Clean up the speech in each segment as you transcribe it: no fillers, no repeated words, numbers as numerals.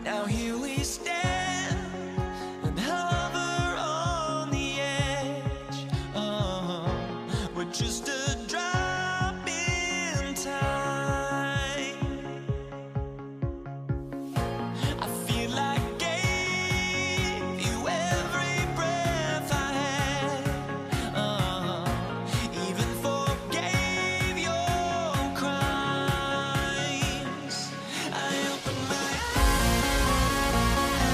Now here we stand and hover on the edge. We're just a drop in time. I feel like gave you every breath I had. Even forgave your crimes. I open my eyes.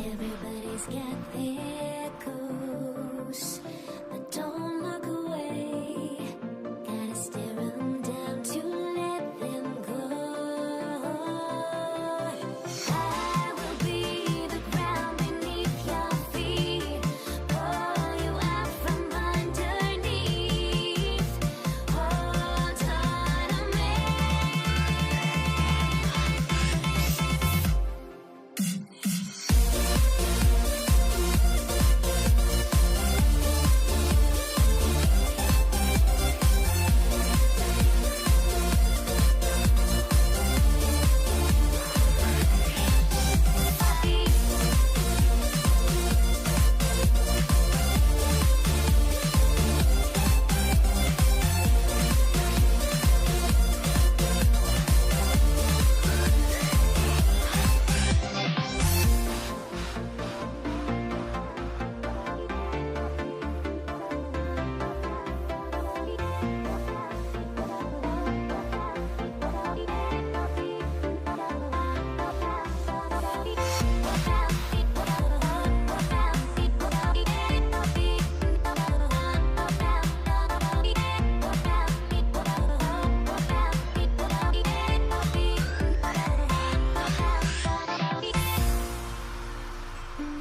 Everybody's got their goals, but don't look away. Gotta stare 'em down to let them go. I will be the ground beneath your feet, pull you out from underneath. Hold on to me.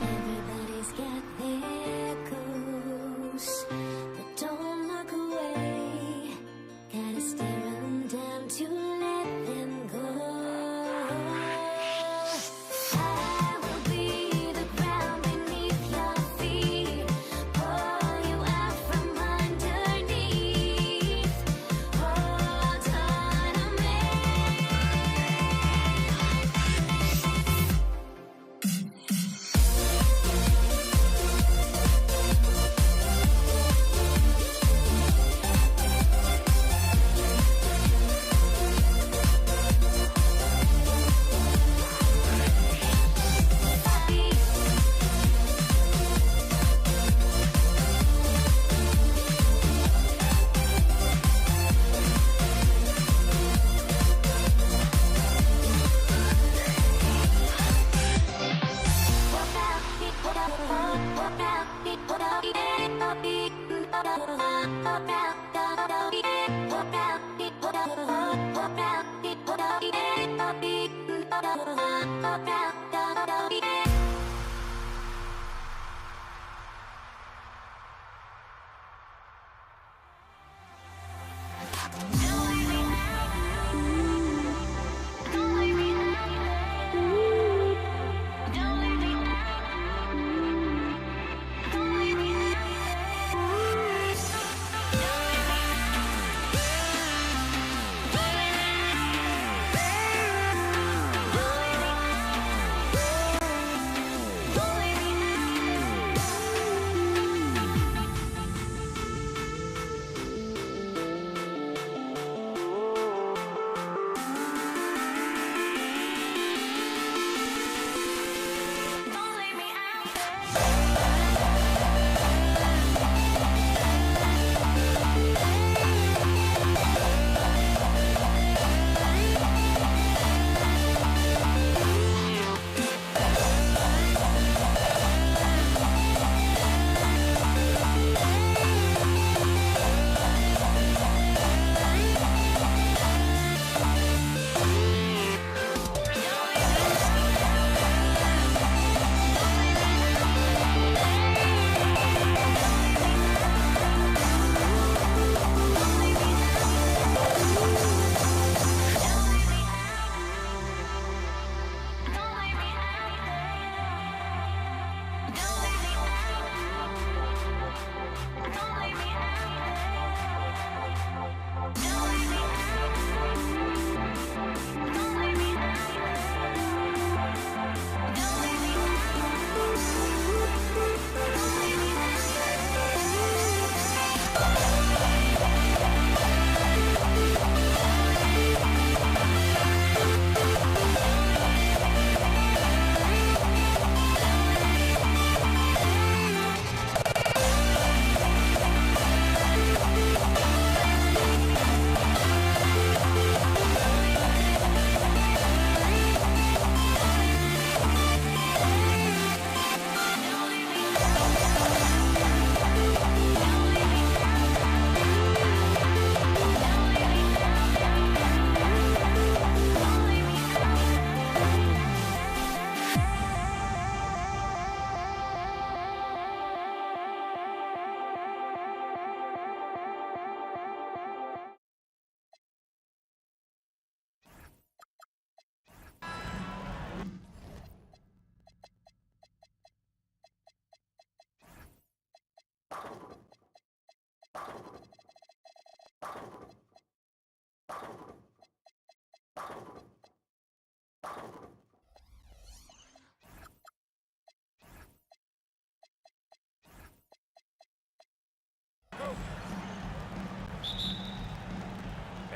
Everybody's got their goals, but don't look away. Gotta stare 'em down to let them go. I will be the ground beneath your feet, pull you out from underneath. Hold on to me.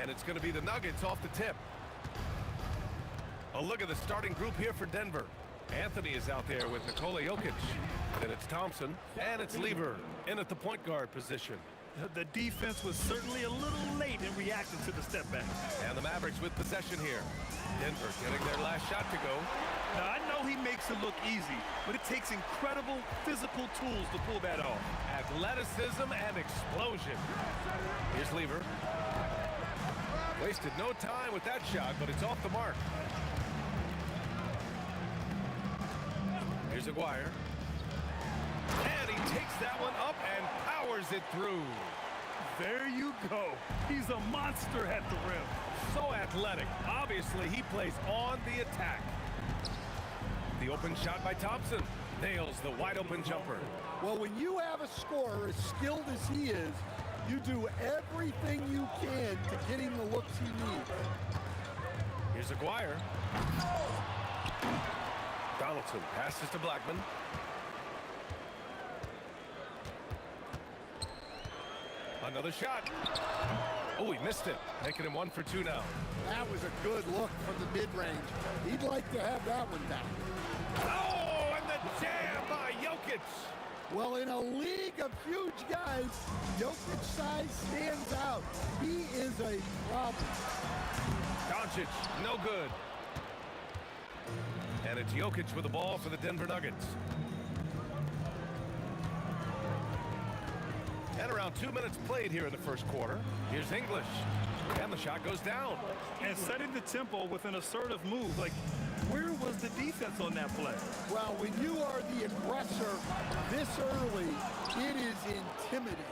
And it's going to be the Nuggets off the tip. A look at the starting group here for Denver. Anthony is out there with Nikola Jokic. Then it's Thompson, and it's Lever in at the point guard position. The defense was certainly a little late in reacting to the step back. And the Mavericks with possession here. Denver getting their last shot to go. Now, I know he makes it look easy, but it takes incredible physical tools to pull that off. Athleticism and explosion. Here's Lever. Wasted no time with that shot, but it's off the mark. Here's Aguirre. And he takes that one up and powers it through. There you go. He's a monster at the rim. So athletic. Obviously, he plays on the attack. The open shot by Thompson. Nails the wide-open jumper. Well, when you have a scorer as skilled as he is, you do everything you can to get him the looks he needs. Here's Aguirre. Donaldson passes to Blackman. Another shot. Oh, he missed it. Making him 1 for 2 now. That was a good look from the mid-range. He'd like to have that one back. Oh, and the jam by Jokic. Well, in a league of huge guys, Jokic's size stands out. He is a problem. Doncic, no good. And it's Jokic with the ball for the Denver Nuggets. And around 2 minutes played here in the first quarter. Here's English. And the shot goes down. And setting the tempo with an assertive move. Like, where was the defense on that play? Well, when you are the aggressor this early, it is intimidating.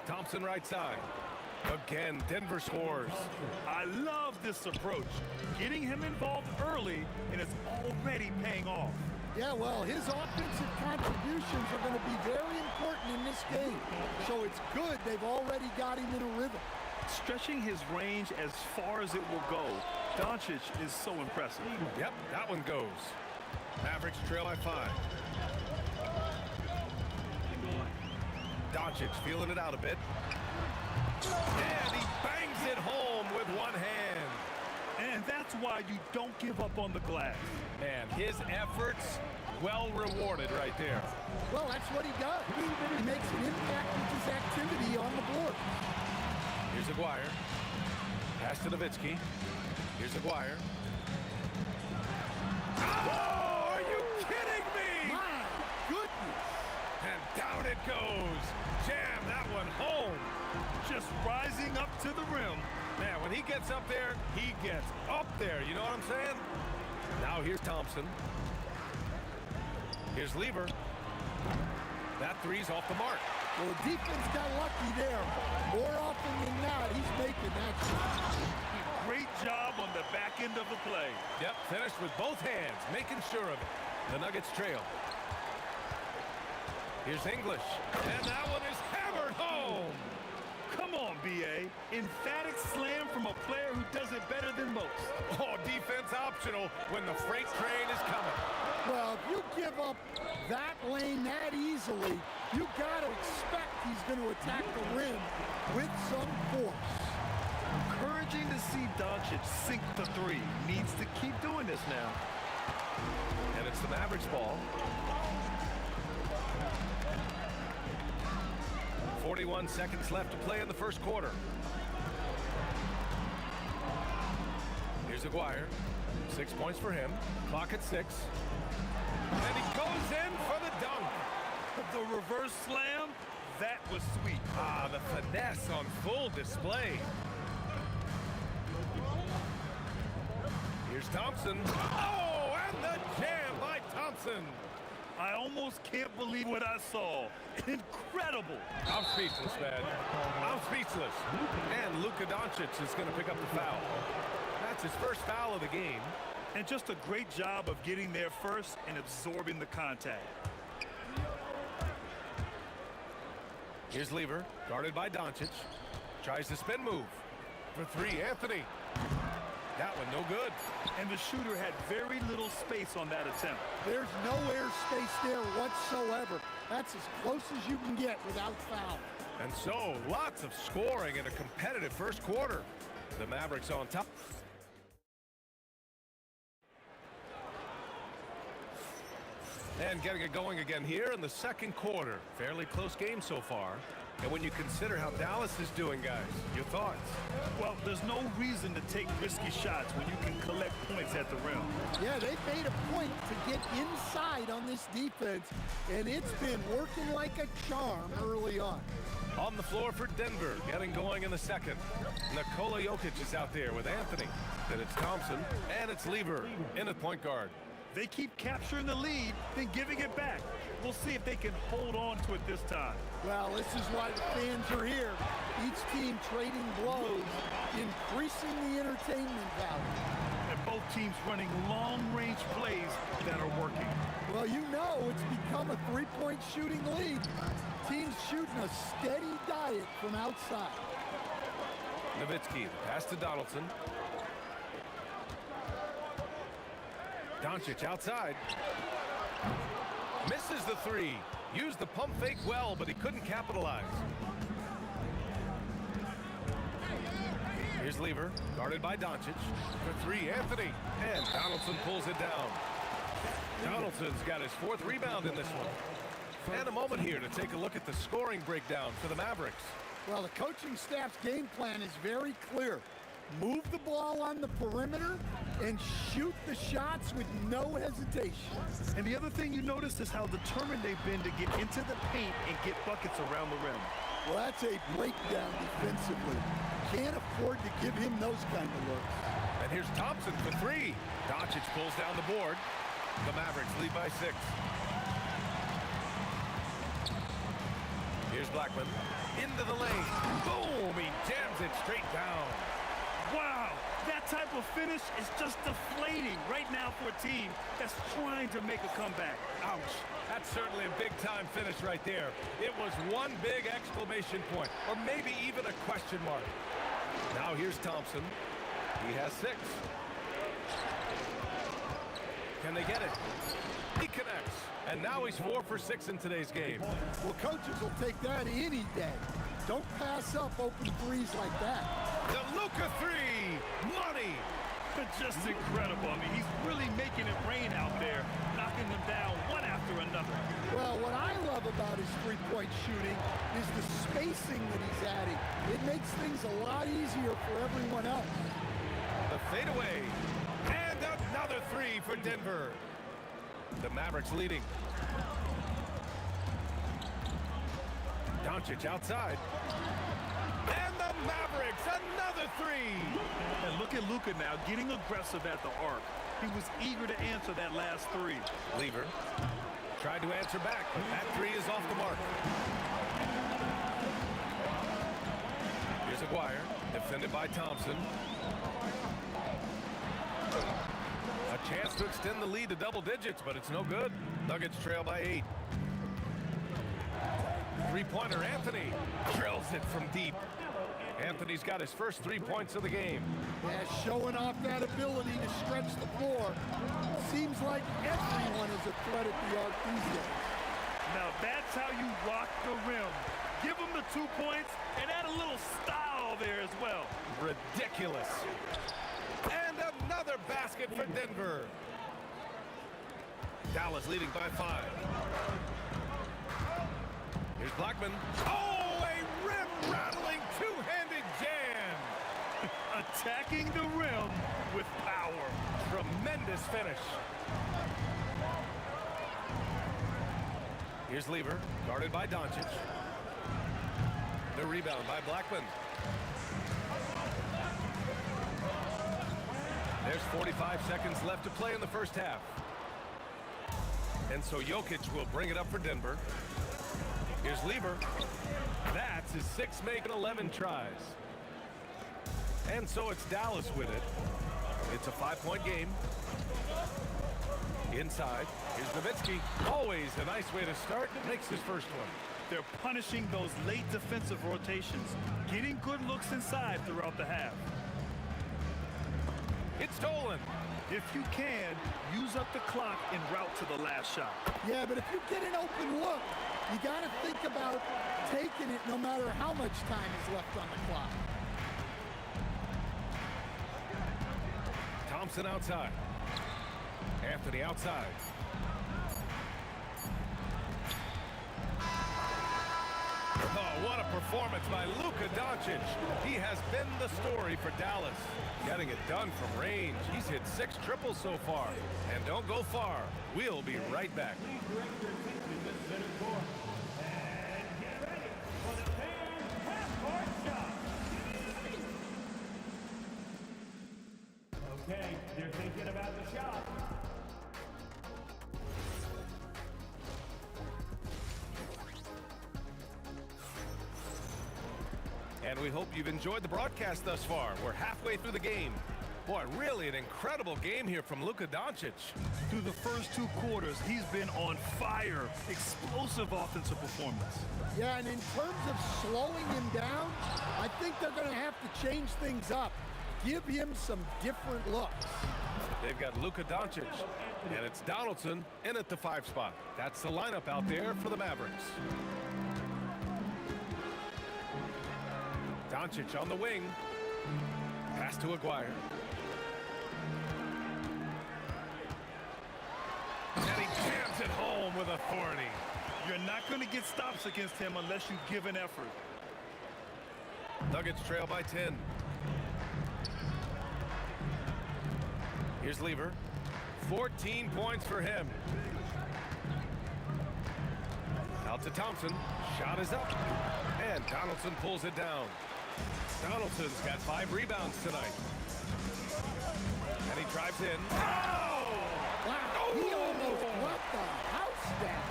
Thompson right side. Again, Denver scores. I love this approach. Getting him involved early, and it's already paying off. Yeah, well, his offensive contributions are going to be very important in this game. So it's good they've already got him in a rhythm. Stretching his range as far as it will go, Doncic is so impressive. Yep, that one goes. Mavericks trail by 5. Doncic feeling it out a bit. And he bangs it home with one hand. And that's why you don't give up on the glass. Man, his efforts well rewarded right there. Well, that's what he does. He makes an impact with his activity on the board. Here's Aguirre. Pass to Nowitzki. Here's Aguirre. Oh, are you kidding me? My goodness. And down it goes. Jam that one home. Just rising up to the rim. Man, when he gets up there, he gets up there. You know what I'm saying? Now here's Thompson. Here's Lever. That three's off the mark. Well, the defense got lucky there. More often than not, he's making that shot. Great job on the back end of the play. Yep, finished with both hands, making sure of it. The Nuggets trail. Here's English. And that one is hammered home. Come on, B.A. Emphatic slam from a player who does it better than most. Oh, defense optional when the freight train is coming. Well, if you give up that lane that easily, you got to expect he's going to attack the rim with some force. Encouraging to see Doncic sink the three. Needs to keep doing this now. And it's the Mavericks ball. 41 seconds left to play in the first quarter. Here's Aguirre. 6 points for him. Clock at 6. And he goes in for the dunk. The reverse slam, that was sweet. Ah, the finesse on full display. Here's Thompson. Oh, and the jam by Thompson. I almost can't believe what I saw. Incredible. I'm speechless, man. I'm speechless. And Luka Doncic is going to pick up the foul. That's his first foul of the game. And just a great job of getting there first and absorbing the contact. Here's Lever, guarded by Doncic. Tries the spin move. For 3, Anthony. That one no good. And the shooter had very little space on that attempt. There's no air space there whatsoever. That's as close as you can get without foul. And so, lots of scoring in a competitive first quarter. The Mavericks on top. And getting it going again here in the second quarter. Fairly close game so far. And when you consider how Dallas is doing, guys, your thoughts? Well, there's no reason to take risky shots when you can collect points at the rim. Yeah, they've made a point to get inside on this defense, and it's been working like a charm early on. On the floor for Denver, getting going in the second. Nikola Jokic is out there with Anthony. Then it's Thompson, and it's Lever in at point guard. They keep capturing the lead, then giving it back. We'll see if they can hold on to it this time. Well, this is why the fans are here. Each team trading blows, increasing the entertainment value. And both teams running long-range plays that are working. Well, you know it's become a three-point shooting league. Teams shooting a steady diet from outside. Nowitzki, the pass to Donaldson. Doncic outside. Misses the three. Used the pump fake well, but he couldn't capitalize. Here's Lever, guarded by Doncic. For three, Anthony. And Donaldson pulls it down. Donaldson's got his fourth rebound in this one. And a moment here to take a look at the scoring breakdown for the Mavericks. Well, the coaching staff's game plan is very clear. Move the ball on the perimeter and shoot the shots with no hesitation. And the other thing you notice is how determined they've been to get into the paint and get buckets around the rim. Well, that's a breakdown defensively. Can't afford to give him those kind of looks. And here's Thompson for three. Doncic pulls down the board. The Mavericks lead by 6. Here's Blackman. Into the lane. Boom! He jams it straight down. Wow, that type of finish is just deflating right now for a team that's trying to make a comeback. Ouch. That's certainly a big-time finish right there. It was one big exclamation point, or maybe even a question mark. Now here's Thompson. He has 6. Can they get it? He connects. And now he's 4 for 6 in today's game. Well, coaches will take that any day. Don't pass up open threes like that. The Luka three! Money! Just incredible. I mean, he's really making it rain out there, knocking them down one after another. Well, what I love about his three-point shooting is the spacing that he's adding. It makes things a lot easier for everyone else. The fadeaway. And another three for Denver. The Mavericks leading. Doncic outside. And the Mavericks, another three. And look at Luka now getting aggressive at the arc. He was eager to answer that last three. Lever tried to answer back, but that three is off the mark. Here's Aguirre, defended by Thompson. A chance to extend the lead to double digits, but it's no good. Nuggets trail by 8. Three-pointer, Anthony drills it from deep. Anthony's got his first 3 points of the game. Yeah, showing off that ability to stretch the floor. Seems like everyone is a threat at the arc these days. Now that's how you rock the rim. Give him the 2 points and add a little style there as well. Ridiculous. And another basket for Denver. Dallas leading by 5. Here's Blackman. Oh, a rim-rattling two-handed jam. Attacking the rim with power. Tremendous finish. Here's Lever, guarded by Doncic. The rebound by Blackman. There's 45 seconds left to play in the first half. And so Jokic will bring it up for Denver. Here's Lever. That's his 6th make and 11 tries. And so it's Dallas with it. It's a 5-point game. Inside, here's Nowitzki. Always a nice way to start. Makes his first one. They're punishing those late defensive rotations, getting good looks inside throughout the half. It's stolen. If you can, use up the clock en route to the last shot. Yeah, but if you get an open look, You got to think about taking it no matter how much time is left on the clock. Thompson outside. Anthony outside. Oh, what a performance by Luka Doncic. He has been the story for Dallas. Getting it done from range. He's hit 6 triples so far. And don't go far. We'll be right back. Okay, they're thinking about the shot. And we hope you've enjoyed the broadcast thus far. We're halfway through the game. Boy, really an incredible game here from Luka Doncic. Through the first 2 quarters, he's been on fire. Explosive offensive performance. Yeah, and in terms of slowing him down, I think they're going to have to change things up. Give him some different looks. They've got Luka Doncic, and it's Donaldson in at the 5 spot. That's the lineup out there for the Mavericks. Doncic on the wing. Pass to Aguirre. And he jams it home with authority. You're not going to get stops against him unless you give an effort. Nuggets trail by 10. Here's Lever. 14 points for him. Out to Thompson. Shot is up. And Donaldson pulls it down. Donaldson's got 5 rebounds tonight. And he drives in. Oh! Wow, he almost brought the house down.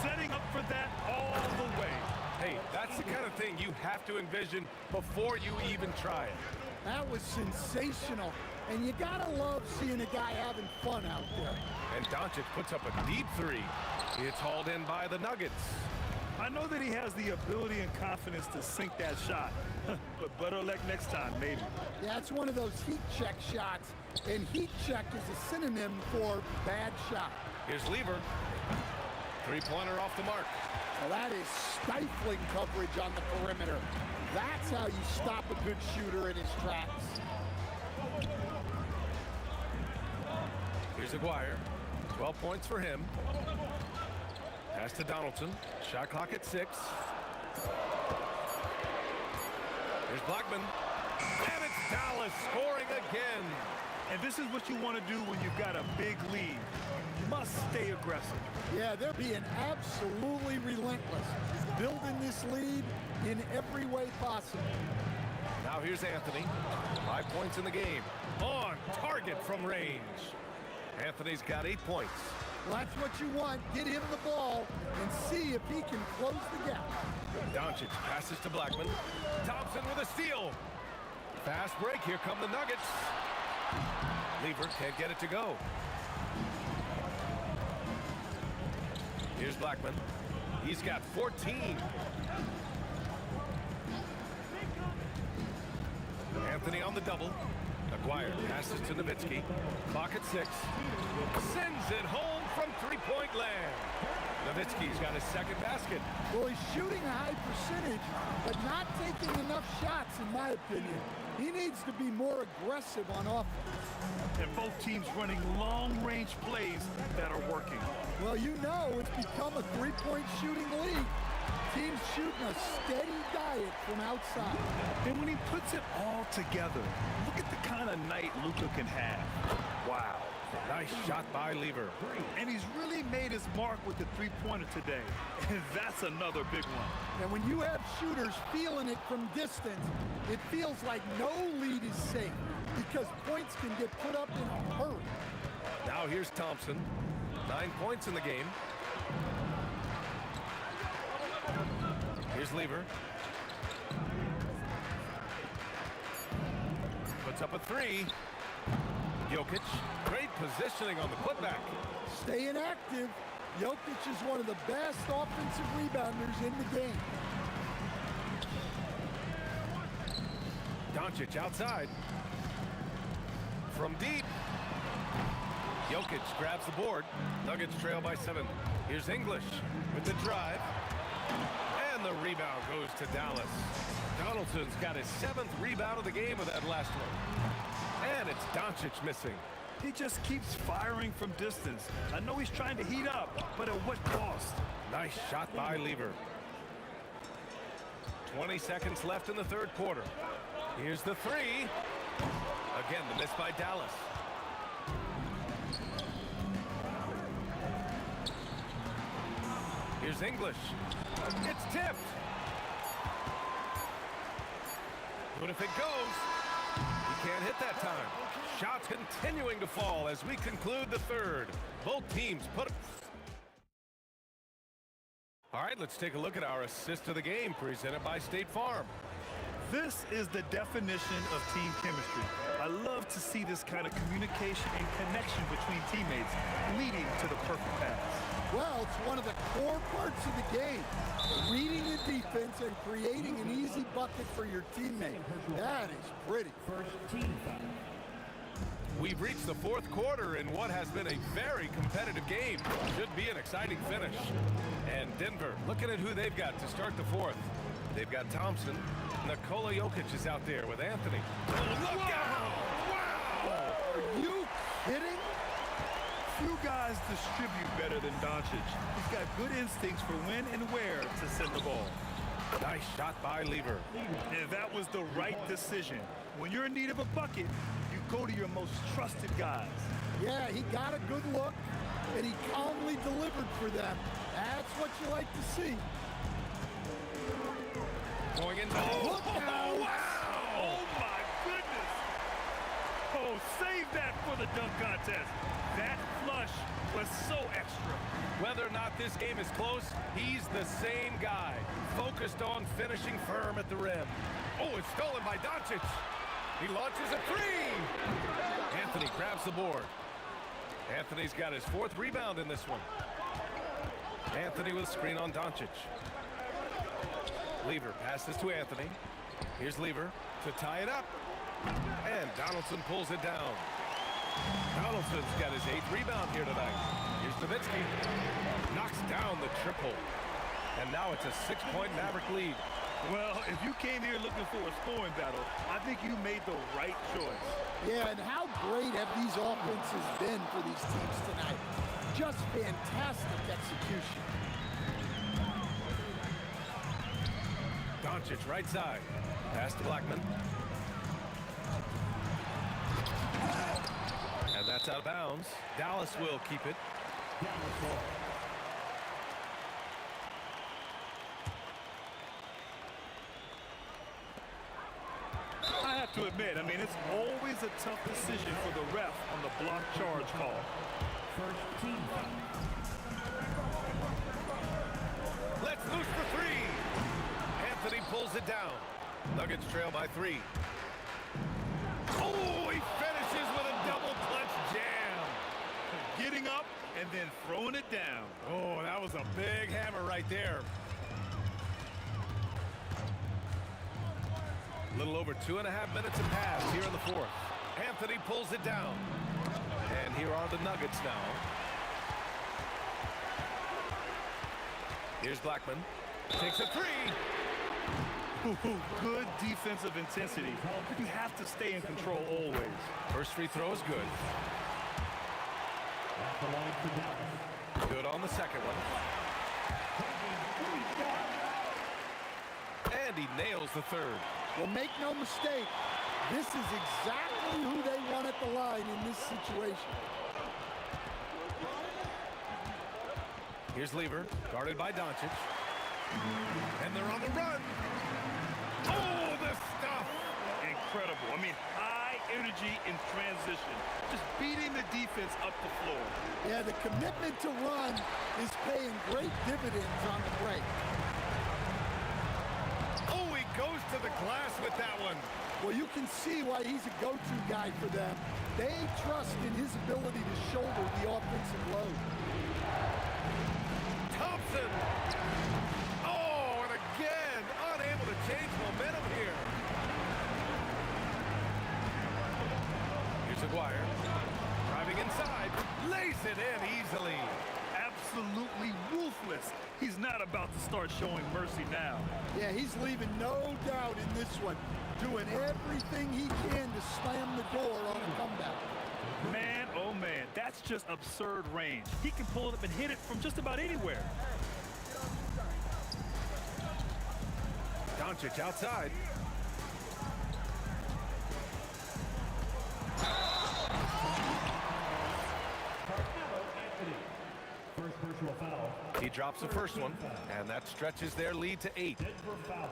Setting up for that all the way. Hey, that's the kind of thing you have to envision before you even try it. That was sensational. And you gotta love seeing a guy having fun out there. And Doncic puts up a deep 3. It's hauled in by the Nuggets. I know that he has the ability and confidence to sink that shot, but better luck next time, maybe. Yeah, it's one of those heat check shots, and heat check is a synonym for bad shot. Here's Lever. 3-pointer off the mark. Well, that is stifling coverage on the perimeter. That's how you stop a good shooter in his tracks. Here's Aguirre. 12 points for him. Pass to Donaldson. Shot clock at 6. Here's Blackman. And it's Dallas scoring again. And this is what you want to do when you've got a big lead. You must stay aggressive. Yeah, they're being absolutely relentless, building this lead in every way possible. Now here's Anthony. 5 points in the game. On target from range. Anthony's got 8 points. Well, that's what you want. Get him the ball and see if he can close the gap. Doncic passes to Blackman. Thompson with a steal. Fast break. Here come the Nuggets. Lever can't get it to go. Here's Blackman. He's got 14. Anthony on the double. Aguirre passes to Nowitzki. Clock at 6. Sends it home from 3-point land. Nowitzki's got his second basket. Well, he's shooting a high percentage, but not taking enough shots, in my opinion. He needs to be more aggressive on offense. And both teams running long-range plays that are working. Well, you know it's become a 3-point shooting league. Teams shooting a steady diet from outside. And when he puts it all together, look at the kind of night Luka can have. Wow. Nice shot by Lever. And he's really made his mark with the 3-pointer today. And that's another big one. And when you have shooters feeling it from distance, it feels like no lead is safe because points can get put up in a hurry. Now here's Thompson. 9 points in the game. Here's Lever. Puts up a 3. Jokic, great positioning on the putback. Staying active. Jokic is one of the best offensive rebounders in the game. Doncic outside. From deep. Jokic grabs the board. Nuggets trail by 7. Here's English with the drive. And the rebound goes to Dallas. Donaldson's got his 7th rebound of the game with that last one. And it's Doncic missing. He just keeps firing from distance. I know he's trying to heat up, but at what cost? Nice shot by Lever. 20 seconds left in the third quarter. Here's the 3. Again, the miss by Dallas. Here's English. It's tipped. But if it goes, he can't hit that time. Shots continuing to fall as we conclude the third. Both teams put it. All right, let's take a look at our assist of the game presented by State Farm. This is the definition of team chemistry. I love to see this kind of communication and connection between teammates leading to the perfect pass. Well, it's one of the core parts of the game. Reading the defense and creating an easy bucket for your teammate. That is pretty. We've reached the fourth quarter in what has been a very competitive game. Should be an exciting finish. And Denver, looking at who they've got to start the fourth. They've got Thompson. Nikola Jokic is out there with Anthony. Look out! Wow! Are you kidding? Few guys distribute better than Doncic. He's got good instincts for when and where to send the ball. Nice shot by Lever. And that was the right decision. When you're in need of a bucket, you go to your most trusted guys. Yeah, he got a good look, and he calmly delivered for them. That's what you like to see. Going in. Look out! Wow! Oh, my goodness! Oh, save that for the dunk contest. That flush was so extra. Whether or not this game is close, he's the same guy. Focused on finishing firm at the rim. Oh, it's stolen by Doncic. He launches a 3. Anthony grabs the board. Anthony's got his 4th rebound in this one. Anthony with a screen on Doncic. Lever passes to Anthony. Here's Lever to tie it up. And Donaldson pulls it down. Donaldson's got his 8th rebound here tonight. Here's Nowitzki. Knocks down the triple. And now it's a 6-point Maverick lead. Well, if you came here looking for a scoring battle, I think you made the right choice. Yeah, and how great have these offenses been for these teams tonight? Just fantastic execution. Doncic right side. Pass to Blackman. And that's out of bounds. Dallas will keep it. I have to admit, I mean, it's always a tough decision for the ref on the block charge call. First team foul. Let's loose for 3. Anthony pulls it down. Nuggets trail by 3. Oh, he finishes with a double clutch jam. Getting up and then throwing it down. Oh, that was a big hammer right there. A little over 2.5 minutes have passed here in the fourth. Anthony pulls it down. And here are the Nuggets now. Here's Blackman. Takes a 3. Good defensive intensity. You have to stay in control always. First free throw is good. Good on the second one. And he nails the third. Well, make no mistake, this is exactly who they want at the line in this situation. Here's Lever, guarded by Doncic. And they're on the run. Oh, the stuff! Incredible. I mean, high energy in transition. Just beating the defense up the floor. Yeah, the commitment to run is paying great dividends on the break. Oh, he goes to the glass with that one. Well, you can see why he's a go-to guy for them. They trust in his ability to shoulder the offensive load. Thompson. Oh, and again, unable to change momentum here. Here's Aguirre. Driving inside. it in easily. Absolutely ruthless. He's not about to start showing mercy now. Yeah, he's leaving no doubt in this one. Doing everything he can to slam the door on a comeback. Man, oh man, that's just absurd range. He can pull it up and hit it from just about anywhere. Doncic outside. First personal foul. He drops the first one, and that stretches their lead to 8. Denver foul.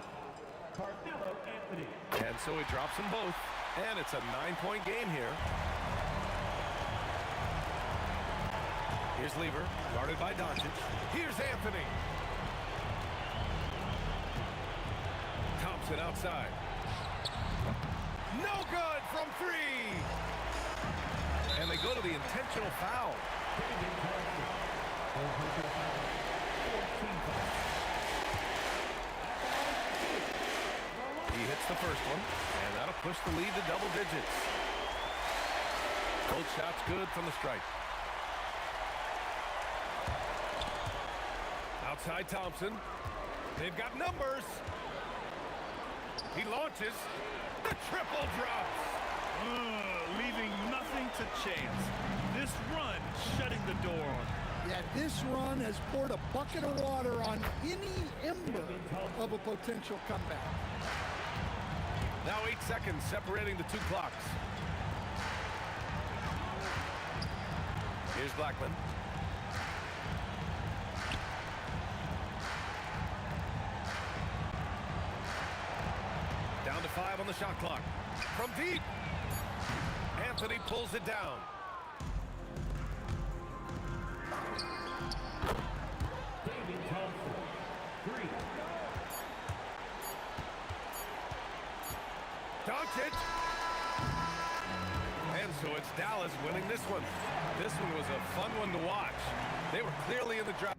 Carmelo Anthony. And so he drops them both, and it's a 9-point game here. Here's Lever, guarded by Doncic. Here's Anthony. Thompson outside. No good from 3. And they go to the intentional foul. He hits the first one, and that'll push the lead to double digits. Both shots good from the stripe. Outside Thompson. They've got numbers. He launches. The triple drops. Leaving nothing to chance. This run shutting the door on him. Yeah, this run has poured a bucket of water on any ember of a potential comeback. Now 8 seconds separating the 2 clocks. Here's Blackman. Down to 5 on the shot clock. From deep. Anthony pulls it down. David Thompson. 3. Doncic. And so it's Dallas winning this one. This one was a fun one to watch. They were clearly in the drive.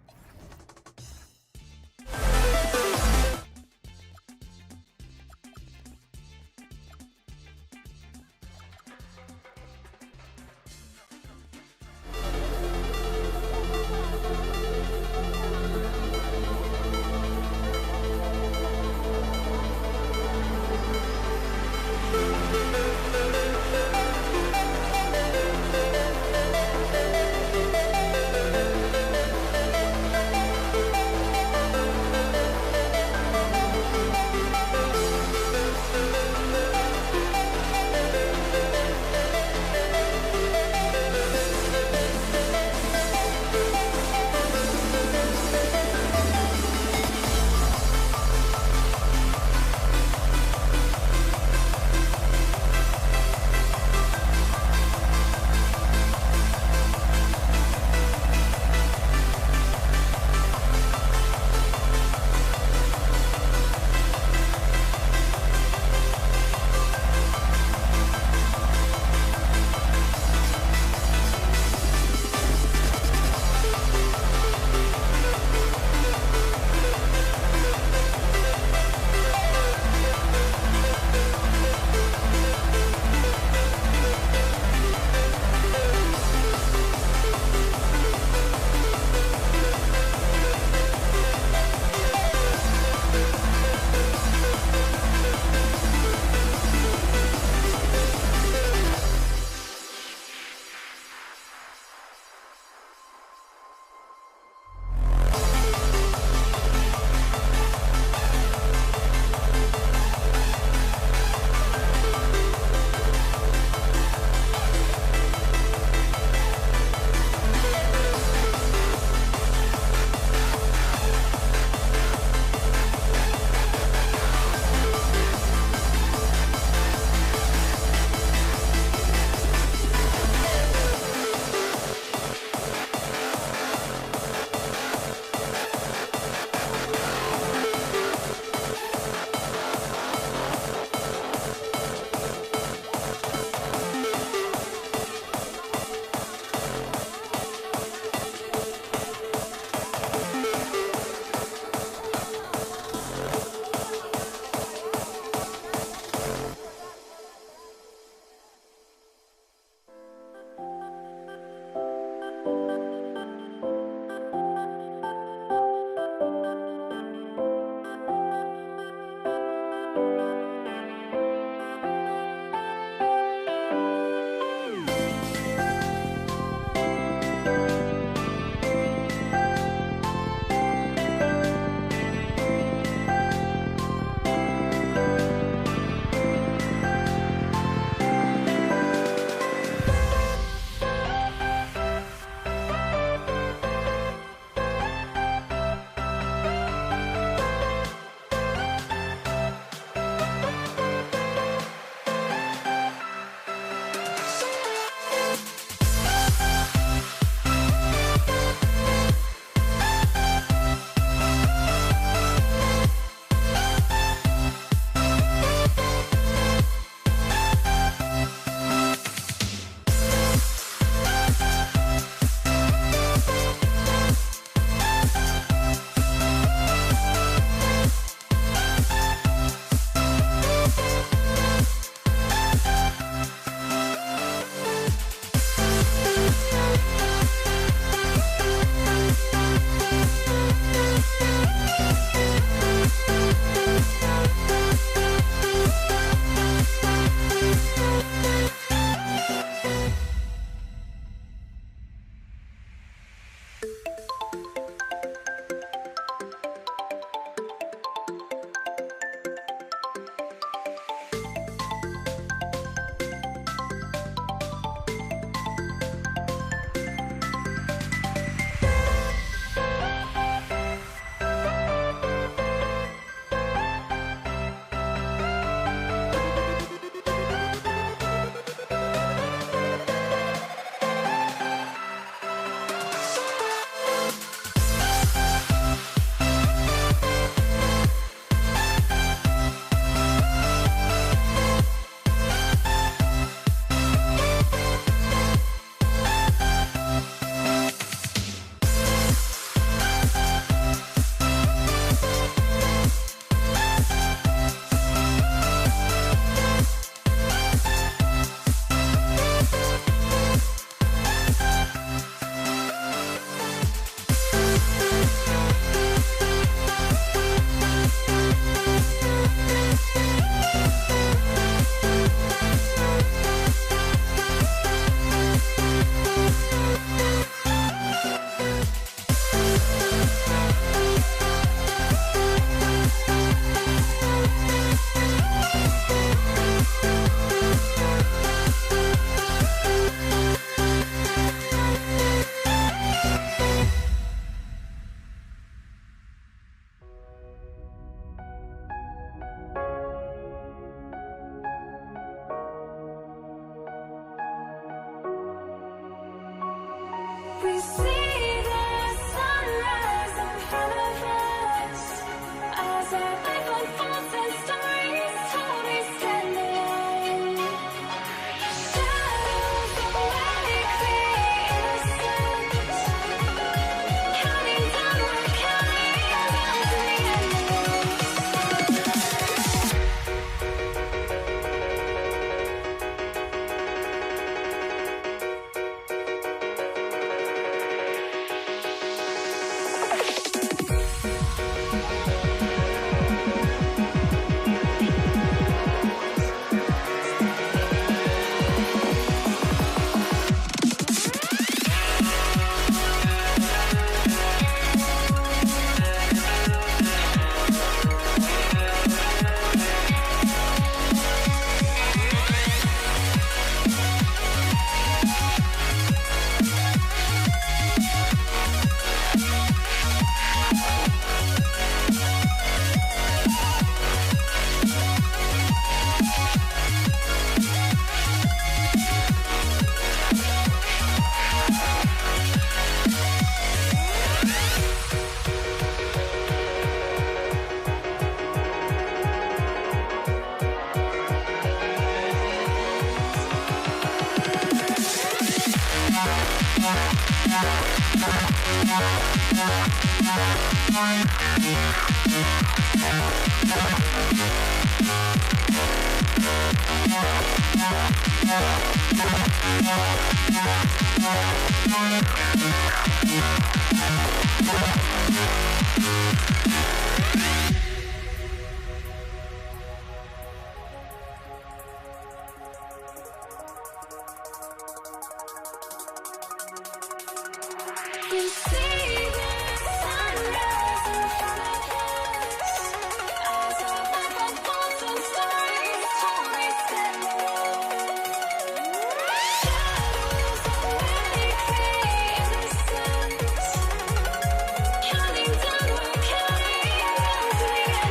You see the sunrise in front of us. Eyes are like a photo story, story shadows already create the sense. Counting down, we're counting as we end.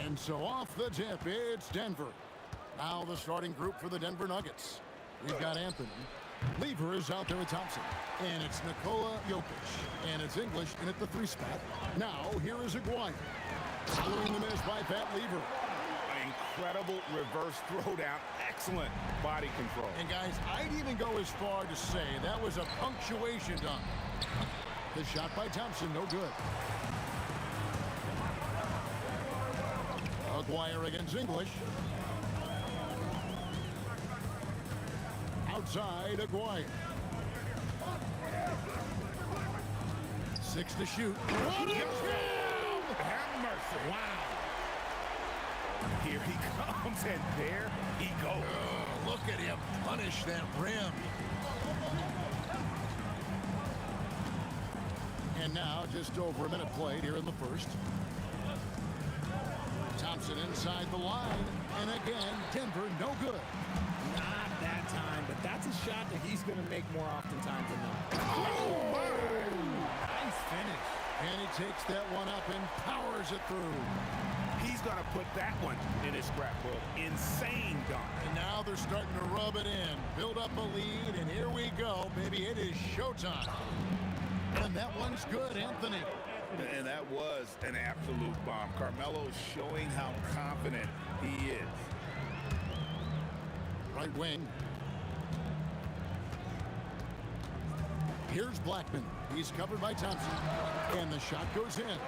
And so off the tip, it's Denver. Now the starting group for the Denver Nuggets. We've got Anthony. Lever is out there with Thompson. And it's Nikola Jokic. And it's English in at the 3 spot. Now here is Aguirre. Following the miss by Pat Lever. Incredible reverse throwdown. Excellent body control. And guys, I'd even go as far to say that was a punctuation dunk. The shot by Thompson, no good. Aguirre against English. Outside, Aguirre. 6 to shoot. Have mercy. Wow. Here he comes, and there he goes. Oh, look at him punish that rim. And now, just over a minute played here in the first. Thompson inside the line. And again, Denver no good. Not that time, but that's a shot that he's going to make more oftentimes than not. Oh, Nice finish. and he takes that one up and powers it through. He's going to put that one in his scrapbook. Insane dunk. And now they're starting to rub it in. Build up a lead, and here we go, baby. It is showtime. And that one's good, Anthony. And that was an absolute bomb. Carmelo's showing how confident he is. Right wing. Here's Blackman. He's covered by Thompson. And the shot goes in.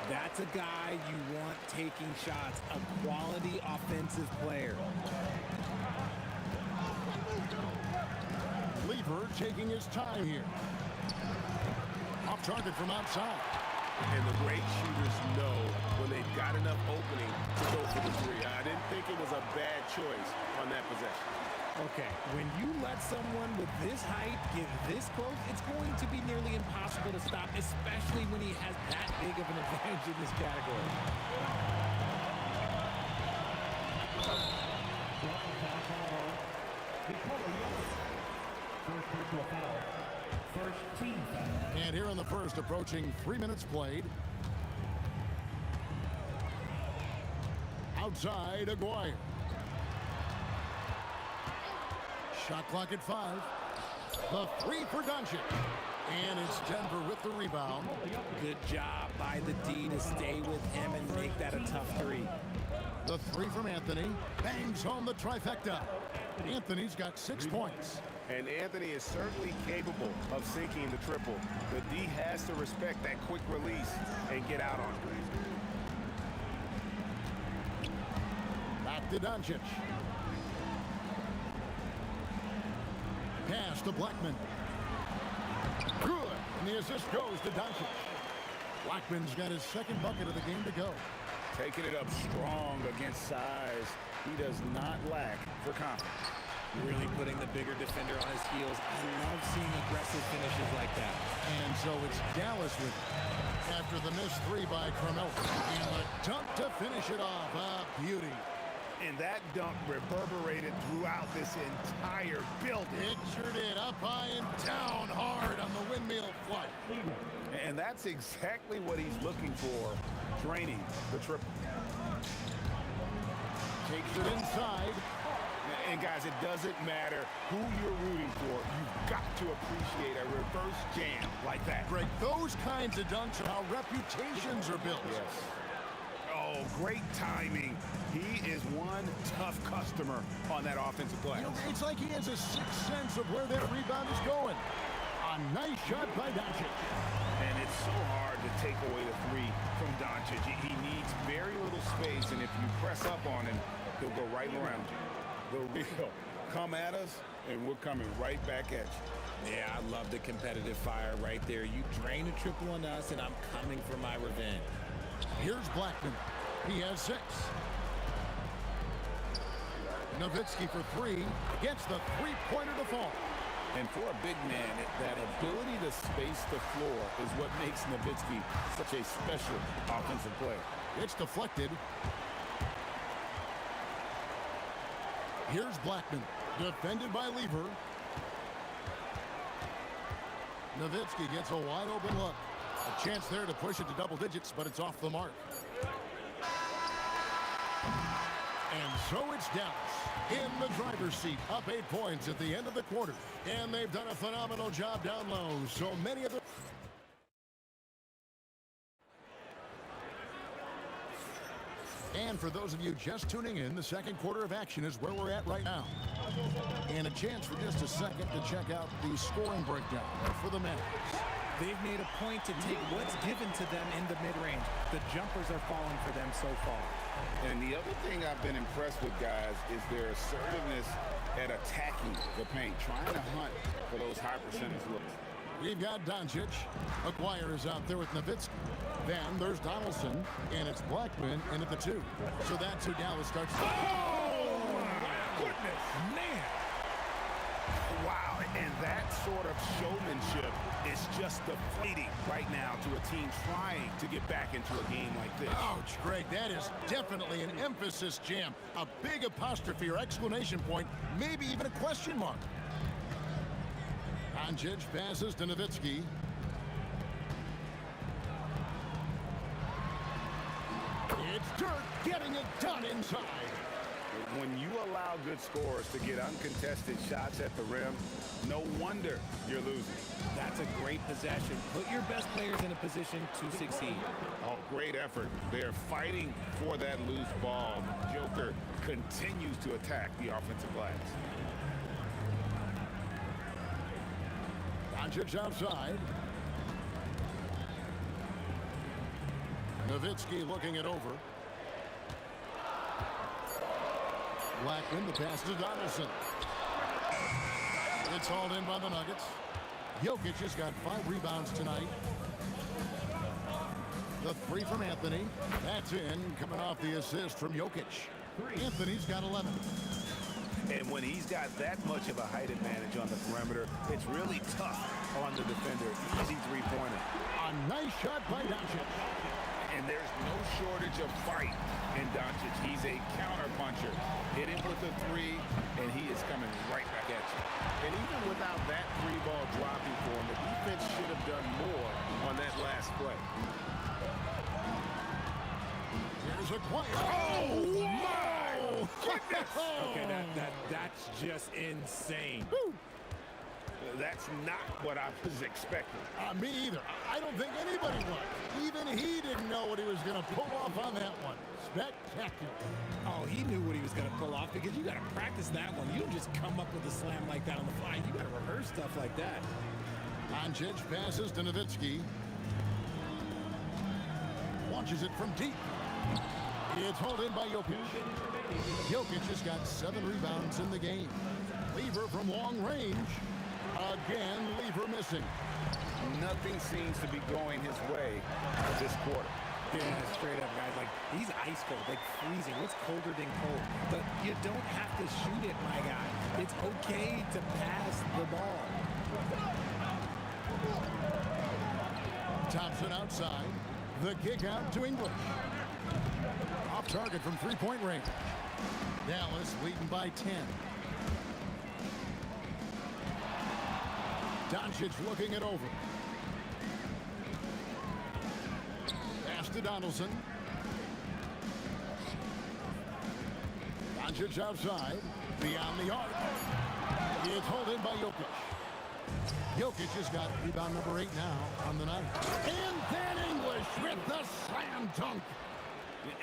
That's a guy you want taking shots, a quality offensive player. Lever taking his time here. Off target from outside. And the great shooters know when they've got enough opening to go for the three. I didn't think it was a bad choice on that possession. Okay, when you let someone with this height get this close, it's going to be nearly impossible to stop, especially when he has that big of an advantage in this category. First personal foul. First team foul. And here in the first, approaching 3 minutes played. Outside, Aguirre. Shot clock at 5. The 3 for Doncic. And it's Denver with the rebound. Good job by the D to stay with him and make that a tough 3. The 3 from Anthony. Bangs home the trifecta. Anthony's got 6 points. And Anthony is certainly capable of sinking the triple. The D has to respect that quick release and get out on it. to Doncic. Pass to Blackman. Good. And the assist goes to Doncic. Blackman's got his second bucket of the game to go. Taking it up strong against size. He does not lack for confidence. Really putting the bigger defender on his heels. I love seeing aggressive finishes like that. And so it's Dallas with it. After the missed three by Carmelo. And the dunk to finish it off. A beauty. And that dunk reverberated throughout this entire building. It sure did. Up high and down hard on the windmill flight. And that's exactly what he's looking for, draining the triple. Takes it inside. And guys, it doesn't matter who you're rooting for. You've got to appreciate a reverse jam like that. Greg, those kinds of dunks are how reputations are built. Yes. Oh, great timing. He is one tough customer on that offensive glass. You know, it's like he has a sixth sense of where that rebound is going. A nice shot by Doncic. And it's so hard to take away the three from Doncic. He needs very little space, and if you press up on him, he'll go right around you. The real come at us, and we're coming right back at you. Yeah, I love the competitive fire right there. You drain a triple on us, and I'm coming for my revenge. Here's Blackman. He has 6. Nowitzki for 3. Gets the three-pointer to fall. And for a big man, that ability to space the floor is what makes Nowitzki such a special offensive player. It's deflected. Here's Blackman. Defended by Lever. Nowitzki gets a wide open look. A chance there to push it to double digits, but it's off the mark. And so it's Dallas in the driver's seat, up 8 points at the end of the quarter. And they've done a phenomenal job down low. So many of the... And for those of you just tuning in, the second quarter of action is where we're at right now. And a chance for just a second to check out the scoring breakdown for the Mavericks. They've made a point to take what's given to them in the mid-range. The jumpers are falling for them so far. And the other thing I've been impressed with, guys, is their assertiveness at attacking the paint, trying to hunt for those high percentage looks. We've got Doncic. Aguirre is out there with Nowitzki. Then there's Donaldson, and it's Blackman in at the 2. So that's who Dallas starts. Oh, my goodness. Man. Wow, and that sort of showmanship is just deflating right now to a team trying to get back into a game like this. Ouch, Greg, that is definitely an emphasis jam. A big apostrophe or exclamation point, maybe even a question mark. Doncic passes to Nowitzki. It's Dirk getting it done inside. When you allow good scorers to get uncontested shots at the rim, no wonder you're losing. That's a great possession. Put your best players in a position to succeed. Oh, great effort. They're fighting for that loose ball. Joker continues to attack the offensive glass. Doncic outside. Nowitzki looking it over. Blackman, the pass to Donaldson. It's hauled in by the Nuggets. Jokic has got 5 rebounds tonight. The 3 from Anthony. That's in, coming off the assist from Jokic. Anthony's got 11. And when he's got that much of a height advantage on the perimeter, it's really tough on the defender. Easy three-pointer. A nice shot by Doncic. And there's no shortage of fight in Doncic. He's a counter-puncher. Hit him with a 3, and he is coming right back at you. And even without that 3-ball dropping for him, the defense should have done more on that last play. Here's a quiet. Oh, my goodness! Okay, that's just insane. Woo. That's not what I was expecting. Me either. I don't think anybody was. Even he didn't know what he was going to pull off on that one. Spectacular. Oh, he knew what he was going to pull off because you got to practice that one. You don't just come up with a slam like that on the fly. You got to rehearse stuff like that. Doncic passes to Nowitzki. Launches it from deep. It's hauled in by Jokic. Jokic has got 7 rebounds in the game. Lever from long range. Again, Lever missing. Nothing seems to be going his way this quarter. Yeah, straight up, guys. Like, he's ice cold, like freezing. What's colder than cold? But you don't have to shoot it, my guy. It's okay to pass the ball. Thompson outside. The kick out to English. Off target from three-point range. Dallas leading by 10. Doncic looking it over. Pass to Donaldson. Doncic outside. Beyond the arc. It's held in by Jokic. Jokic has got rebound number 8 now on the night. And then English with the slam dunk.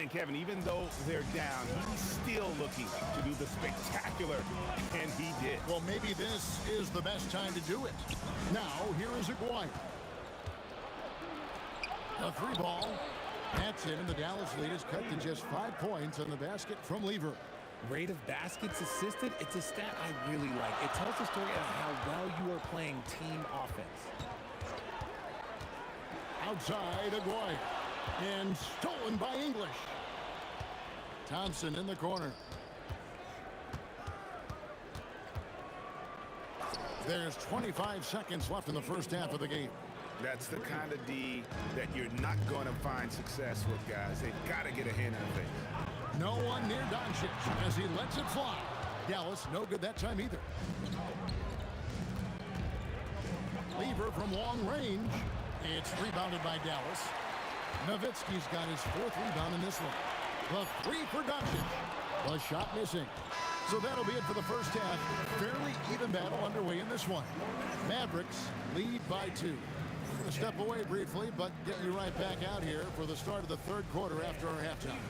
And Kevin, even though they're down, he's still looking to do the spectacular, and he did. Well, maybe this is the best time to do it. Now, here is Aguirre. A 3 ball. That's it, and the Dallas lead is cut to just 5 points on the basket from Lever. Rate of baskets assisted, it's a stat I really like. It tells the story of how well you are playing team offense. Outside, Aguirre. And stolen by English. Thompson in the corner. There's 25 seconds left in the first half of the game. That's the kind of D that you're not going to find success with, guys. They've got to get a hand in the face. No one near Doncic as he lets it fly. Dallas no good that time either. Lever from long range. It's rebounded by Dallas. Nowitzki's got his 4th rebound in this one. The 3 for Doncic. The shot missing. So that'll be it for the first half. Fairly even battle underway in this one. Mavericks lead by 2. We're going to step away briefly, but get you right back out here for the start of the 3rd quarter after our halftime.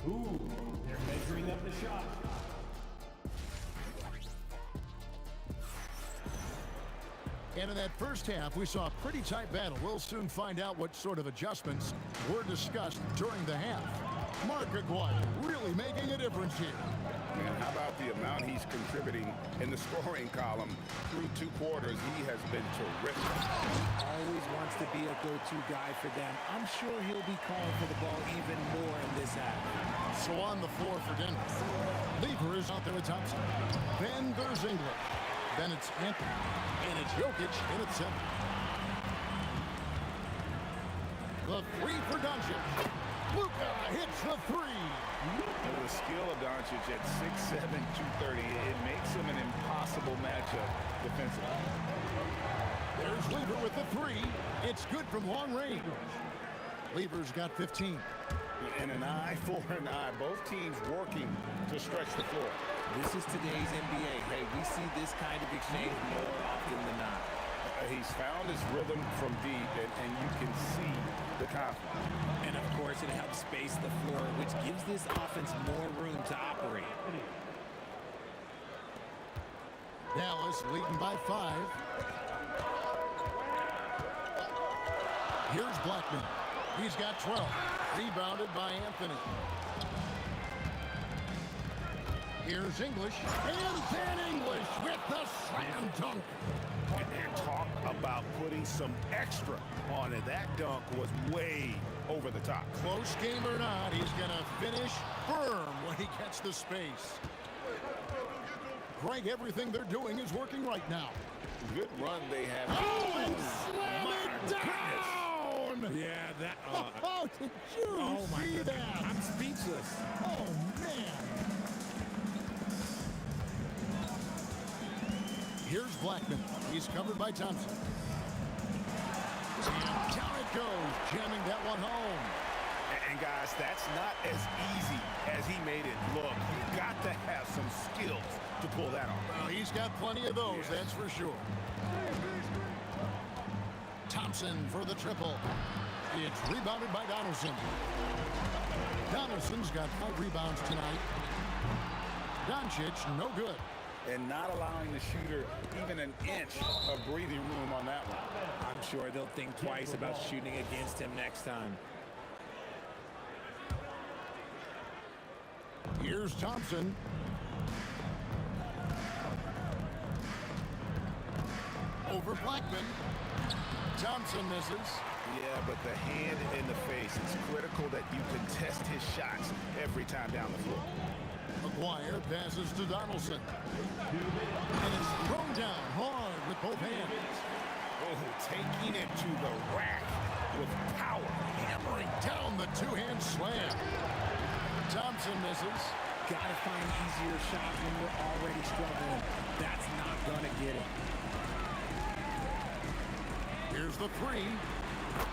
Ooh, they're measuring up the shot. And in that first half, we saw a pretty tight battle. We'll soon find out what sort of adjustments were discussed during the half. Mark Aguirre really making a difference here. And how about the amount he's contributing in the scoring column through 2 quarters? He has been terrific. Always wants to be a go-to guy for them. I'm sure he'll be calling for the ball even more in this half. So on the floor for Denver. Lever is out there with Thompson. Then there's English. Then it's Anthony. And it's Jokic in at 7. The 3 for Doncic. Luka hits the 3. The skill of Doncic at 6'7", 230, it makes him an impossible matchup defensively. There's Lever with the 3. It's good from long range. Lever's got 15. And an eye for an eye. Both teams working to stretch the floor. This is today's NBA. Hey, we see this kind of exchange more often than not. He's found his rhythm from deep, and you can see the confidence. And, of course, it helps space the floor, which gives this offense more room to operate. Dallas leading by 5. Here's Blackman. He's got 12. Rebounded by Anthony. Here's English. And then English with the slam dunk. And talk about putting some extra on it. That dunk was way over the top. Close game or not, he's going to finish firm when he gets the space. Greg, everything they're doing is working right now. Good run they have. Oh, and slam it down! Yeah, that... Oh, did you see that? I'm speechless. Oh, man. Here's Blackman. He's covered by Thompson. And down it goes, jamming that one home. And guys, that's not as easy as he made it look. You've got to have some skills to pull that off. Well, he's got plenty of those, that's for sure. Thompson for the triple. It's rebounded by Donaldson. Donaldson's got 5 rebounds tonight. Doncic, no good. and not allowing the shooter even an inch of breathing room on that one. I'm sure they'll think twice about shooting against him next time. Here's Thompson. Over Blackman. Thompson misses. Yeah, but the hand in the face, it's critical that you contest his shots every time down the floor. McGuire passes to Donaldson. And it's thrown down hard with both hands. Oh, taking it to the rack with power. Hammering down the two-hand slam. Thompson misses. Gotta find easier shots when you're already struggling. That's not gonna get it. Here's the three.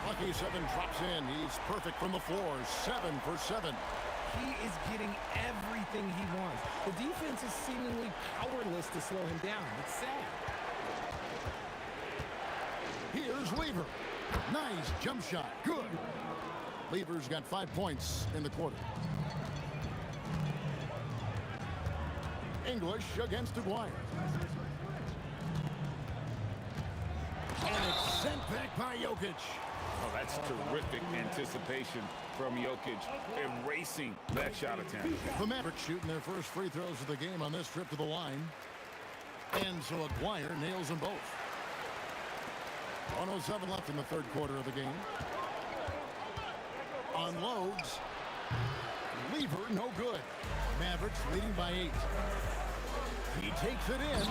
Lucky 7 drops in. He's perfect from the floor. 7 for 7. He is getting everything he wants. The defense is seemingly powerless to slow him down. It's sad. Here's Lever. Nice jump shot. Good. Lever's got 5 points in the quarter. English against Aguirre. And it's sent back by Jokic. Oh, that's terrific anticipation from Jokic, erasing that shot attempt. The Mavericks shooting their first free throws of the game on this trip to the line. And so Aguirre nails them both. 1:07 left in the third quarter of the game. Unloads. Lever, no good. Mavericks leading by 8. He takes it in,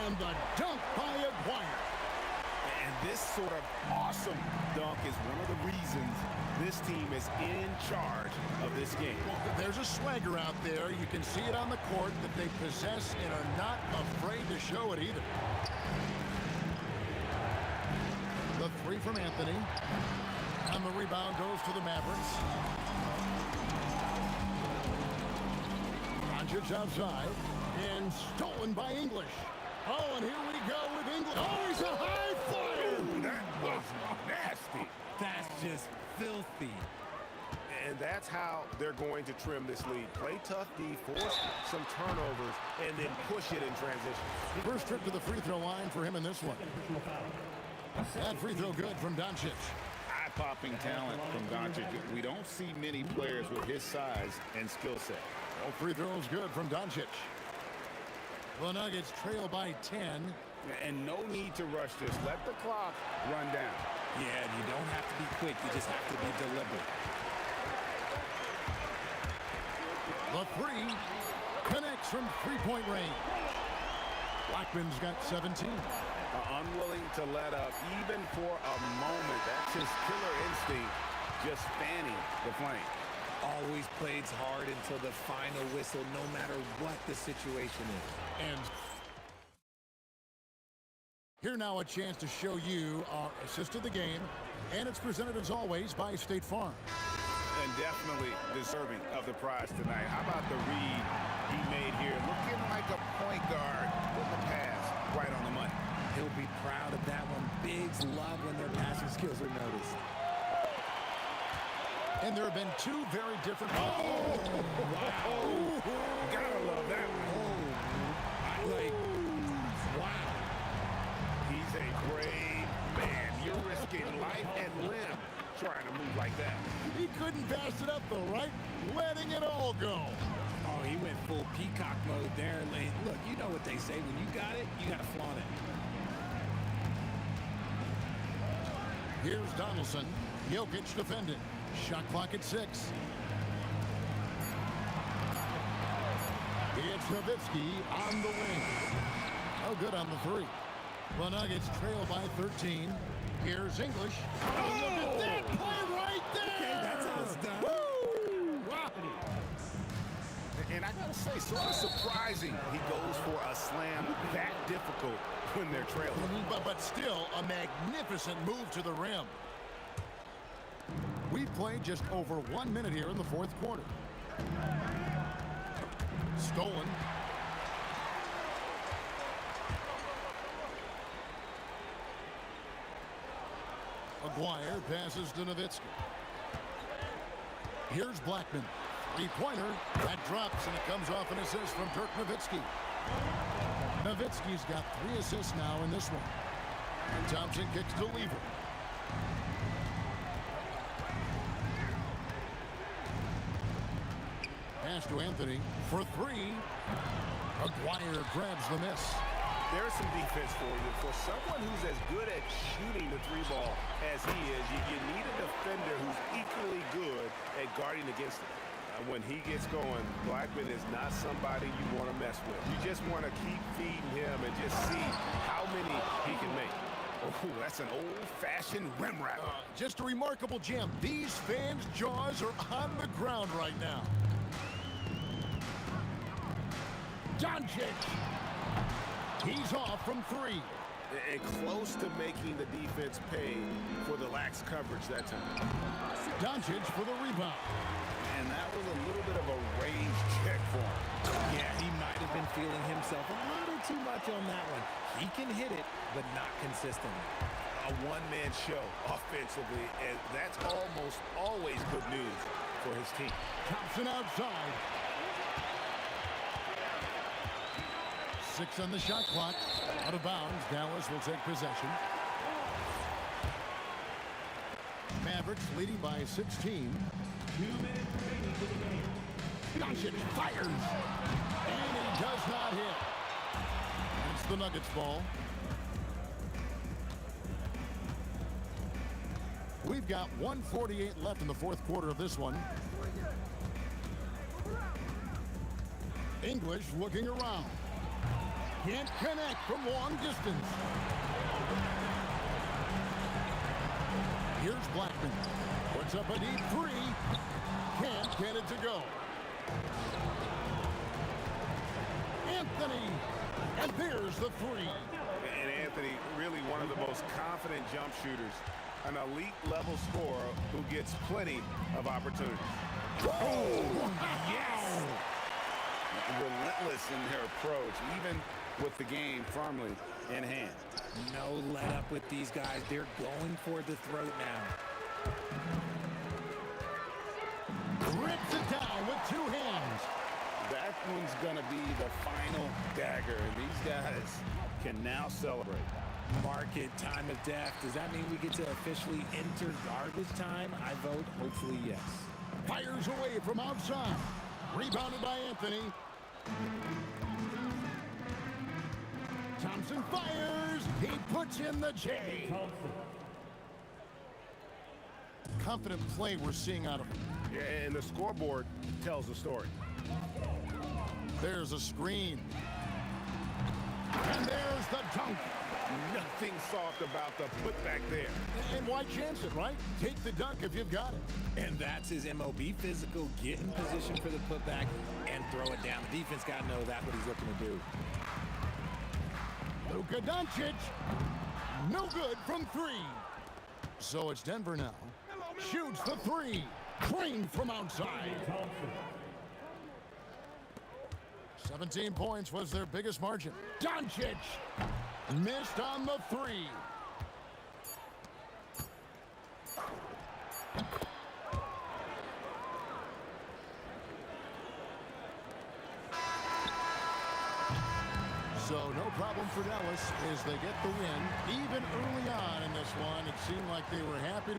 and the dunk by Aguirre. And this sort of awesome dunk is one of the reasons this team is in charge of this game. There's a swagger out there. You can see it on the court that they possess and are not afraid to show it either. The three from Anthony. And the rebound goes to the Mavericks. Doncic outside. And stolen by English. Oh, and here we go with English. Oh, he's a high flyer! Ooh, that was nasty. That's just filthy. And that's how they're going to trim this lead. Play tough D, force some turnovers, and then push it in transition. First trip to the free throw line for him in this one. That free throw good from Doncic. Eye-popping talent from Doncic. We don't see many players with his size and skill set. No free throws good from Doncic. The Nuggets trail by 10. And no need to rush this. Let the clock run down. Yeah, you don't have to be quick. You just have to be deliberate. The three connects from three-point range. Blackman's got 17. Unwilling to let up even for a moment. That's his killer instinct, just fanning the flame. Always plays hard until the final whistle, no matter what the situation is. And here now a chance to show you our assist of the game. And it's presented as always by State Farm. And definitely deserving of the prize tonight. How about the read he made here? Looking like a point guard with the pass right on the money. He'll be proud of that one. Bigs love when their passing skills are noticed. And there have been two very different... Oh! Wow! Gotta love that one. Wow. He's a brave man. You're risking life and limb trying to move like that. He couldn't pass it up though, right? Letting it all go. Oh, he went full peacock mode there. Look, you know what they say. When you got it, you got to flaunt it. Here's Donaldson. Jokic defending. Shot clock at 6. It's Nowitzki on the wing. Oh, good on the three. The Nuggets trail by 13. Here's English. Oh, look at that play right there! Okay, that's how it's done. Woo! Wow. And I gotta say, sort of surprising he goes for a slam that difficult when they're trailing. But still, a magnificent move to the rim. We've played just over 1 minute here in the fourth quarter. Stolen. Aguirre passes to Nowitzki. Here's Blackman. Three-pointer. That drops, and it comes off an assist from Dirk Nowitzki. Nowitzki's got 3 assists now in this one. And Thompson kicks to Lever. Pass to Anthony for 3. Aguirre grabs the miss. There's some defense for you. For someone who's as good at shooting the 3-ball as he is, you need a defender who's equally good at guarding against it. When he gets going, Blackman is not somebody you want to mess with. You just want to keep feeding him and just see how many he can make. Oh, that's an old-fashioned rim wrap. Just a remarkable jam. These fans' jaws are on the ground right now. Doncic. He's off from 3. And close to making the defense pay for the lax coverage that time. Doncic for the rebound. And that was a little bit of a range check for him. Yeah, he might have been feeling himself a little too much on that one. He can hit it, but not consistently. A one-man show offensively, and that's almost always good news for his team. Thompson outside. 6 on the shot clock. Out of bounds. Dallas will take possession. Mavericks leading by 16. 2 minutes remaining to the game. Doncic fires. And he does not hit. It's the Nuggets ball. We've got 1:48 left in the 4th quarter of this one. English looking around. Can't connect from long distance. Here's Blackman. Puts up a deep 3. Can't get it to go. Anthony. And there's the 3. And Anthony, really one of the most confident jump shooters. An elite level scorer who gets plenty of opportunities. Oh, yes! Relentless in their approach, even with the game firmly in hand. No let up with these guys. They're going for the throat now. Rips it down with 2 hands. That one's going to be the final dagger, and these guys can now celebrate. Market time of death. Does that mean we get to officially enter garbage time? I vote hopefully yes. Fires away from outside. Rebounded by Anthony. Thompson fires. He puts in the J. Confident play we're seeing out of him. Yeah, and the scoreboard tells the story. There's a screen. And there's the dunk. Nothing soft about the putback there. And why chance it, right? Take the dunk if you've got it. And that's his MO. Be physical, get in position for the putback, and throw it down. The defense got to know that's what he's looking to do. Luka Doncic. No good from 3. So it's Denver now. Shoots the 3. Clean from outside. 17 points was their biggest margin. Doncic missed on the 3. So no problem for Dallas as they get the win. Even early on in this one, it seemed like they were happy.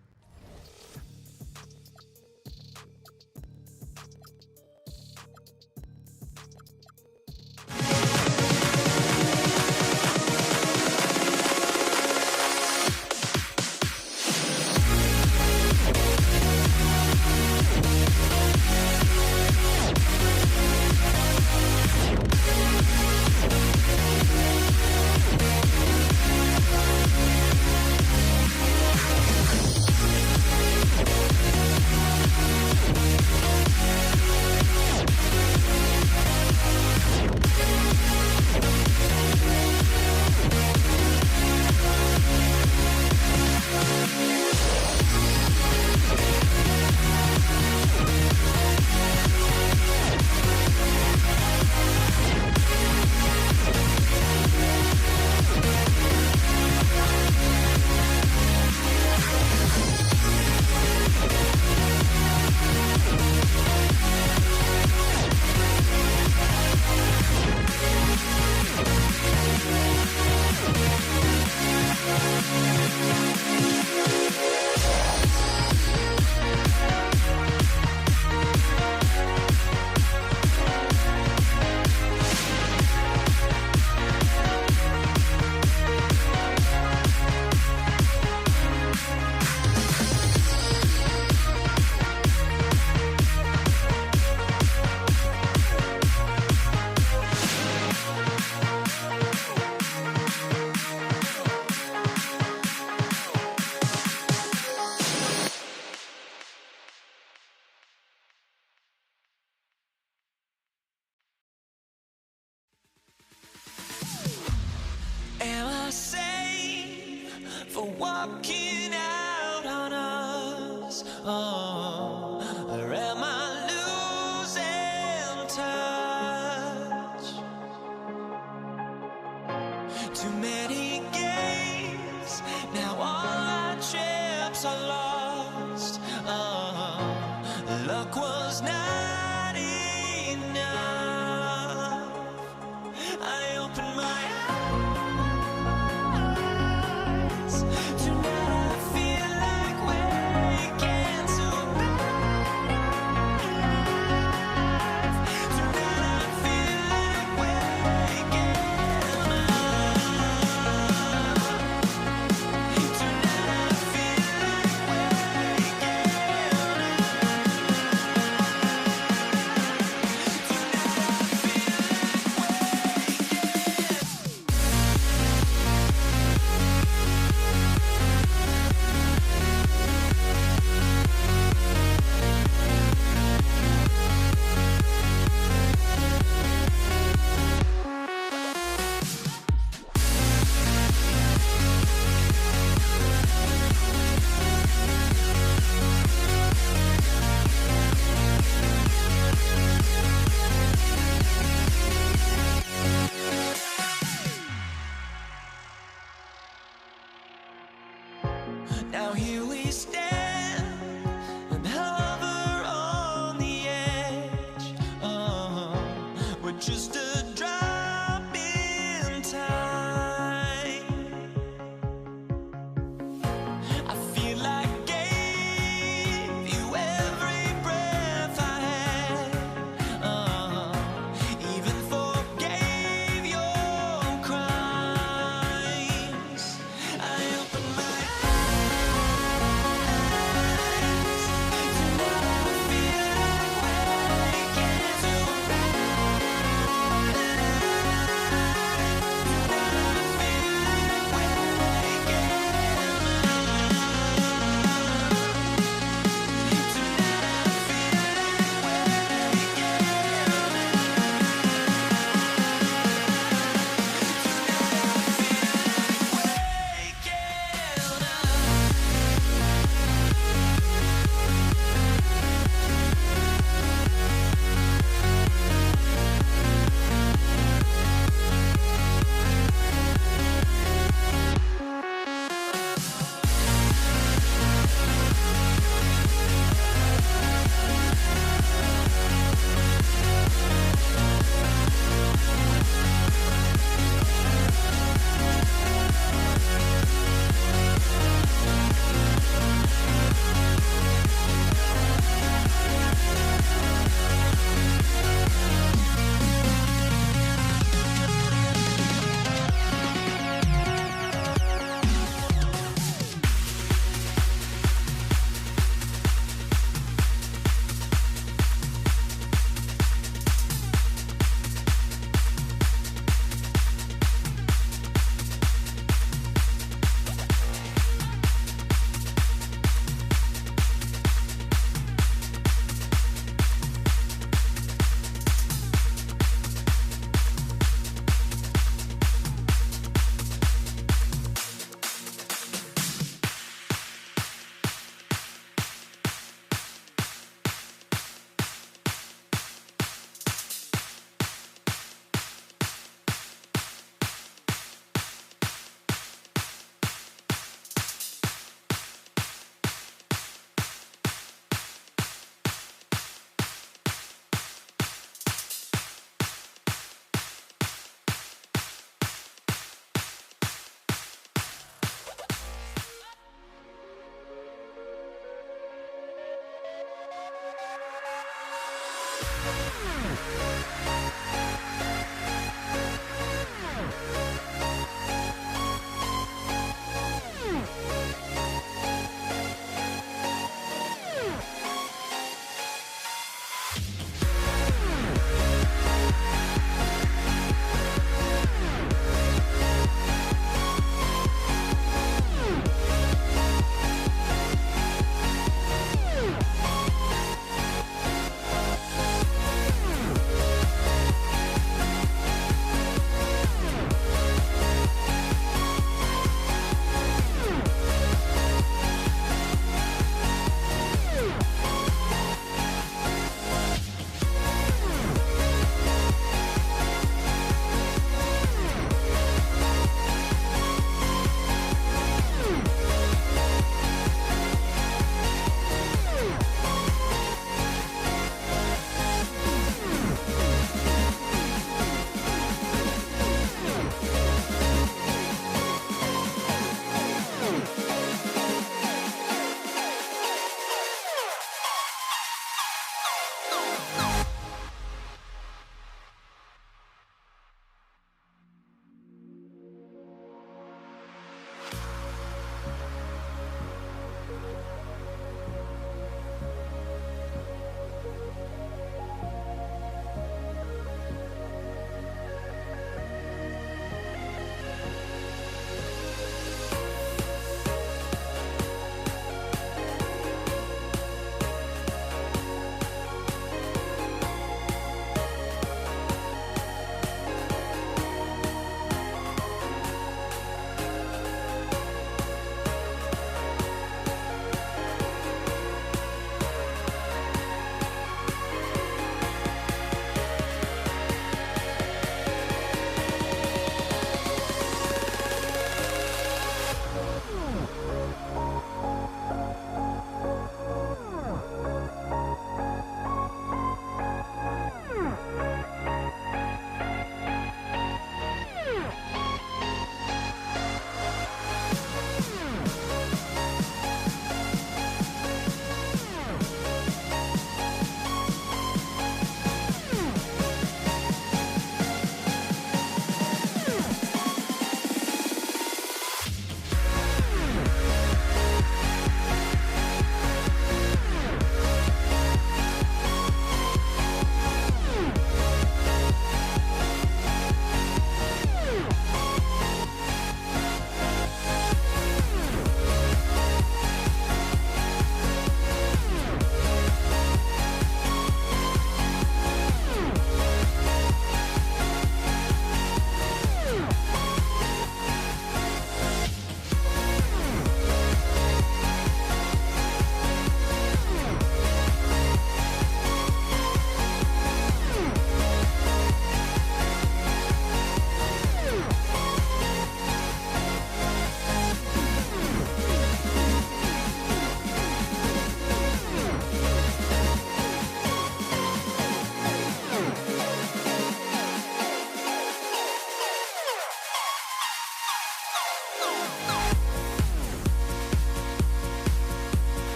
walking out on us? Oh, or am I losing touch? Too many games, now all our chips are lost. Oh, luck was not enough. I opened my eyes. Tonight I feel like waking to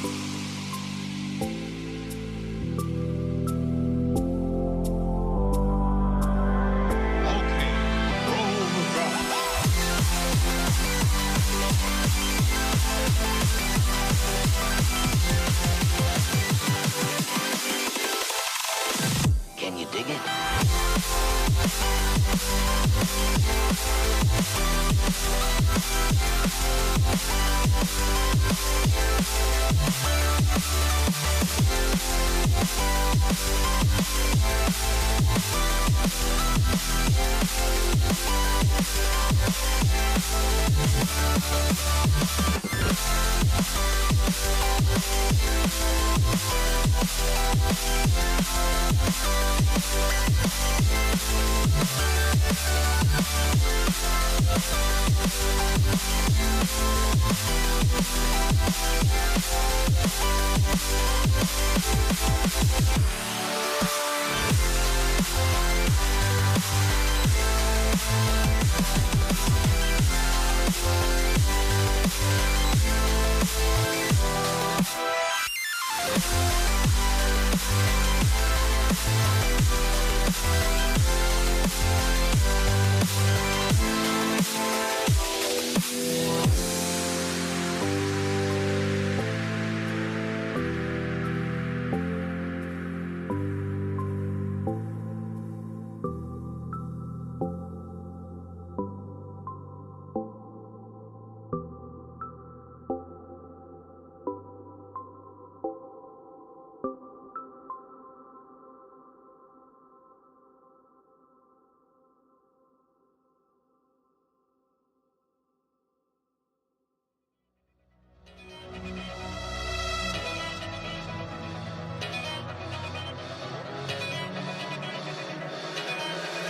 Can you dig it?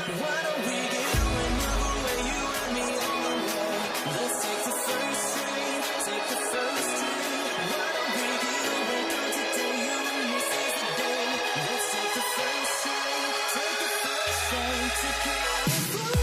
Why don't we get another way, you and me on the way? Let's take the first train, take the first train. Why don't we get away from today, you and me seize the day? Let's take the first train, take the first train to California.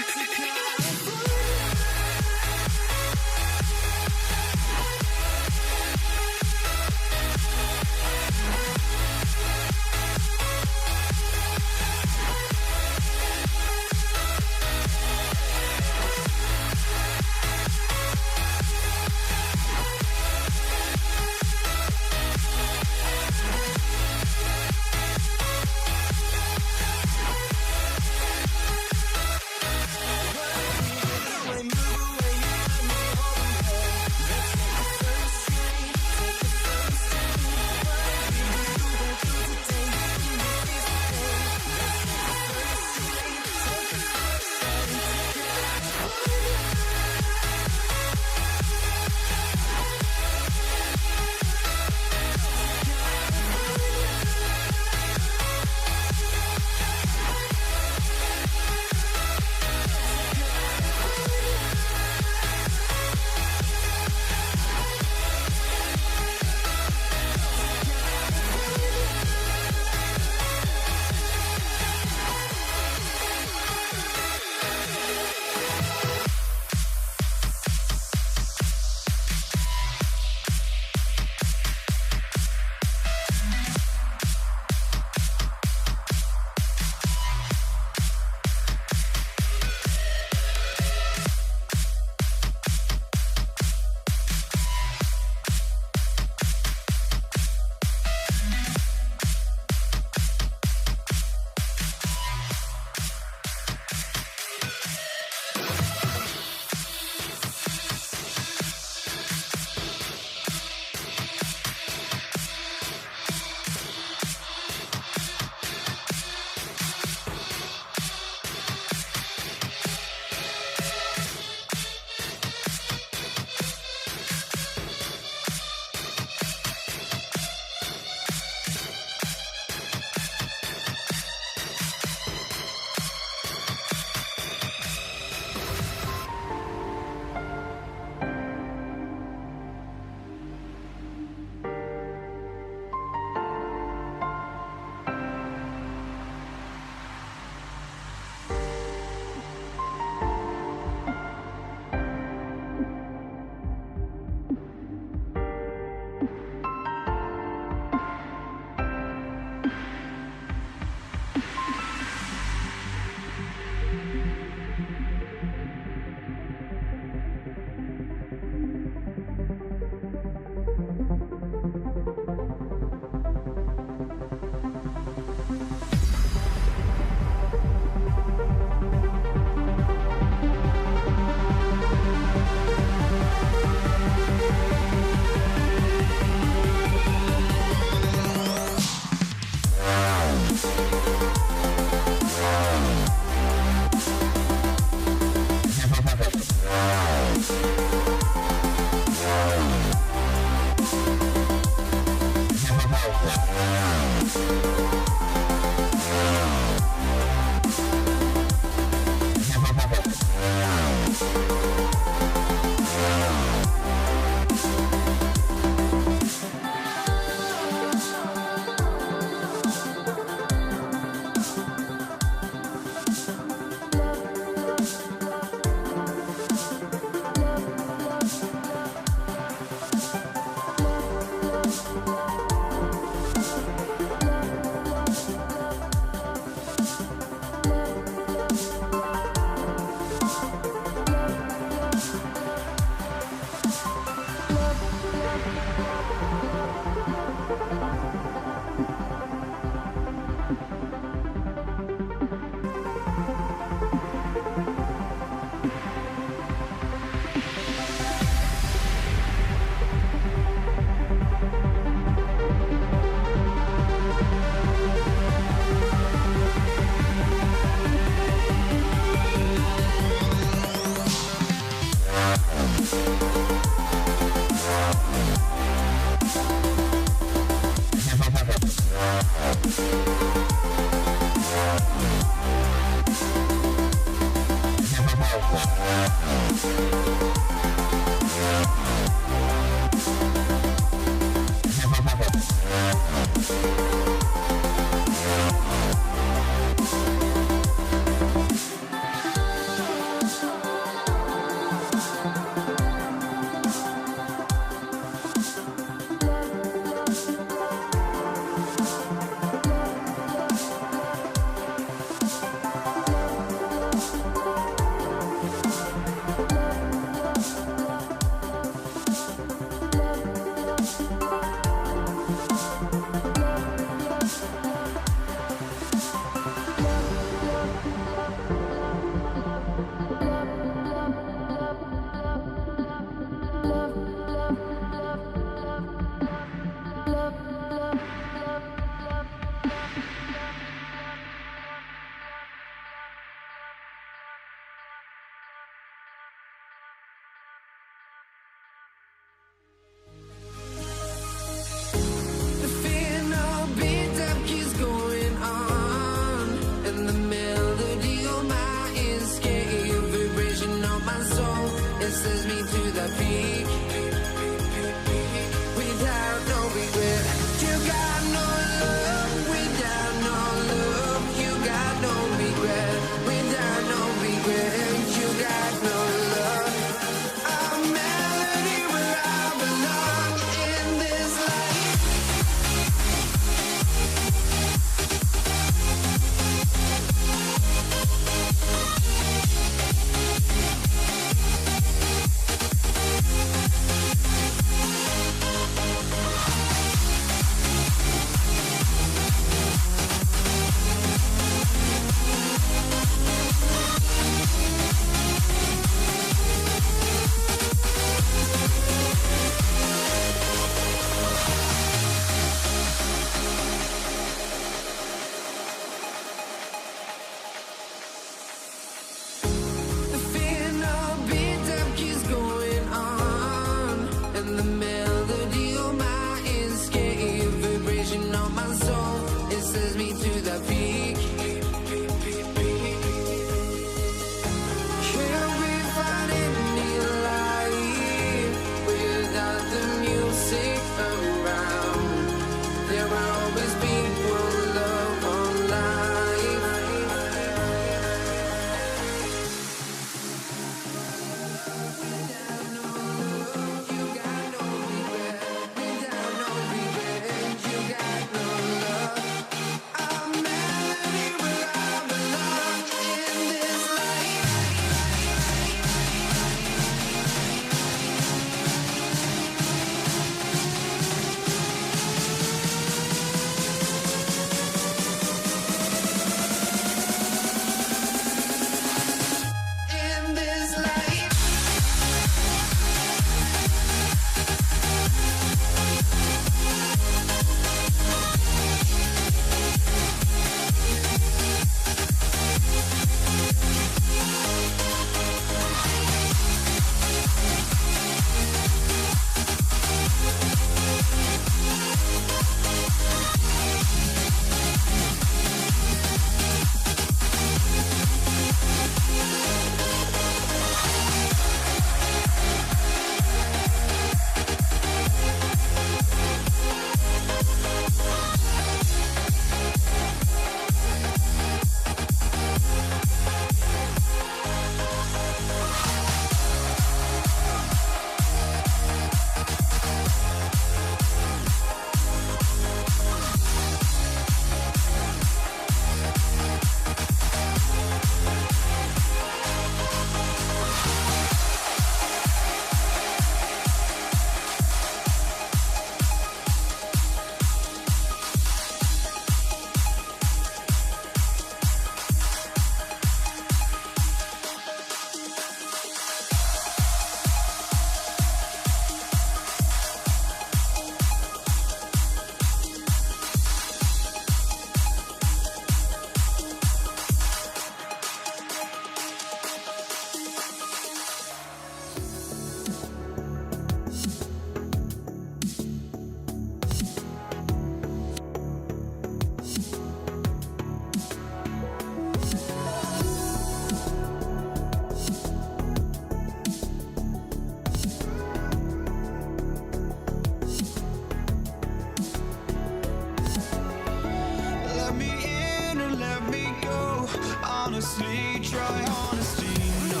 try honesty, no.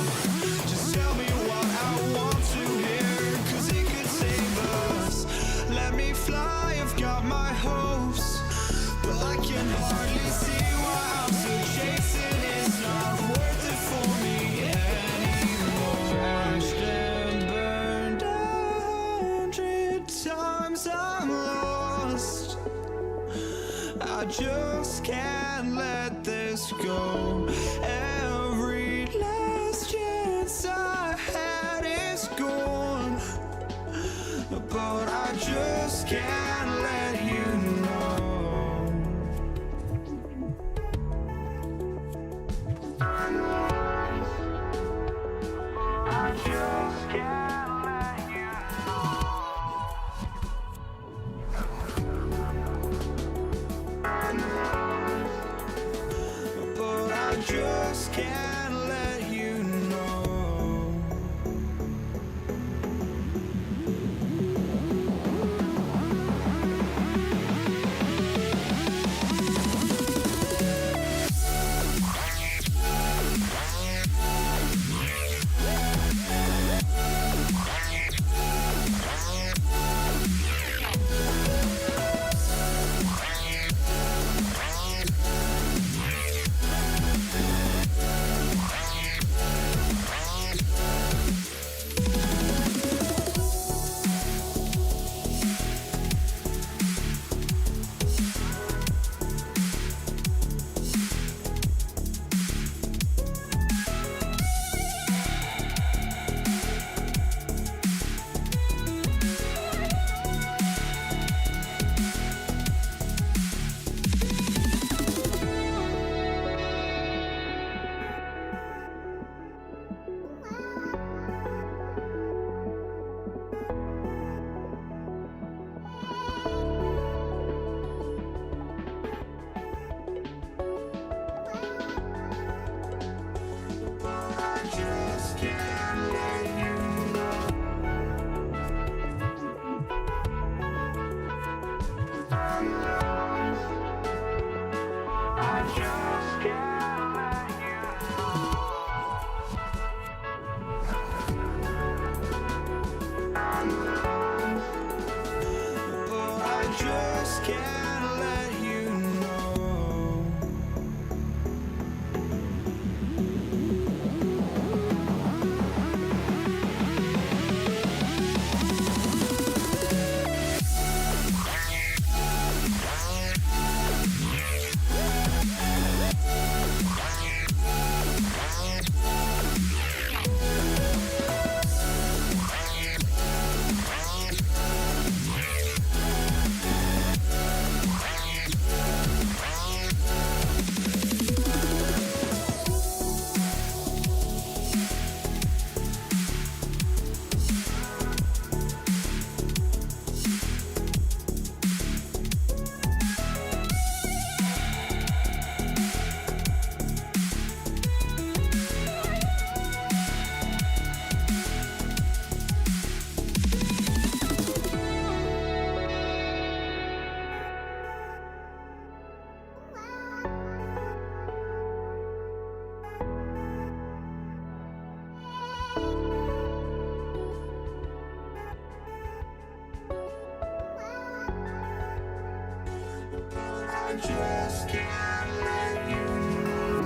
Just tell me what I want to hear, 'cause it could save us. Let me fly, I've got my hopes, but I can hardly see why I'm still chasing. It's not worth it for me anymore. Crashed and burned 100 times, I'm lost. I just can't let this go. Every last chance I had is gone, but I just can't let you know. I just can't let you know. But I just can't let you know. Just can't let you know.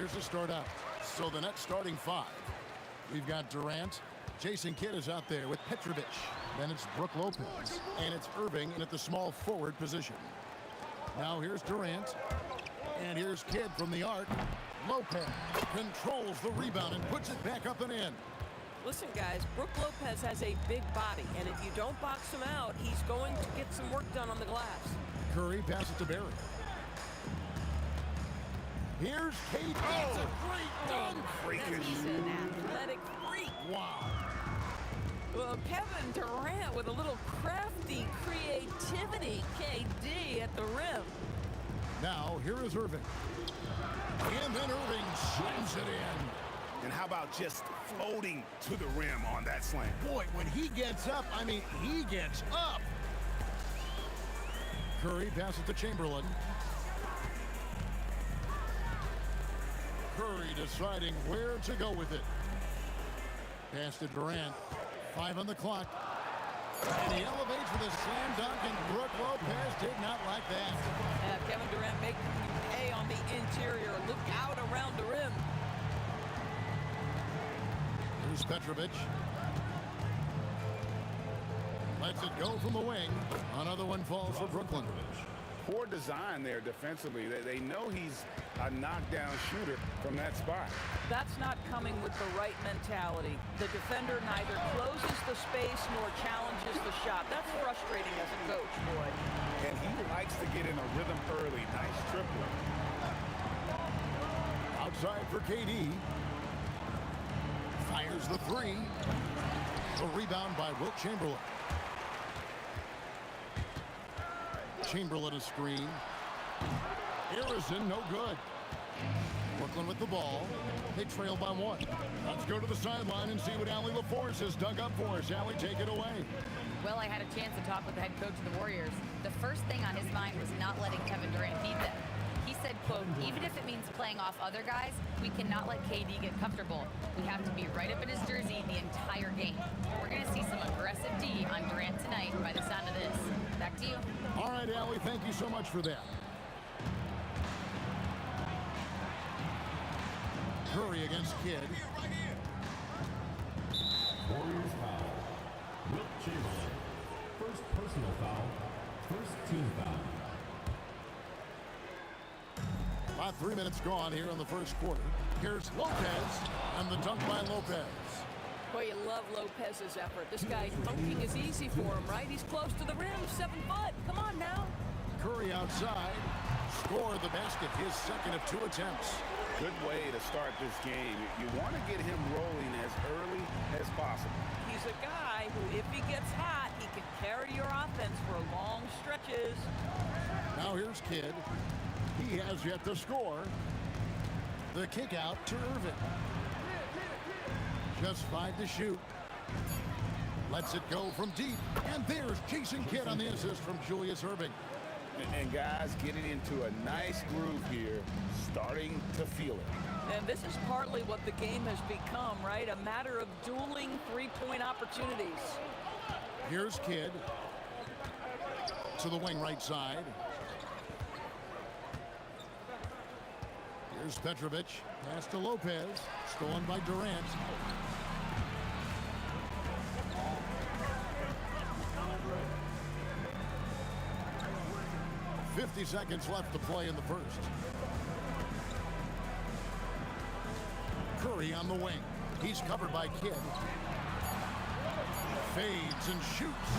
Here's the start out. So the next starting five. We've got Durant. Jason Kidd is out there with Petrovic. Then it's Brook Lopez. And it's Irving in at the small forward position. Now here's Durant. And here's Kidd from the arc. Lopez controls the rebound and puts it back up and in. Listen, guys, Brook Lopez has a big body, and if you don't box him out, he's going to get some work done on the glass. Curry passes to Barry. Here's KD. That's a great dunk. He's an athletic freak. Wow. Well, Kevin Durant with a little crafty creativity. KD at the rim. Now, here is Irving. And then Irving slams it in. And how about just floating to the rim on that slam? Boy, when he gets up, I mean, he gets up. Curry passes to Chamberlain. Curry deciding where to go with it. Pass to Durant. 5 on the clock. And he elevates with a slam dunk, and Brook Lopez did not like that. Kevin Durant making you pay on the interior. Look out around the rim. Here's Petrovic. Lets it go from the wing. Another one falls for Brooklyn. Poor design there defensively. They know he's a knockdown shooter from that spot. That's not coming with the right mentality. The defender neither closes the space nor challenges the shot. That's frustrating as a coach, boy. And he likes to get in a rhythm early. Nice tripling. Outside for KD. Fires the three. The rebound by Wilt Chamberlain. Chamberlain a screen. Harrison, no good. Brooklyn with the ball. They trail by 1. Let's go to the sideline and see what Allie LaForce has dug up for us. Allie, take it away. Well, I had a chance to talk with the head coach of the Warriors. The first thing on his mind was not letting Kevin Durant beat them. He said, quote, even if it means playing off other guys, we cannot let KD get comfortable. We have to be right up in his jersey the entire game. We're going to see some aggressive D on Durant tonight by the sound of this. Back to you. All right, Allie, thank you so much for that. Curry against Kidd. Warriors foul. Wilt Chamberlain. First personal foul. First team foul. About 3 minutes gone here in the first quarter. Here's Lopez, and the dunk by Lopez. Boy, you love Lopez's effort. This guy dunking is easy for him, right? He's close to the rim, 7 foot. Come on now. Curry outside. Scored the basket, his second of 2 attempts. Good way to start this game. You want to get him rolling as early as possible. He's a guy who, if he gets hot, he can carry your offense for long stretches. Now here's Kidd. He has yet to score. The kick out to Irving. Just 5 to shoot. Lets it go from deep. And there's Jason Kidd on the assist from Julius Irving. And guys getting into a nice groove here, starting to feel it. And this is partly what the game has become, right? A matter of dueling three-point opportunities. Here's Kidd. To the wing right side. Here's Petrovic. Pass to Lopez. Stolen by Durant. .50 seconds left to play in the first. Curry on the wing. He's covered by Kidd. Fades and shoots.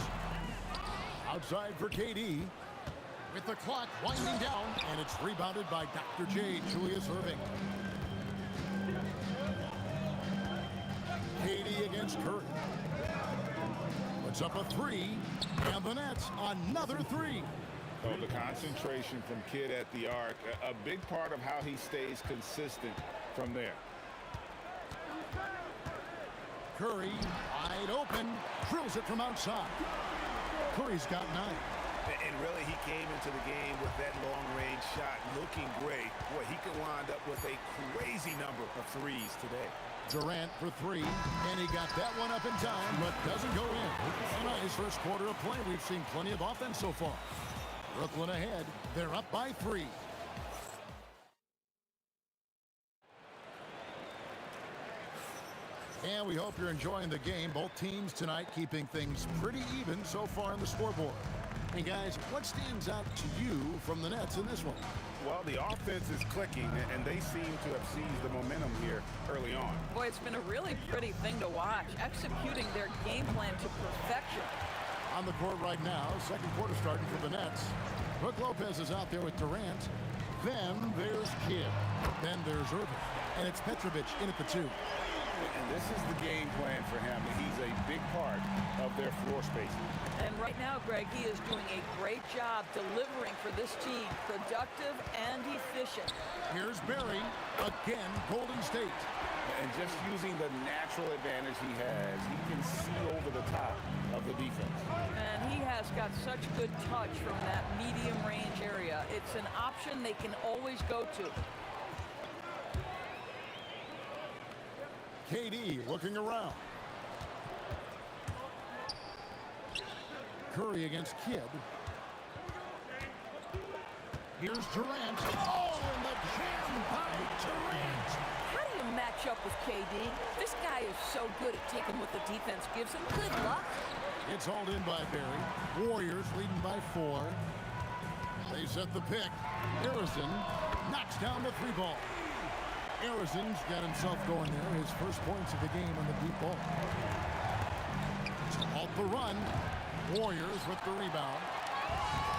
Outside for KD. With the clock winding down, and it's rebounded by Dr. J, Julius Irving. KD against Curry. Puts up a 3, and the Nets another 3. So the concentration from Kidd at the arc, a big part of how he stays consistent from there. Curry, wide open, drills it from outside. Curry's got 9. And really, he came into the game with that long-range shot looking great. Boy, he could wind up with a crazy number of threes today. Durant for 3, and he got that one up in time, but doesn't go in. In his first quarter of play, we've seen plenty of offense so far. Brooklyn ahead. They're up by 3. And we hope you're enjoying the game. Both teams tonight keeping things pretty even so far on the scoreboard. And guys, what stands out to you from the Nets in this one? Well, the offense is clicking, and they seem to have seized the momentum here early on. Boy, it's been a really pretty thing to watch, executing their game plan to perfection. On the court right now, second quarter starting for the Nets. Brook Lopez is out there with Durant. Then there's Kidd. Then there's Irving. And it's Petrovic in at the 2. And this is the game plan for him. He's a big part of their floor spacing. And right now, Greg, he is doing a great job delivering for this team, productive and efficient. Here's Barry, again, Golden State. And just using the natural advantage he has, he can see over the top of the defense. And he has got such good touch from that medium range area. It's an option they can always go to. KD looking around. Curry against Kidd. Here's Durant. Oh, and the jam by Durant. How do you match up with KD? This guy is so good at taking what the defense gives him. Good luck. It's hauled in by Barry. Warriors leading by 4. They set the pick. Harrison knocks down the 3 ball. Harrison's got himself going there. His first points of the game on the deep ball. To halt the run. Warriors with the rebound.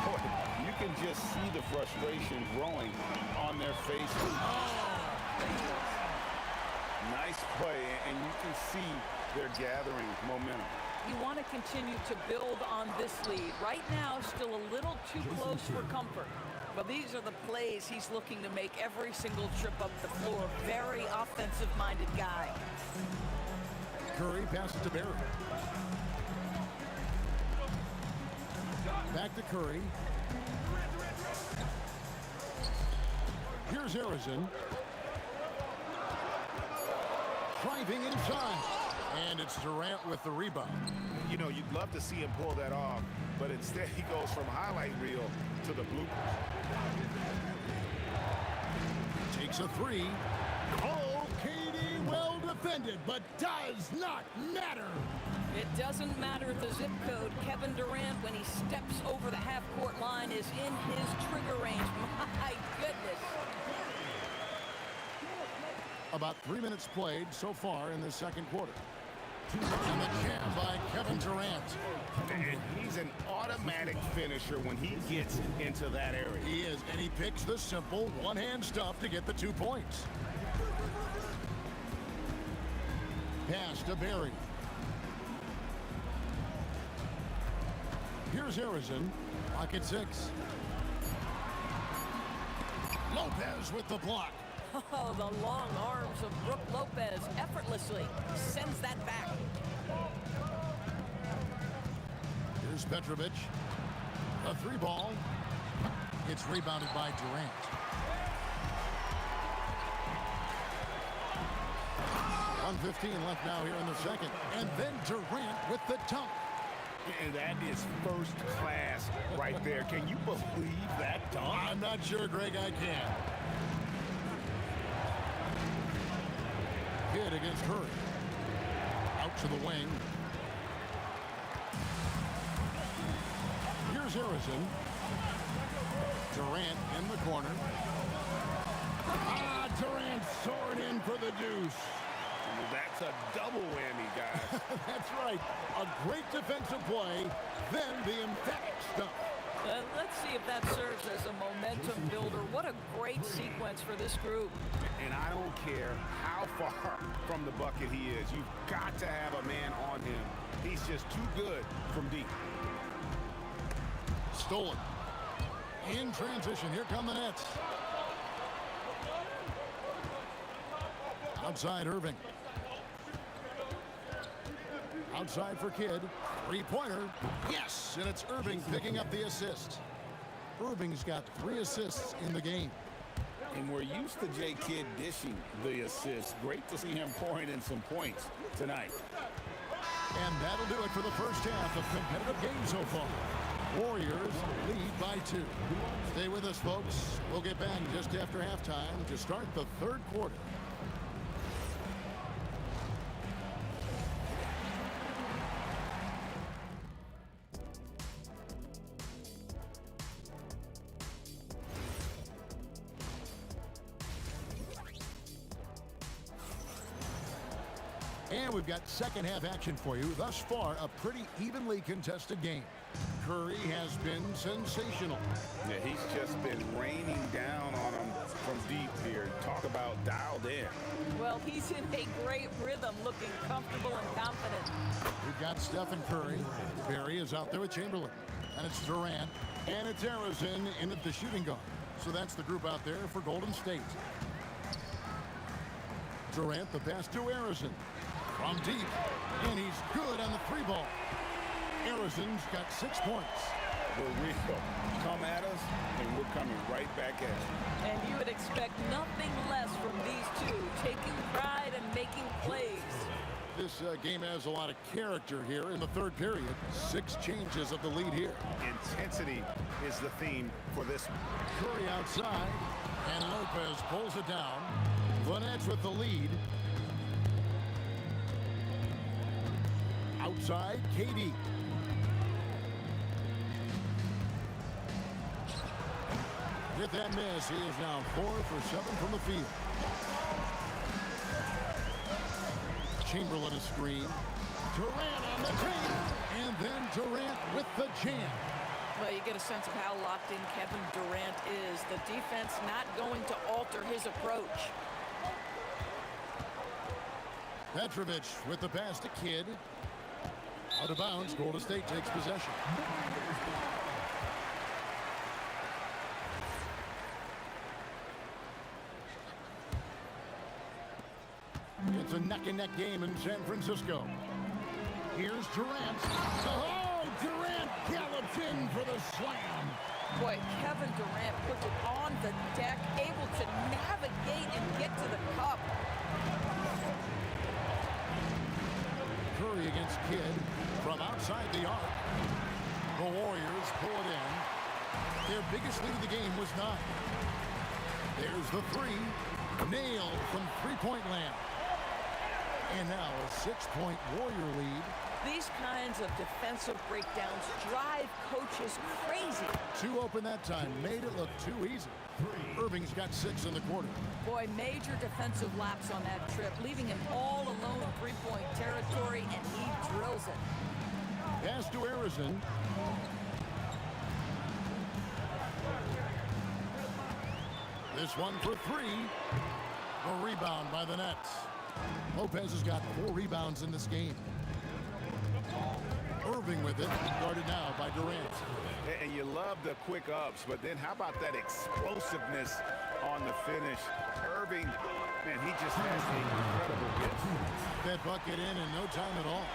Boy, you can just see the frustration growing on their faces. Nice play, and you can see they're gathering momentum. You want to continue to build on this lead. Right now, still a little too close for comfort. But these are the plays he's looking to make every single trip up the floor. Very offensive-minded guy. Curry passes to Barry. Back to Curry. Here's Harrison. Driving inside. And it's Durant with the rebound. You know, you'd love to see him pull that off, but instead he goes from highlight reel to the bloopers. Takes a 3. Oh, KD well defended, but does not matter. It doesn't matter the zip code. Kevin Durant, when he steps over the half-court line, is in his trigger range. My goodness. About 3 minutes played so far in the second quarter. And the jam by Kevin Durant. And he's an automatic finisher when he gets into that area. He is, and he picks the simple one-hand stuff to get the 2 points. Pass to Barry. Here's Harrison. Pocket 6. Lopez with the block. Oh, the long arms of Brook Lopez effortlessly sends that back. Here's Petrovic. A 3 ball. It's rebounded by Durant. .115 left now here in the second. And then Durant with the dunk. And that is first class right there. Can you believe that dunk? I'm not sure, Greg, I can. Kidd against Curry. Out to the wing. Here's Harrison. Durant in the corner. Durant soared in for the deuce. That's a double whammy, guys. That's right. A great defensive play, then the emphatic stuff. Let's see if that serves as a momentum builder. What a great sequence for this group. And I don't care how far from the bucket he is. You've got to have a man on him. He's just too good from deep. Stolen. In transition, here come the Nets. Outside Irving. Outside for Kidd. 3-pointer. Yes, and it's Irving picking up the assist. Irving's got 3 assists in the game. And we're used to J. Kidd dishing the assist. Great to see him pouring in some points tonight. And that'll do it for the first half of competitive game so far. Warriors lead by 2. Stay with us, folks. We'll get back just after halftime to start the third quarter. And we've got second half action for you. Thus far, a pretty evenly contested game. Curry has been sensational. Yeah, he's just been raining down on him from deep here. Talk about dialed in. Well, he's in a great rhythm, looking comfortable and confident. We've got Stephen Curry. Barry is out there with Chamberlain. And it's Durant. And it's Harrison in at the shooting guard. So that's the group out there for Golden State. Durant, the pass to Harrison. From deep. And he's good on the three ball. Harrison's got 6 points. We're real. Come at us, and we're coming right back at you. And you would expect nothing less from these two, taking pride and making plays. This game has a lot of character here in the third period. 6 changes of the lead here. Intensity is the theme for this one. Curry outside, and Lopez pulls it down. The Nets with the lead. Outside, KD. With that miss, he is now 4 for 7 from the field. Chamberlain a screen. Durant on the team. And then Durant with the jam. Well, you get a sense of how locked in Kevin Durant is. The defense not going to alter his approach. Petrovic with the pass to Kidd. Out of bounds, Golden State takes possession. It's a neck-and-neck game in San Francisco. Here's Durant. Oh, Durant gallops in for the slam. Boy, Kevin Durant puts it on the deck, able to navigate and get to the cup. Curry against Kidd from outside the arc. The Warriors pull it in. Their biggest lead of the game was 9. There's the three. Nailed from three-point land. And now a 6-point Warrior lead. These kinds of defensive breakdowns drive coaches crazy. 2 open that time. Made it look too easy. Irving's got 6 in the quarter. Boy, major defensive lapse on that trip, leaving him all alone in three-point territory, and he drills it. Pass to Harrison. This one for 3. A rebound by the Nets. Lopez has got 4 rebounds in this game. Irving with it, guarded now by Durant. And you love the quick ups, but then how about that explosiveness on the finish? Irving, man, he just has an incredible gift. That bucket in no time at all.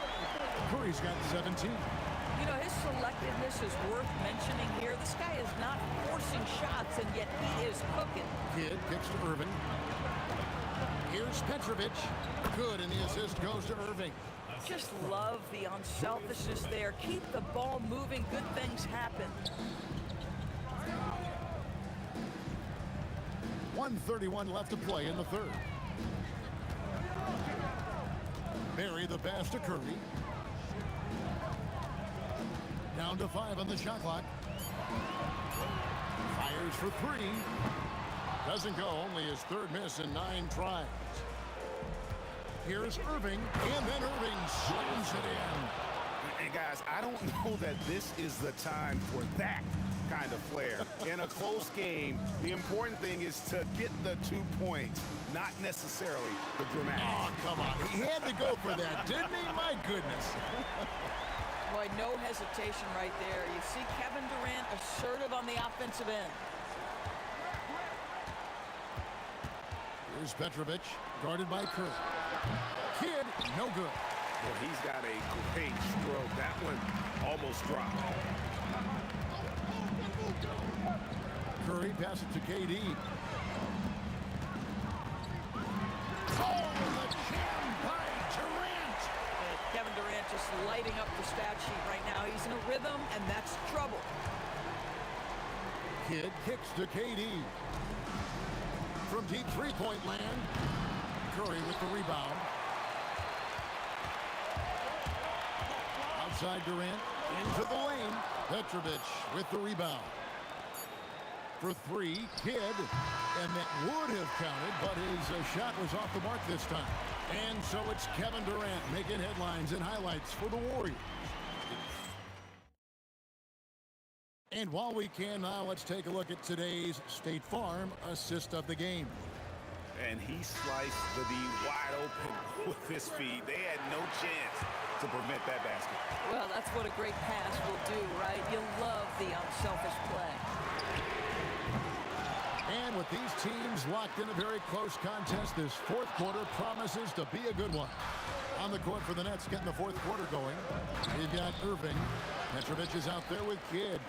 Curry's got 17. You know, his selectiveness is worth mentioning here. This guy is not forcing shots, and yet he is cooking. Kidd kicks to Irving. Here's Petrovic. Good, and the assist goes to Irving. Just love the unselfishness there. Keep the ball moving. Good things happen. 1:31 left to play in the third. Barry the pass to Curry. Down to 5 on the shot clock. Fires for 3. Doesn't go, only his 3rd miss in 9 tries. Here's Irving, and then Irving slams it in. And guys, I don't know that this is the time for that kind of flair. In a close game, the important thing is to get the 2 points, not necessarily the dramatic. Oh, come on. He had to go for that, didn't he? My goodness. Boy, no hesitation right there. You see Kevin Durant assertive on the offensive end. Here's Petrovic, guarded by Curry. Kidd, no good. Well, he's got a great stroke. That one almost dropped. Curry passes to KD. Oh, the jam by Durant. Kevin Durant just lighting up the stat sheet right now. He's in a rhythm, and that's trouble. Kidd kicks to KD. From deep three-point land. Curry with the rebound. Outside Durant, into the lane. Petrovic with the rebound. For 3, Kidd. And that would have counted, but his shot was off the mark this time. And so it's Kevin Durant making headlines and highlights for the Warriors. And while we can now, let's take a look at today's State Farm assist of the game. And he sliced the D wide open with his feet. They had no chance to prevent that basket. Well, that's what a great pass will do, right? You love the unselfish play. And with these teams locked in a very close contest, this fourth quarter promises to be a good one. On the court for the Nets, getting the fourth quarter going. We've got Irving. Petrovic is out there with Kidd.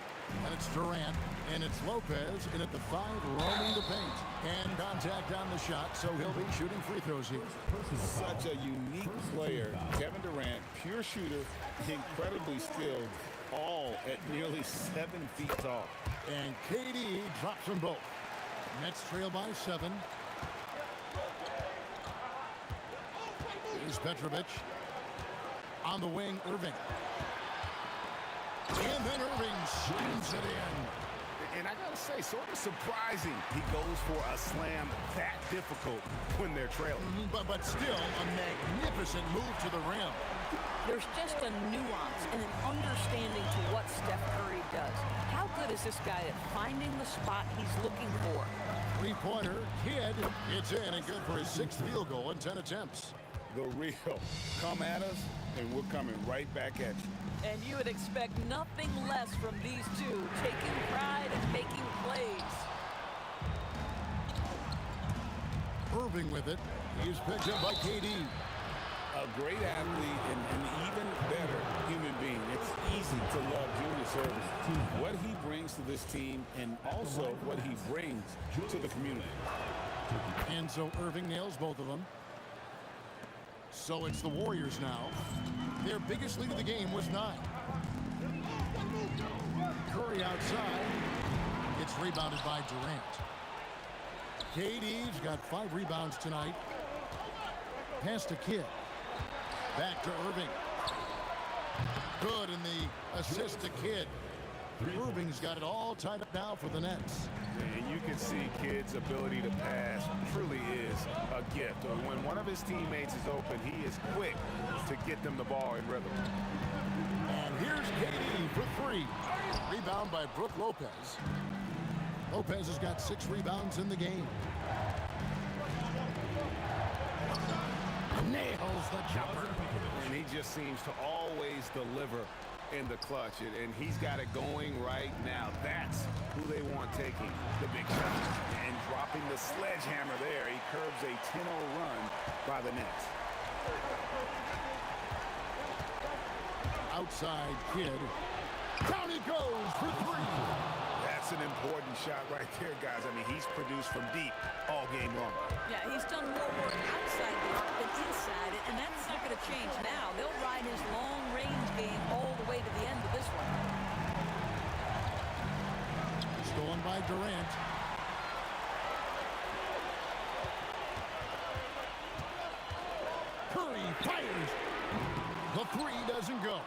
And it's Durant. And it's Lopez in at the 5, roaming the paint. And contact on the shot, so he'll be shooting free throws here. Such a unique player. Kevin Durant, pure shooter, incredibly skilled, all at nearly 7 feet tall. And KD drops them both. Nets trail by 7. Here's Petrovic. On the wing, Irving. And then Irving slams it in. And I gotta say, sort of surprising he goes for a slam that difficult when they're trailing. But still a magnificent move to the rim. There's just a nuance and an understanding to what Steph Curry does. How good is this guy at finding the spot he's looking for? Three-pointer, Kidd. It's in and good for his 6th field goal in 10 attempts. The real. Come at us, and we're coming right back at you. And you would expect nothing less from these two, taking pride and making plays. Irving with it. He's picked up by KD. A great athlete and an even better human being. It's easy to love Julius Irving. What he brings to this team and also what he brings to the community. And so Irving nails both of them. So it's the Warriors now. Their biggest lead of the game was 9. Curry outside. It's rebounded by Durant. KD's got 5 rebounds tonight. Pass to Kidd. Back to Irving. Good in the assist to Kidd. Irving's got it all tied up now for the Nets. And you can see Kidd's ability to pass truly is a gift. When one of his teammates is open, he is quick to get them the ball in rhythm. And here's KD for 3. Rebound by Brook Lopez. Lopez has got 6 rebounds in the game. Nails the jumper. And he just seems to always deliver in the clutch, and he's got it going right now. That's who they want taking the big shot. And dropping the sledgehammer there, he curbs a 10-0 run by the Nets. Outside Kidd. Down he goes for 3. That's an important shot right there, guys. I mean, he's produced from deep all game long. Yeah, he's done more work outside the arc than inside it, and that's not going to change now. They'll ride his long-range game all the way to the end of this one. Stolen by Durant. Curry fires. The 3 doesn't go.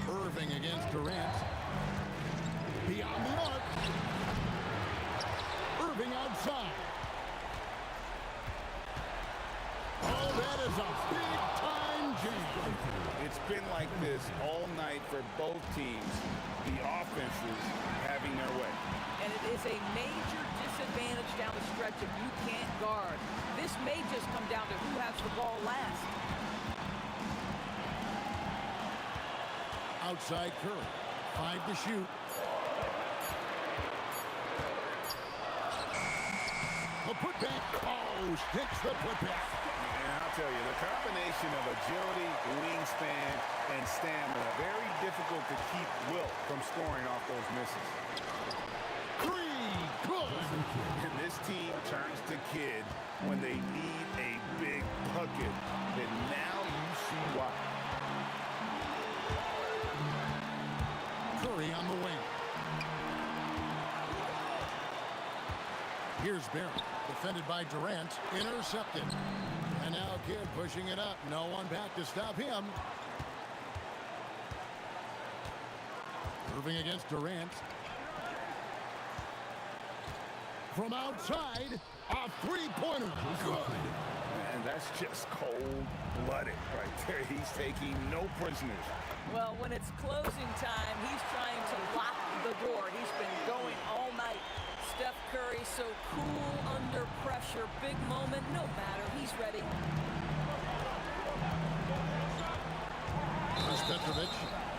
Irving against Durant. Beyond the arc. Irving outside. Oh, that is a big-time jam. It's been like this all night for both teams. The offenses having their way. And it is a major disadvantage down the stretch if you can't guard. This may just come down to who has the ball last. Outside Curry. 5 to shoot. The putback. Oh, sticks the putback. And I'll tell you, the combination of agility, wingspan, and stamina, very difficult to keep Wilt from scoring off those misses. 3, good. And this team turns to Kidd when they need a big bucket. And now you see why. Curry on the wing. Here's Barrett, defended by Durant, intercepted. And now Kidd pushing it up. No one back to stop him. Irving against Durant. From outside, A three-pointer. Good. And that's just cold-blooded right there. He's taking no prisoners. Well, when it's closing time, he's trying to lock the door. He's been going all night. Steph Curry so cool under pressure. Big moment, no matter. He's ready. Petrovic.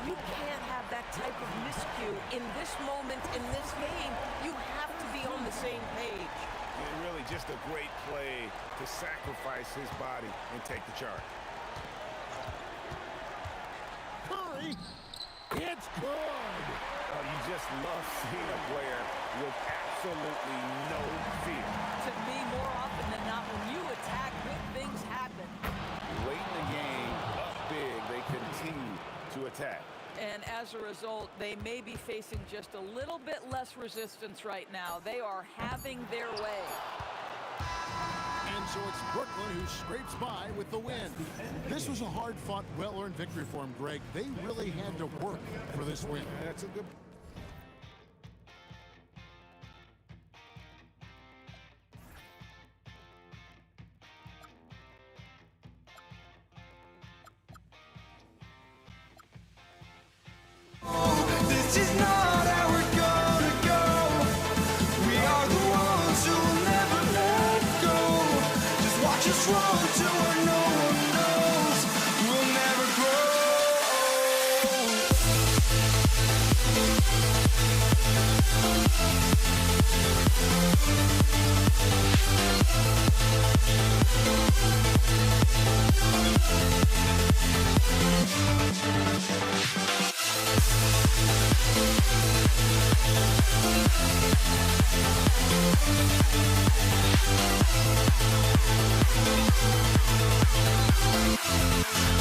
You can't have that type of miscue in this moment, in this game. You have to be on the same page. And really just a great play to sacrifice his body and take the charge. Curry. It's good. Oh, you just love seeing a player with absolutely no fear. To me, more often than not, when you attack, good things happen. Late in the game, up big, they continue to attack. And as a result, they may be facing just a little bit less resistance right now. They are having their way. And so it's Brooklyn who scrapes by with the win. This was a hard-fought, well-earned victory for them, Greg. They really had to work for this win. That's a good... This is not how we're gonna go. We are the ones who will never let go. Just watch us run to where no one knows. We'll never grow.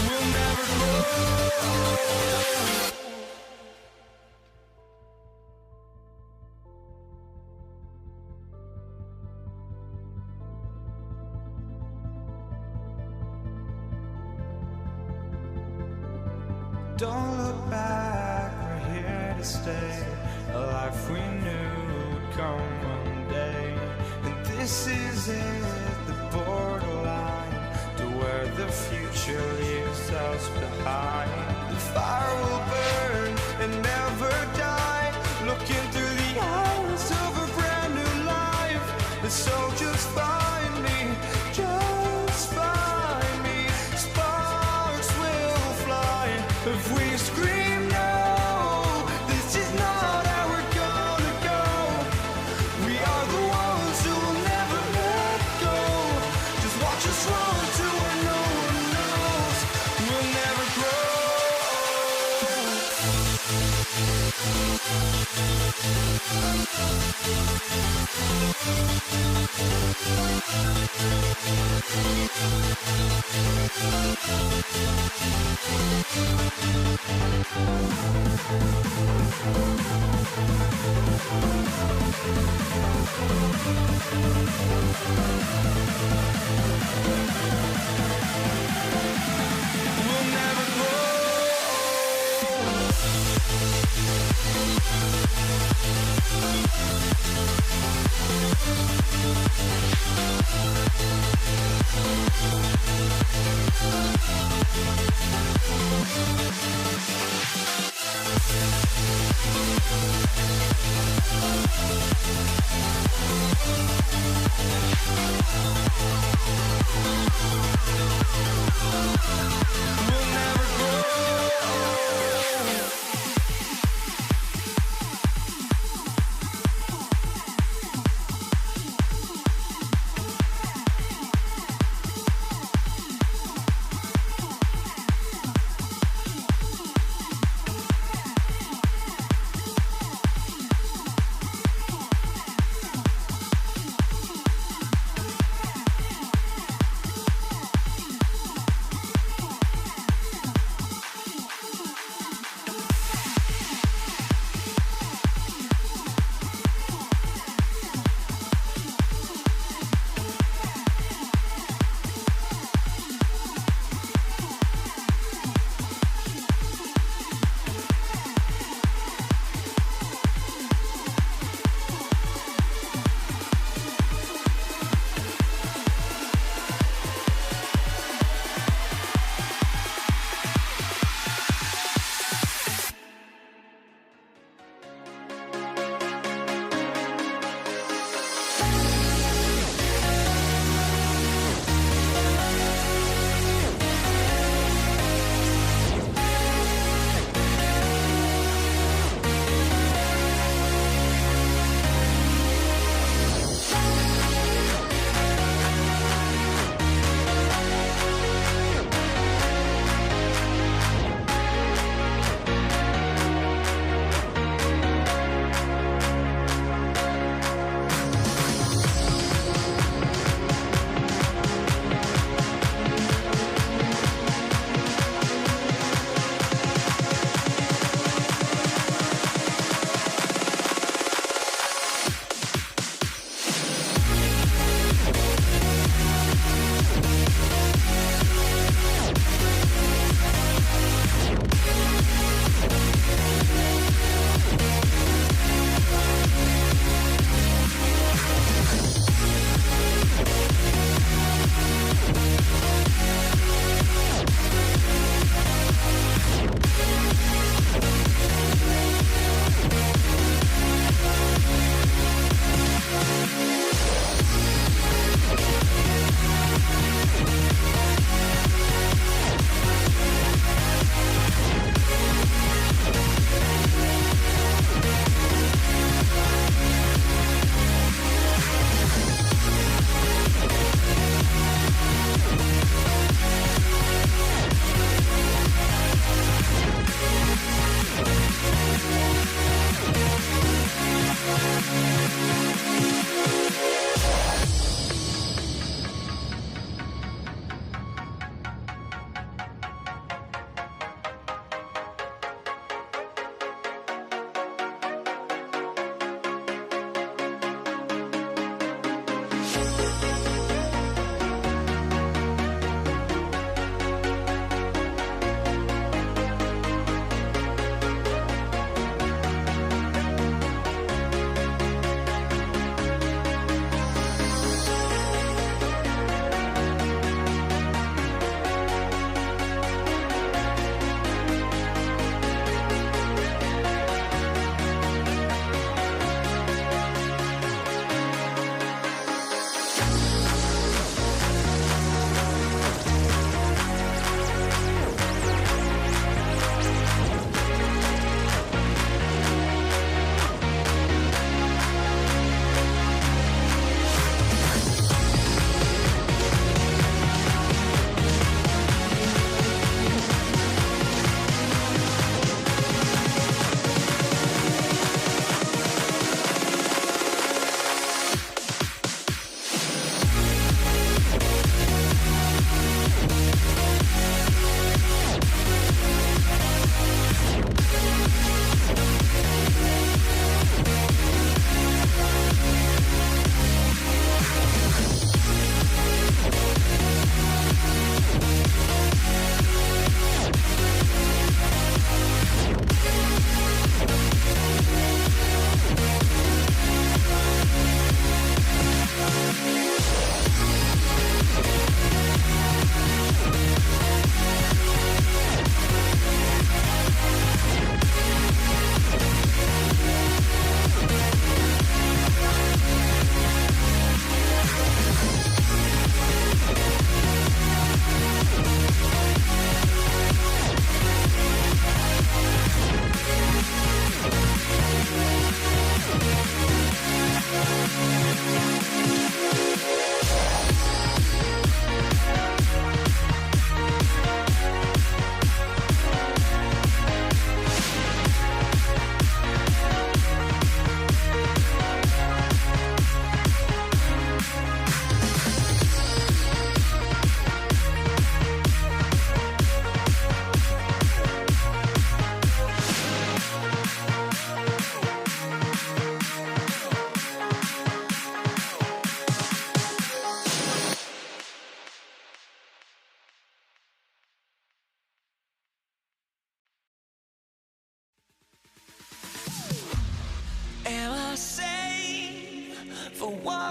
We'll never grow. Don't look back, we're here to stay. A life we knew would come one day. And this is it, the borderline to where the future leaves us behind. The fire will burn and never die. Looking through the eyes of a brand new life. And so just find me, just find me. Sparks will fly if we scream no. This is not how we're gonna go. We are the ones who will never let go. Just watch us run to where no one knows. We'll never grow. We'll never grow. We'll never grow.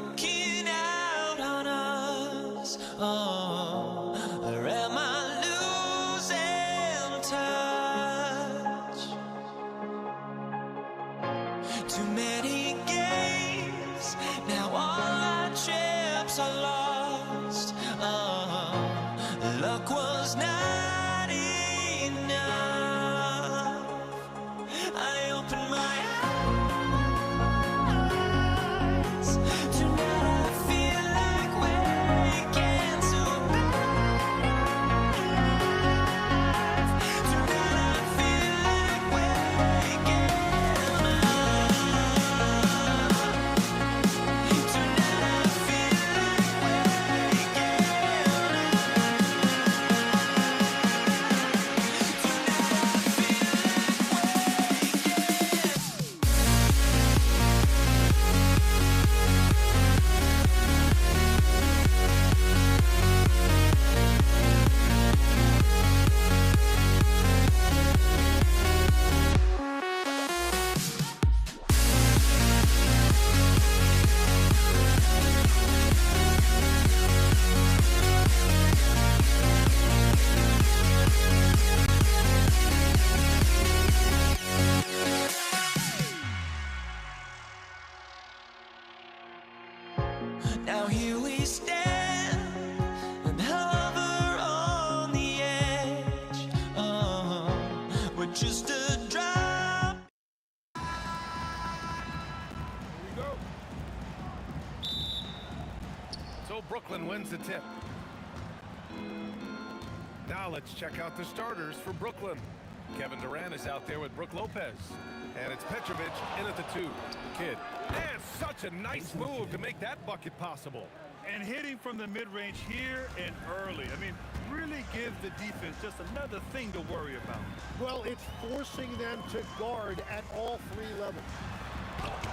walking out on us? Oh, or am I losing touch? Too many games, now all our chips are lost. Oh, luck was not enough. I opened my eyes. Tonight I feel like waking to life. Tonight I feel like waking up. Tonight I feel like waking Now here we stand and hover on the edge. Oh, we're just a drop. So Brooklyn wins the tip. Now let's check out the starters for Brooklyn. Kevin Durant is out there with Brook Lopez. And it's Petrovic in at the 2. Kidd. And such a nice move to make that bucket possible. And hitting from the mid-range here and early. I mean, really give the defense just another thing to worry about. Well, it's forcing them to guard at all 3 levels.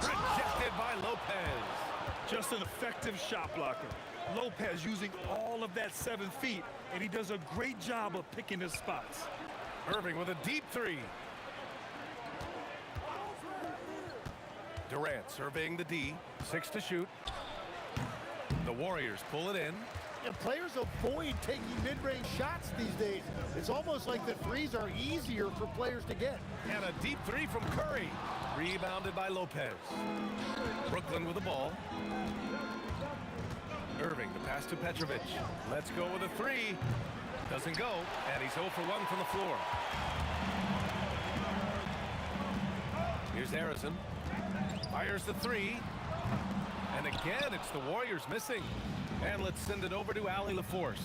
Rejected by Lopez. Just an effective shot blocker. Lopez using all of that 7 feet, and he does a great job of picking his spots. Irving with a deep 3. Durant surveying the D. 6 to shoot. The Warriors pull it in. And players avoid taking mid-range shots these days. It's almost like the threes are easier for players to get. And a deep 3 from Curry. Rebounded by Lopez. Brooklyn with the ball. Irving, the pass to Petrovic. Let's go with a 3. Doesn't go, and he's 0 for 1 from the floor. Here's Harrison. Fires the 3. And again, it's the Warriors missing. And let's send it over to Allie LaForce.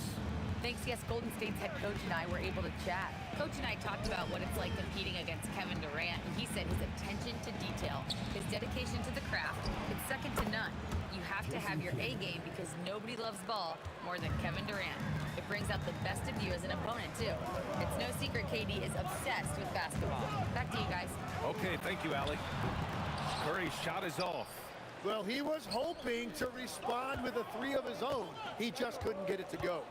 Thanks, yes, Golden State's head coach and I were able to chat. Coach and I talked about what it's like competing against Kevin Durant, and he said his attention to detail, his dedication to the craft, it's second to none. You have to have your A game because nobody loves ball more than Kevin Durant. It brings out the best of you as an opponent, too. It's no secret KD is obsessed with basketball. Back to you guys. Okay, thank you, Allie. Curry's shot is off. Well, he was hoping to respond with a 3 of his own. He just couldn't get it to go.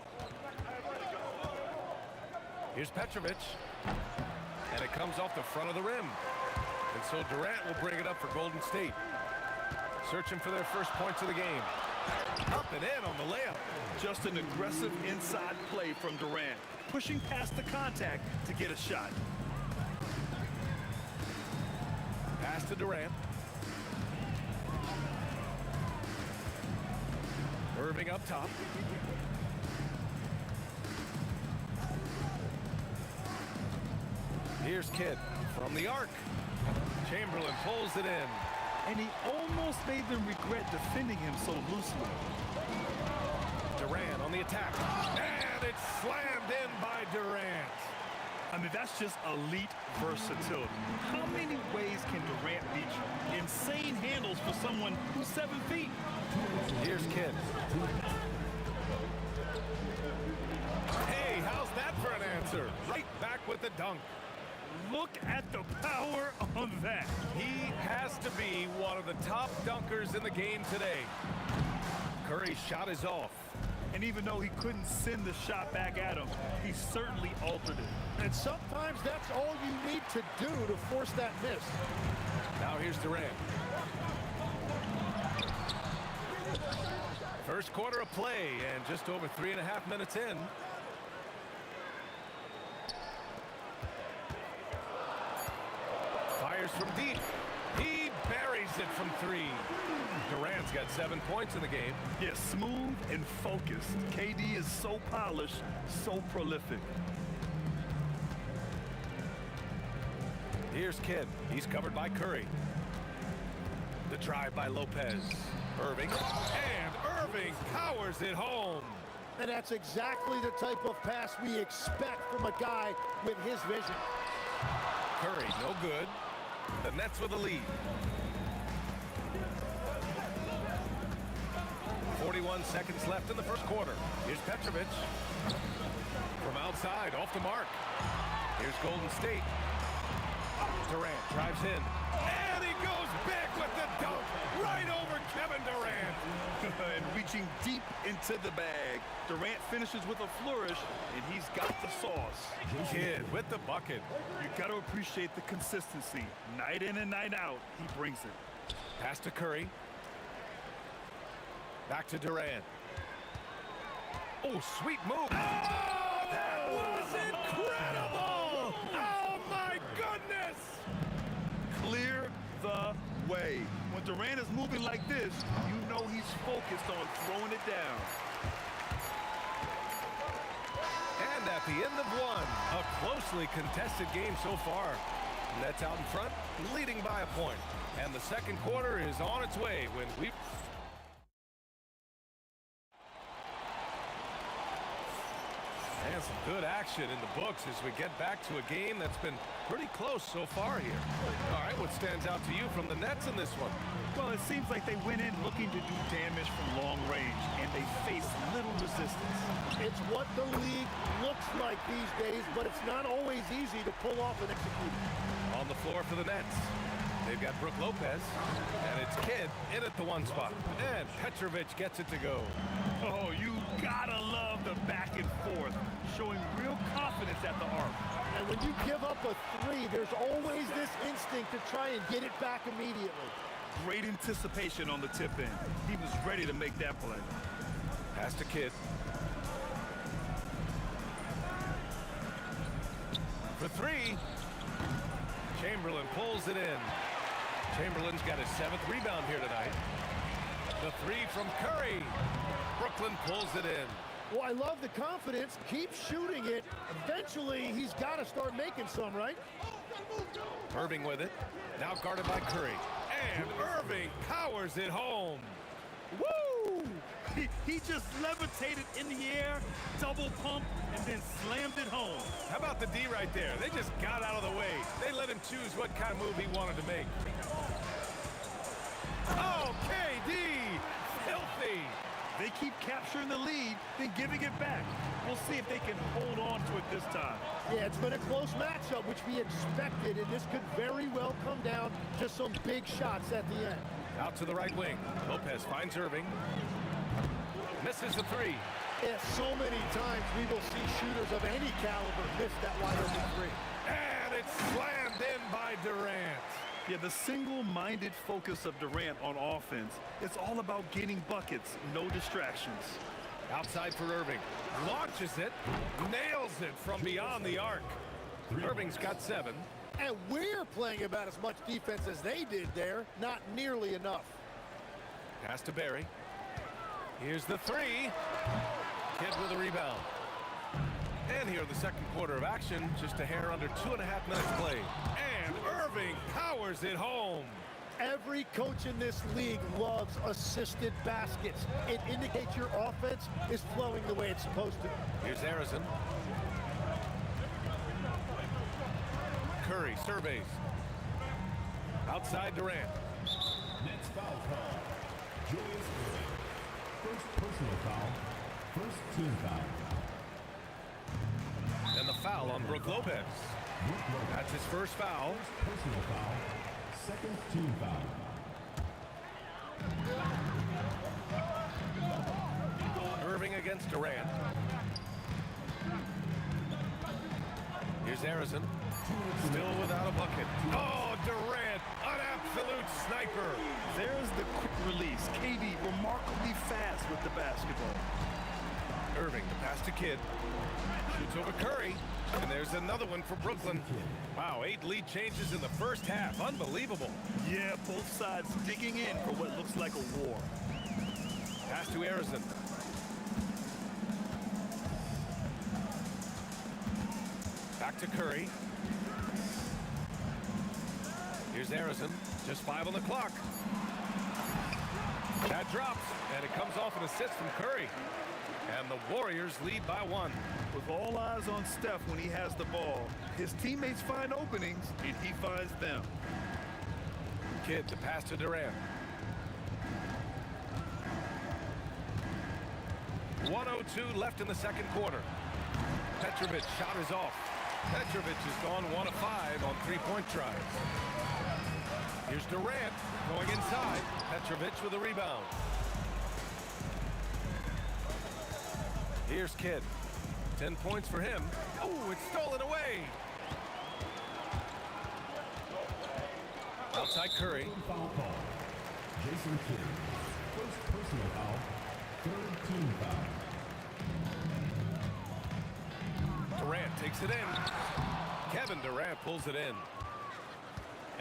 Here's Petrovic. And it comes off the front of the rim. And so Durant will bring it up for Golden State. Searching for their first points of the game. Up and in on the layup. Just an aggressive inside play from Durant. Pushing past the contact to get a shot. Pass to Durant. Irving up top. Here's Kidd from the arc. Chamberlain pulls it in. And he almost made them regret defending him so loosely. Durant on the attack. And it's slammed in by Durant. I mean, that's just elite versatility. How many ways can Durant beat you? Insane handles for someone who's 7 feet. Here's Kidd. Hey, how's that for an answer? Right back with the dunk. Look at the power on that. He has to be one of the top dunkers in the game today. Curry's shot is off. And even though he couldn't send the shot back at him, he certainly altered it. And sometimes that's all you need to do to force that miss. Now here's Durant. First quarter of play and just over 3.5 minutes in. Fires from deep. He buries it from 3. Durant's got 7 points in the game. Yeah, smooth and focused. KD is so polished, so prolific. Here's Kidd. He's covered by Curry. The drive by Lopez. Irving. And Irving powers it home. And that's exactly the type of pass we expect from a guy with his vision. Curry, no good. The Nets with the lead. 41 seconds left in the first quarter. Here's Petrovic. From outside, off the mark. Here's Golden State. Durant drives in. And he goes big with the dunk. Right over Kevin Durant. And reaching deep into the bag. Durant finishes with a flourish, and he's got the sauce. Kidd with the bucket. You got to appreciate the consistency. Night in and night out, he brings it. Pass to Curry. Back to Durant. Oh, sweet move. Oh, that was incredible. Oh, my goodness. Clear the way. When Durant is moving like this, you know he's focused on throwing it down. And at the end of one, a closely contested game so far. Nets out in front, leading by a point. And the second quarter is on its way when we... And some good action in the books as we get back to a game that's been pretty close so far here. All right, what stands out to you from the Nets in this one? Well, it seems like they went in looking to do damage from long range, and they faced little resistance. It's what the league looks like these days, but it's not always easy to pull off and execute. On the floor for the Nets, they've got Brook Lopez, and it's Kidd in at the 1 spot. And Petrovic gets it to go. Oh, you gotta love the back and forth, showing real confidence at the arc. And when you give up a 3, there's always this instinct to try and get it back immediately. Great anticipation on the tip in. He was ready to make that play. Pass to Kidd. For 3. Chamberlain pulls it in. Chamberlain's got his 7th rebound here tonight. The 3 from Curry. Brooklyn pulls it in. Well, I love the confidence. Keep shooting it. Eventually, he's got to start making some, right? Irving with it. Now guarded by Curry. And Irving powers it home. Woo! He just levitated in the air, double pump, and then slammed it home. How about the D right there? They just got out of the way. They let him choose what kind of move he wanted to make. Oh, KD! Filthy! They keep capturing the lead, then giving it back. We'll see if they can hold on to it this time. Yeah, it's been a close matchup, which we expected, and this could very well come down to some big shots at the end. Out to the right wing. Lopez finds Irving. Misses the 3. Yeah, so many times we will see shooters of any caliber miss that wide open 3. And it's slammed in by Durant. Yeah, the single-minded focus of Durant on offense, it's all about getting buckets, no distractions. Outside for Irving. Launches it. Nails it from beyond the arc. Irving's got 7. And we're playing about as much defense as they did there. Not nearly enough. Pass to Barry. Here's the 3. Kidd with a rebound. And here in the second quarter of action, just a hair under 2.5 minutes played. And Irving powers it home. Every coach in this league loves assisted baskets. It indicates your offense is flowing the way it's supposed to. Here's Harrison. Curry surveys. Outside Durant. Nets foul call. Julius Irving. First personal foul. First team foul. And the foul on Brook Lopez. That's his first foul. First personal foul. Second team foul. Irving against Durant. Here's Harrison. Still without a bucket. Oh, Durant. An absolute sniper. There's the quick release. KD remarkably fast with the basketball. Irving, the pass to Kidd. Shoots over Curry. And there's another one for Brooklyn. Wow, 8 lead changes in the first half. Unbelievable. Yeah, both sides digging in for what looks like a war. Pass to Harrison. Back to Curry. Here's Harrison. Just 5 on the clock. That drops, and it comes off an assist from Curry. And the Warriors lead by 1. With all eyes on Steph when he has the ball, his teammates find openings, and he finds them. Kidd, the pass to Durant. 1:02 left in the second quarter. Petrovic's shot is off. Petrovic has gone 1 of 5 on 3-point tries. Here's Durant going inside. Petrovic with a rebound. Here's Kidd. 10 points for him. Oh, it's stolen away. Outside Curry. Foul call. Jason Kidd. First personal foul. Third team foul. Durant takes it in. Kevin Durant pulls it in.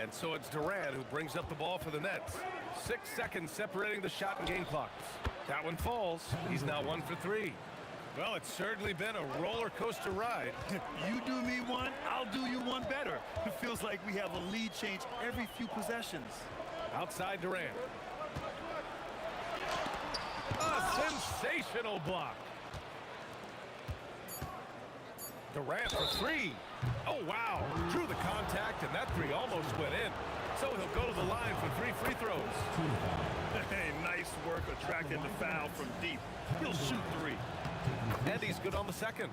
And so it's Durant who brings up the ball for the Nets. 6 seconds separating the shot and game clocks. That one falls. He's now 1 for 3. Well, it's certainly been a roller coaster ride. You do me one, I'll do you one better. It feels like we have a lead change every few possessions. Outside Durant. A sensational block. Durant for 3. Oh, wow. Drew the contact, and that 3 almost went in. So he'll go to the line for 3 free throws. Hey, nice work attracting the foul from deep. He'll shoot 3. And he's good on the second.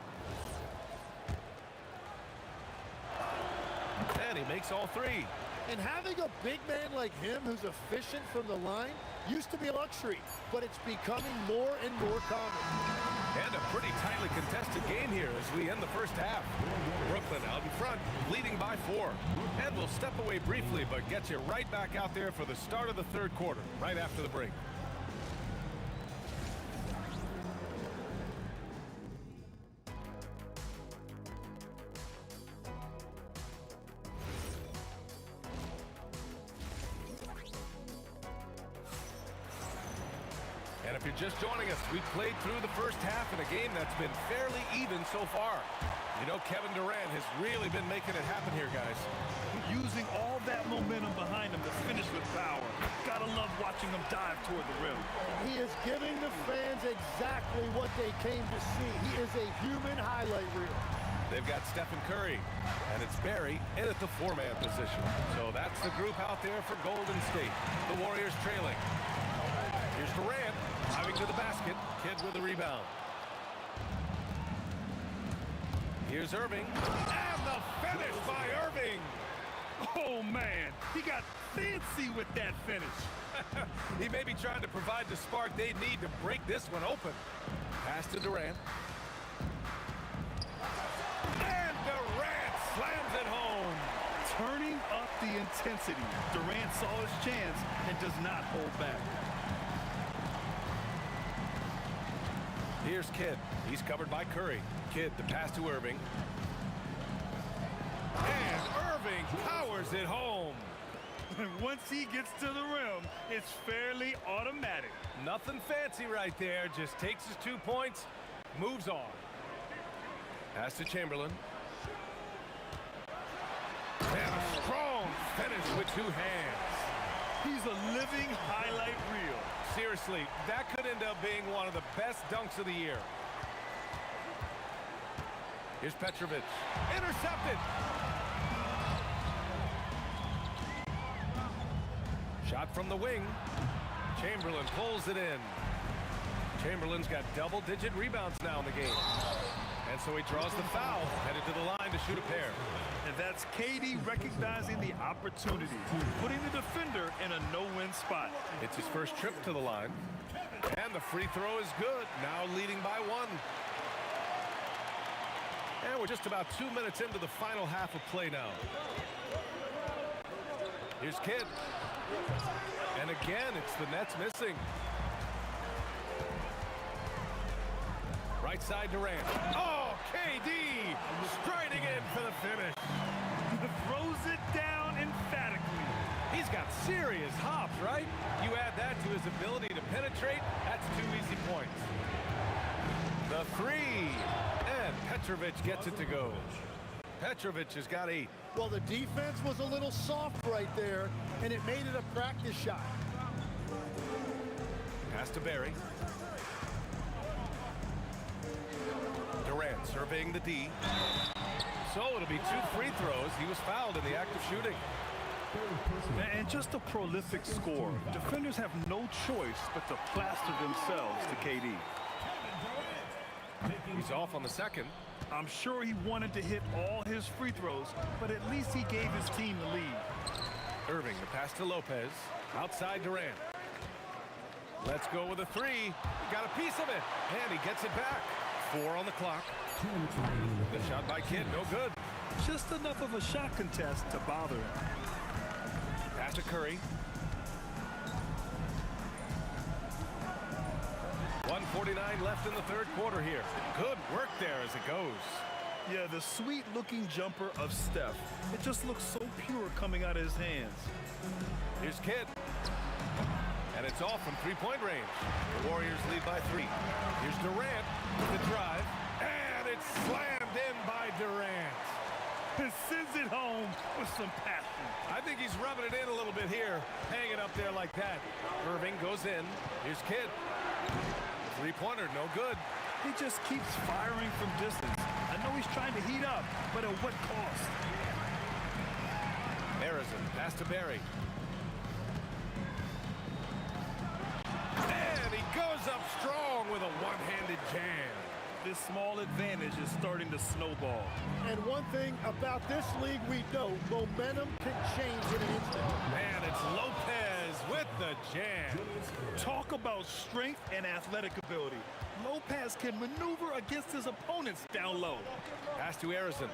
And he makes all 3. And having a big man like him who's efficient from the line used to be a luxury, but it's becoming more and more common. And a pretty tightly contested game here as we end the first half. Brooklyn out in front, leading by 4. And we'll step away briefly, but get you right back out there for the start of the third quarter, right after the break. And if you're just joining us, we played through the first half in a game that's been fairly even so far. You know, Kevin Durant has really been making it happen here, guys. Using all that momentum behind him to finish with power. Gotta love watching him dive toward the rim. He is giving the fans exactly what they came to see. He is a human highlight reel. They've got Stephen Curry, and it's Barry in at the 4-man position. So that's the group out there for Golden State. The Warriors trailing. Here's Durant, driving to the basket. Kidd with the rebound. Here's Irving. And the finish by Irving. Oh, man. He got fancy with that finish. He may be trying to provide the spark they need to break this one open. Pass to Durant. And Durant slams it home. Turning up the intensity. Durant saw his chance and does not hold back. Here's Kidd. He's covered by Curry. Kidd, the pass to Irving. And Irving powers it home. Once he gets to the rim, it's fairly automatic. Nothing fancy right there. Just takes his 2 points, moves on. Pass to Chamberlain. And a strong finish with 2 hands. He's a living highlight reel. Seriously, that could end up being one of the best dunks of the year. Here's Petrovic. Intercepted. Shot from the wing. Chamberlain pulls it in. Chamberlain's got double-digit rebounds now in the game. And so he draws the foul, headed to the line to shoot a pair. And that's KD recognizing the opportunity, putting the defender in a no-win spot. It's his first trip to the line. And the free throw is good, now leading by 1. And we're just about 2 minutes into the final half of play now. Here's Kidd. And again, it's the Nets missing. Right side Durant. Oh, KD striding in for the finish. Throws it down emphatically. He's got serious hops, right? You add that to his ability to penetrate, that's 2 easy points. The three, and Petrovic gets it to go. Petrovic has got 8. Well, the defense was a little soft right there, and it made it a practice shot. Pass to Barry. Durant surveying the D. So it'll be 2 free throws. He was fouled in the act of shooting. And just a prolific scorer. Defenders have no choice but to plaster themselves to KD. He's off on the second. I'm sure he wanted to hit all his free throws, but at least he gave his team the lead. Irving, the pass to Lopez. Outside Durant. Let's go with a 3. He got a piece of it, and he gets it back. 4 on the clock. The shot by Kidd, no good. Just enough of a shot contest to bother him. Pass to Curry. 1:49 left in the third quarter here. Good work there as it goes. Yeah, the sweet-looking jumper of Steph. It just looks so pure coming out of his hands. Here's Kidd. And it's off from 3-point range. The Warriors lead by 3. Here's Durant with the drive. And it's slammed in by Durant. And sends it home with some passion. I think he's rubbing it in a little bit here. Hanging up there like that. Irving goes in. Here's Kidd. 3-pointer, no good. He just keeps firing from distance. I know he's trying to heat up, but at what cost? Harrison, pass to Barry. And he goes up strong with a one-handed jam. This small advantage is starting to snowball. And one thing about this league we know, momentum can change in an instant. Man, it's Lopez with the jam. Talk about strength and athletic ability. Lopez can maneuver against his opponents down low. Pass to Harrison.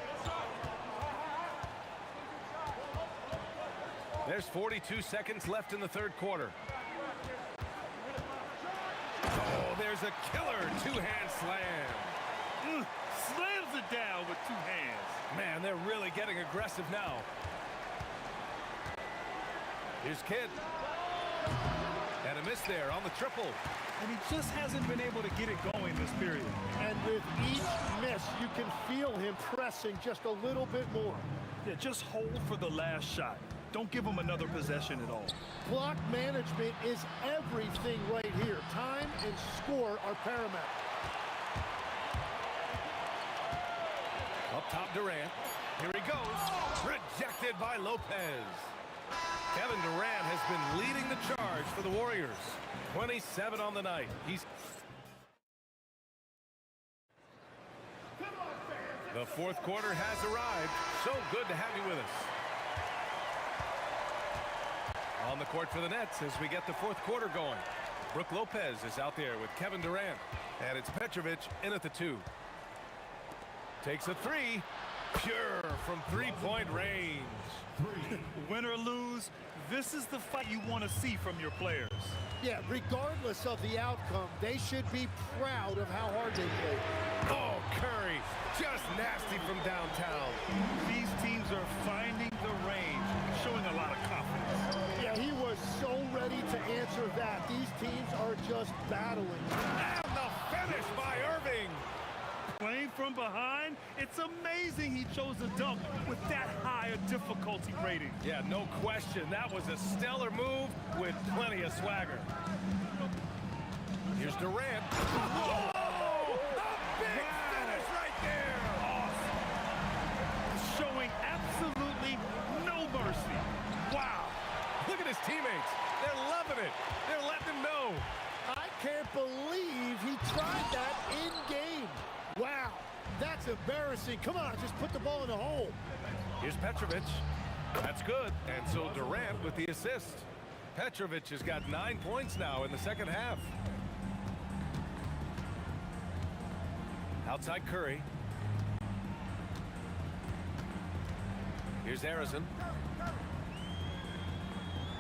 There's 42 seconds left in the third quarter. Oh, there's a killer 2-hand slam. Slams it down with 2 hands. Man, they're really getting aggressive now. Here's Kidd. And a miss there on the triple. And he just hasn't been able to get it going this period. And with each miss, you can feel him pressing just a little bit more. Yeah, just hold for the last shot. Don't give him another possession at all. Block management is everything right here. Time and score are paramount. Up top, Durant. Here he goes. Rejected by Lopez. Kevin Durant has been leading the charge for the Warriors. 27 on the night. The fourth quarter has arrived. So good to have you with us. On the court for the Nets as we get the fourth quarter going. Brook Lopez is out there with Kevin Durant. And it's Petrovic in at the 2. Takes a 3. Pure from 3-point range. Win or lose, this is the fight you want to see from your players. Yeah, regardless of the outcome, they should be proud of how hard they played. Oh, Curry, just nasty from downtown. These teams are finding the range, showing a lot of confidence. Yeah, he was so ready to answer that. These teams are just battling. And the finish by Irving. Playing from behind, it's amazing he chose a dunk with that high a difficulty rating. Yeah, no question. That was a stellar move with plenty of swagger. Here's Durant. Whoa! A big finish right there! Awesome. Showing absolutely no mercy. Wow. Look at his teammates. They're loving it. They're letting him know. I can't believe he tried that in game. Wow, that's embarrassing. Come on, just put the ball in the hole. Here's Petrovic. That's good. And so Durant with the assist. Petrovic has got 9 points now in the second half. Outside Curry. Here's Harrison.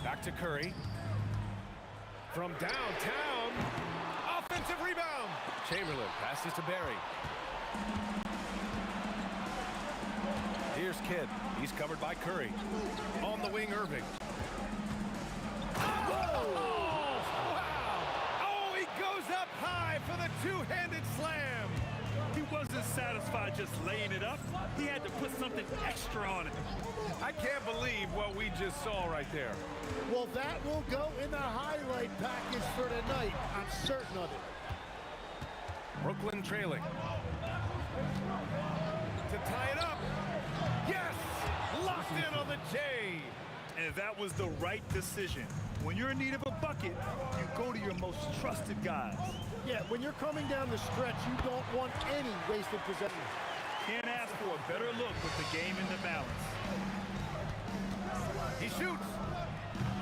Back to Curry. From downtown. Offensive rebound. Chamberlain passes to Barry. Here's Kidd. He's covered by Curry. On the wing, Irving. Oh! Wow! Oh, he goes up high for the two-handed slam. He wasn't satisfied just laying it up. He had to put something extra on it. I can't believe what we just saw right there. Well, that will go in the highlight package for tonight. I'm certain of it. Brooklyn trailing. To tie it up. Yes! Locked in on the J. And that was the right decision. When you're in need of a bucket, you go to your most trusted guys. Yeah, when you're coming down the stretch, you don't want any wasted possession. Can't ask for a better look with the game in the balance. He shoots.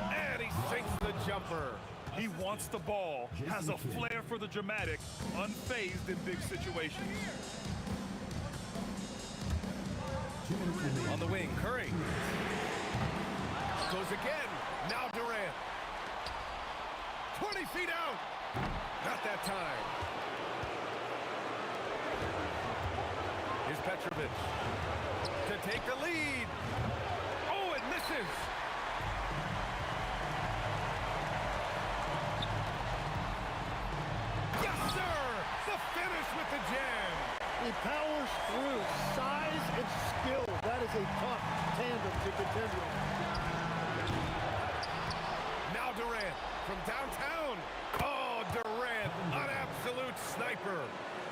And he sinks the jumper. He wants the ball, has a flair for the dramatic, unfazed in big situations. On the wing, Curry. Goes again. Now Durant. 20 feet out. Not that time. Here's Petrovic to take the lead. Oh, it misses. Yes, sir. The finish with the jam. He powers through. Size and skill. That is a tough tandem to contend with. Now Durant from downtown. Oh, Durant, an absolute sniper.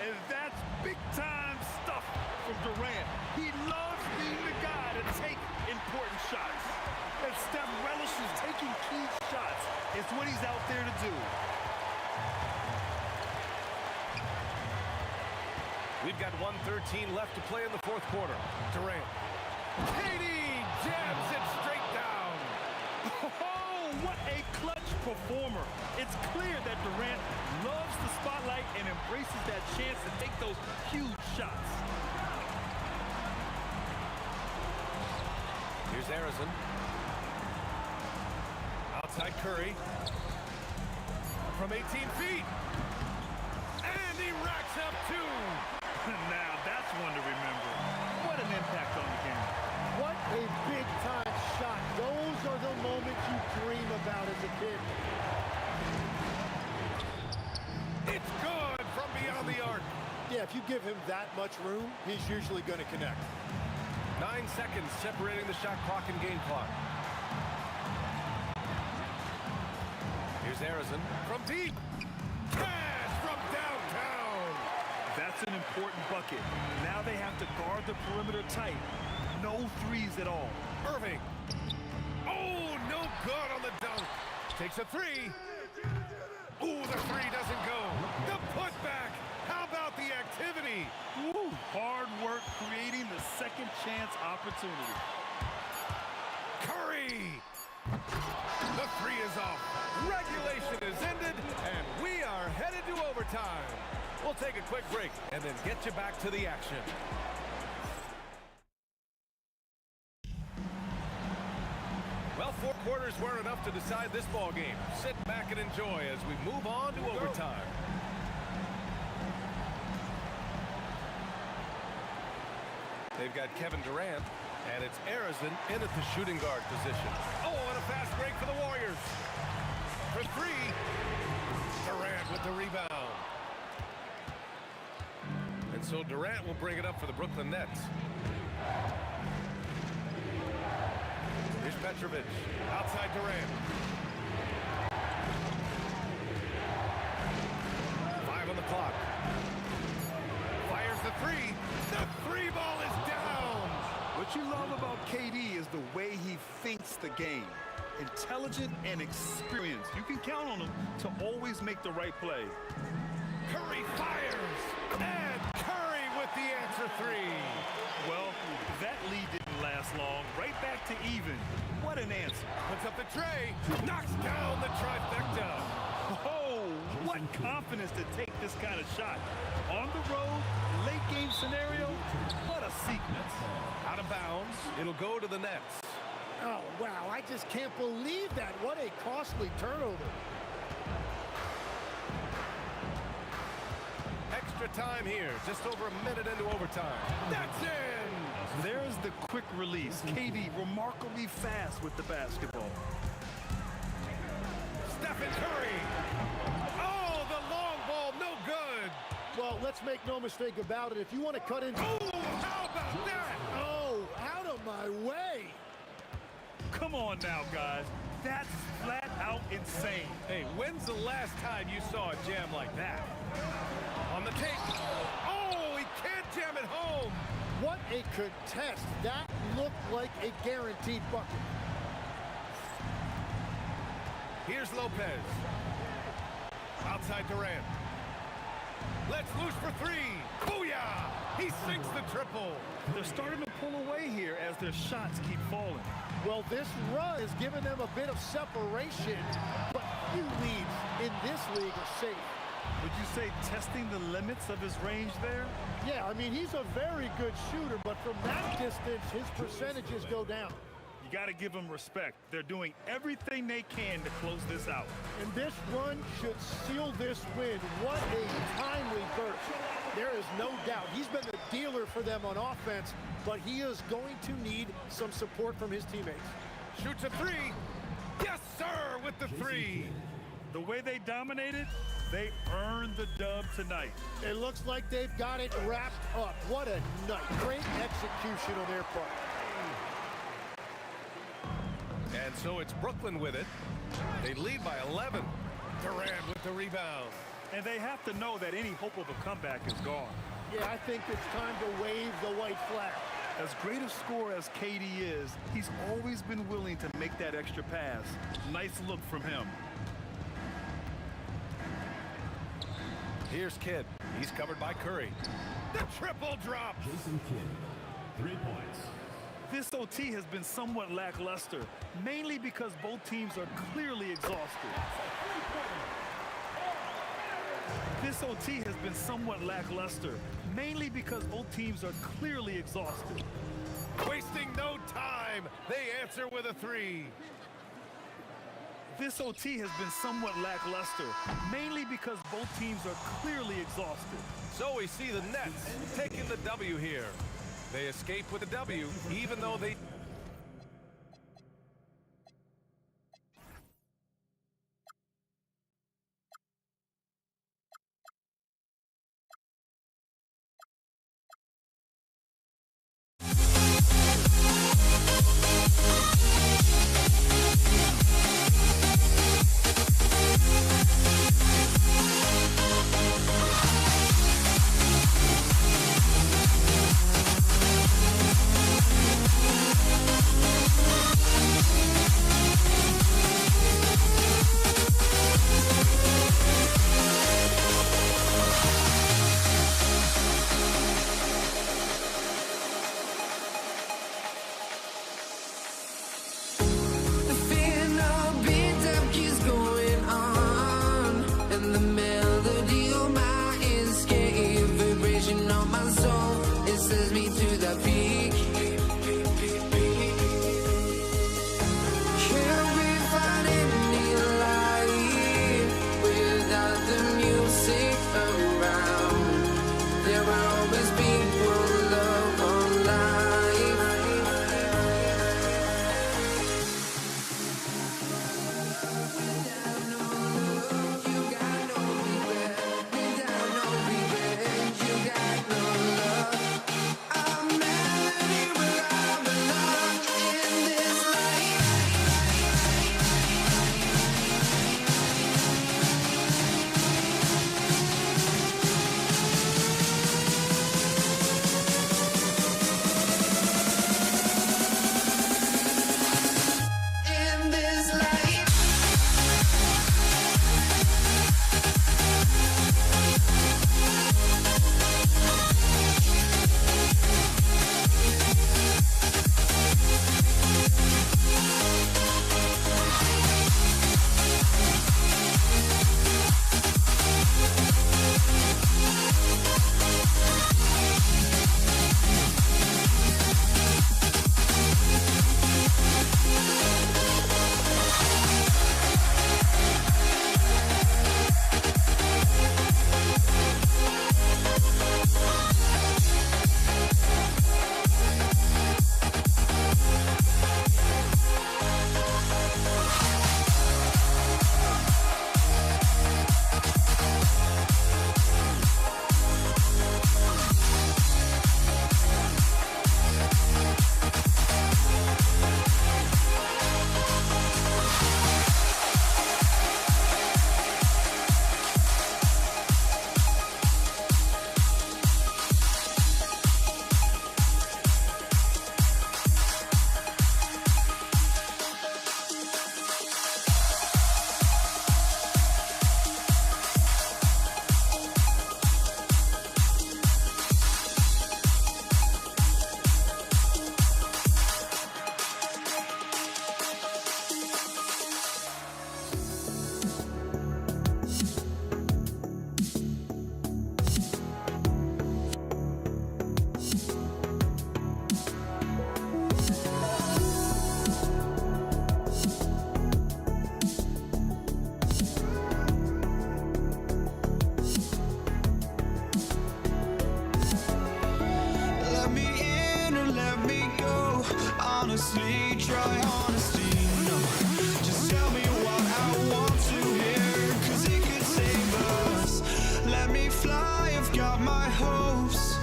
And that's big-time stuff from Durant. He loves being the guy to take important shots. And Steph relishes taking key shots. It's what he's out there to do. We've got 1:13 left to play in the fourth quarter. Durant. KD jams it straight down. Oh, what a clutch performer. It's clear that Durant loves the spotlight and embraces that chance to take those huge shots. Here's Harrison. Outside Curry. From 18 feet. And he racks up two. Now that's one to remember. What an impact on the game. What a big-time shot. Those are the moments you dream about as a kid. It's good from beyond the arc. Yeah, if you give him that much room, he's usually going to connect. 9 seconds separating the shot clock and game clock. Here's Harrison from deep. Cash from downtown. That's an important bucket. Now they have to guard the perimeter tight. No threes at all. Irving. Oh, no good on the dunk. Takes a three. Ooh, the three doesn't go. The putback. How about the activity? Woo, hard work creating the second chance opportunity. Curry. The three is off. Regulation is ended, and we are headed to overtime. We'll take a quick break and then get you back to the action. Well, 4 quarters weren't enough to decide this ball game. Sit back and enjoy as we move on to overtime. They've got Kevin Durant, and it's Harrison in at the shooting guard position. Oh, and a fast break for the Warriors. For three, Durant with the rebound. And so Durant will bring it up for the Brooklyn Nets. Here's Petrovic, outside Durant. 5 on the clock. Fires the three. The three ball is down. What you love about KD is the way he thinks the game. Intelligent and experienced. You can count on him to always make the right play. Curry fires. And Curry with the answer three. Well, that lead didn't last long. Right back to even. What an answer. Puts up the tray. Knocks down the trifecta. Oh, what confidence to take this kind of shot. On the road, late game scenario, what a sequence. Out of bounds, it'll go to the Nets. Oh, wow, I just can't believe that. What a costly turnover. Extra time here, just over a minute into overtime. That's in! There's the quick release. KD remarkably fast with the basketball. Stephen Curry! Oh, the long ball, no good! Well, let's make no mistake about it. If you want to cut into... Oh, how about that? Oh, out of my way. Come on now, guys. That's flat out insane. Hey, when's the last time you saw a jam like that? On the tape. Oh, he can't jam it home. What a contest. That looked like a guaranteed bucket. Here's Lopez. Outside Durant. Let's loose for three. Booyah! He sinks the triple. They're starting to pull away here as their shots keep falling. Well, this run has given them a bit of separation, but few leads in this league are safe. Would you say testing the limits of his range there? Yeah, I mean, he's a very good shooter, but from that distance, his percentages go down. You got to give them respect. They're doing everything they can to close this out. And this run should seal this win. What a timely burst. There is no doubt. He's been the dealer for them on offense, but he is going to need some support from his teammates. Shoots a three. Yes, sir, with the three. The way they dominated, they earned the dub tonight. It looks like they've got it wrapped up. What a night. Great execution on their part. And so it's Brooklyn with it. They lead by 11. Durant with the rebound. And they have to know that any hope of a comeback is gone. Yeah, I think it's time to wave the white flag. As great a scorer as KD is, he's always been willing to make that extra pass. Nice look from him. Here's Kidd. He's covered by Curry. The triple drop. Jason Kidd, 3 points. This OT has been somewhat lackluster, mainly because both teams are clearly exhausted. This OT has been somewhat lackluster, mainly because both teams are clearly exhausted. Wasting no time. They answer with a three. This OT has been somewhat lackluster, mainly because both teams are clearly exhausted. So we see the Nets taking the W here. They escape with a W, even though they... honestly, try honesty. No, just tell me what I want to hear, 'cause it could save us. Let me fly, I've got my hopes,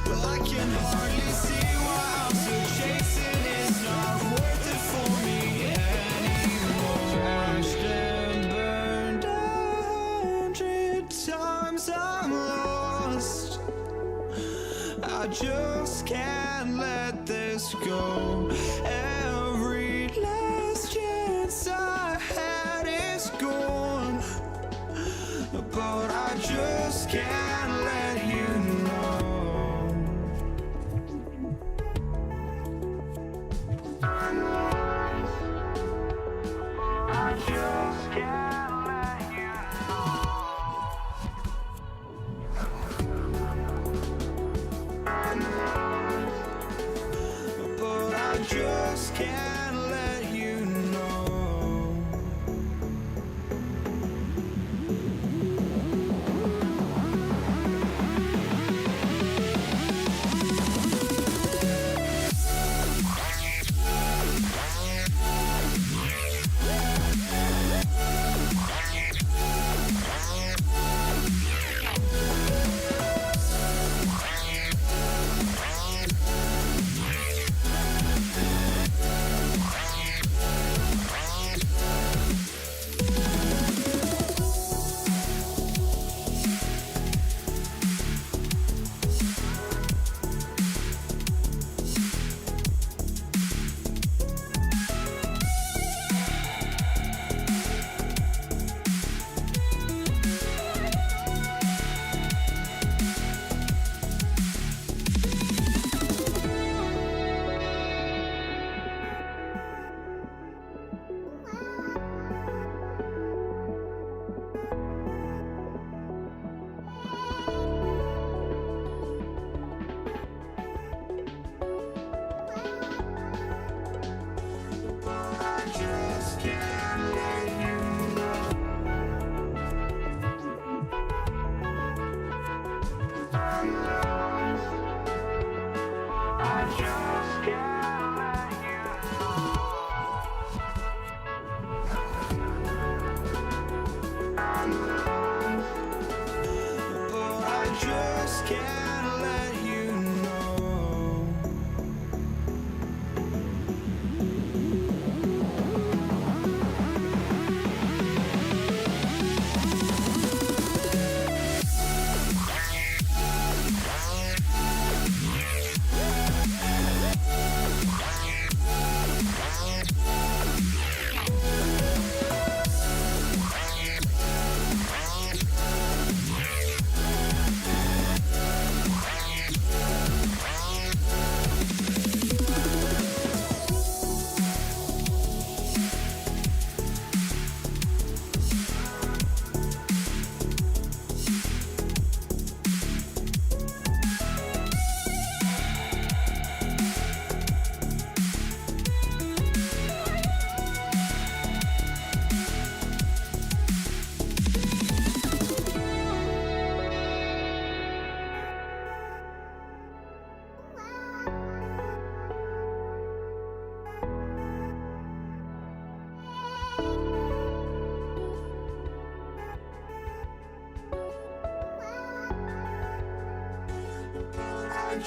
but I can hardly see why I'm still chasing. It's not worth it for me anymore. Crashed and burned 100 times, I'm lost. I just can't let this go. Every last chance I had is gone, but I just can't let you know. I just can't let you know. But I just can't let you know.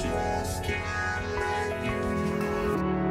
just can't let you know.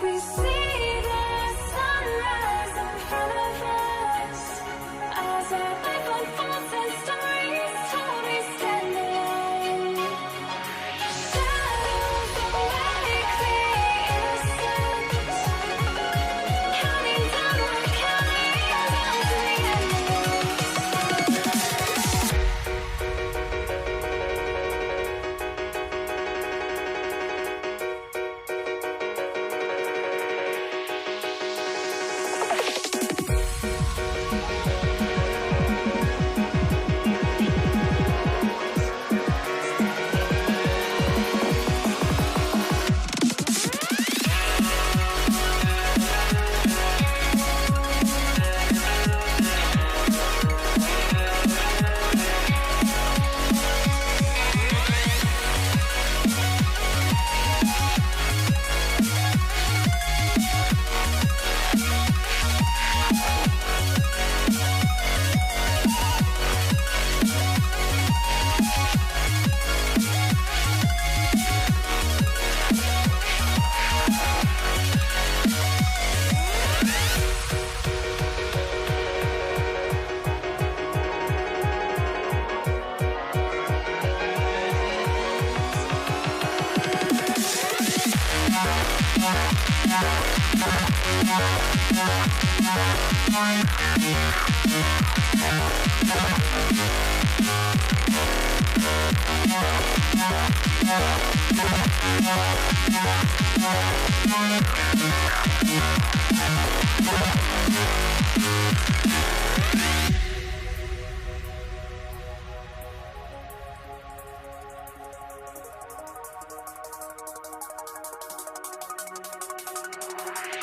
We see the sunrise in front of us. As our life unfolds and stories told, we stand alone. Shadows awake the innocence. Counting down, we're counting down to the end.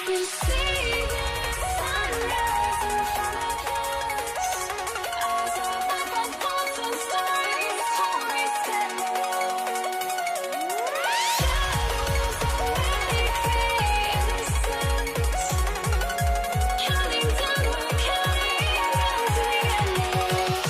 We see the sunrise in front of us. As our life unfolds and stories told, we stand alone. Shadows awake the innocence. Counting down, we're counting down to the endless.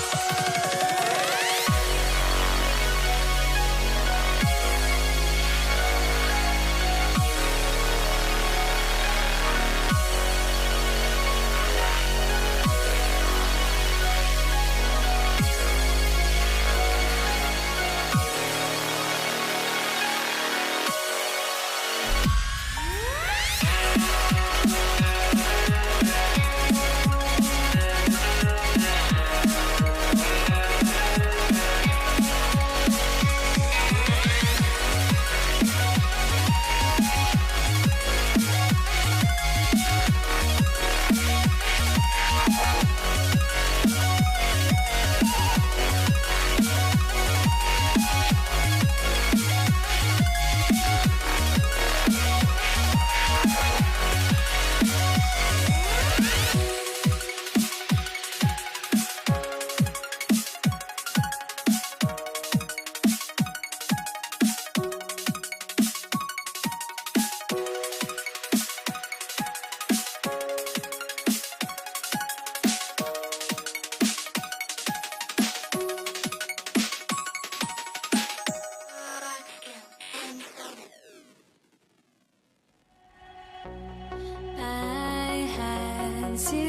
I had to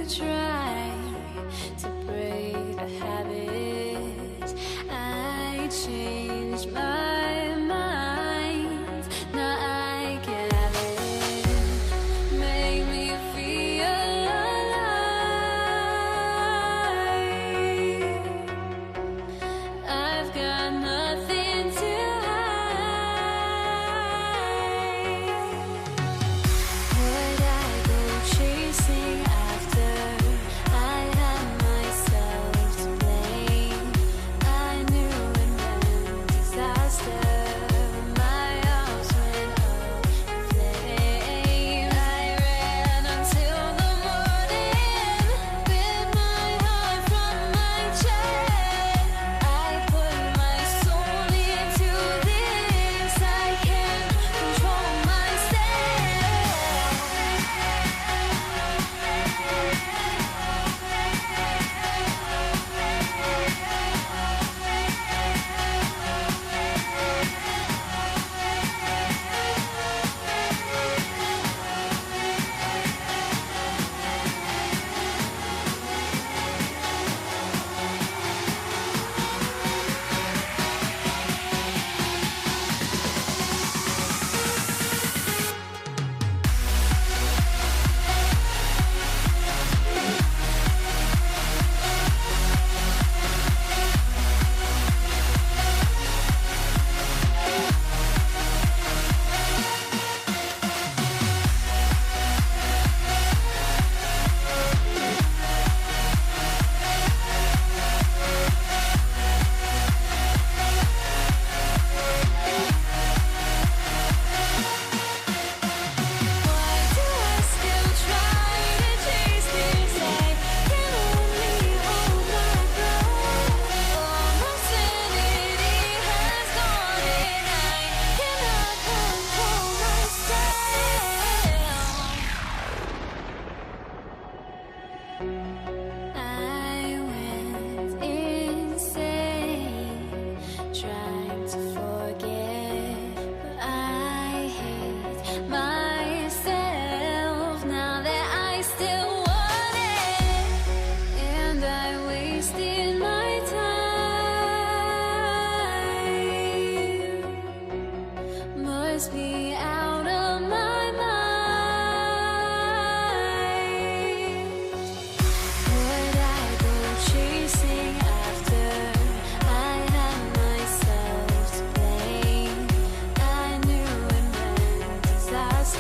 try to break the habit. I changed my mind. Now I can have it. Make me feel alive. I've got nothing to hide. Would I go chasing after myself now that I still want it, and I wasted my time. Must be out of my mind. Would I go chasing after I had myself to blame? I knew it meant disaster.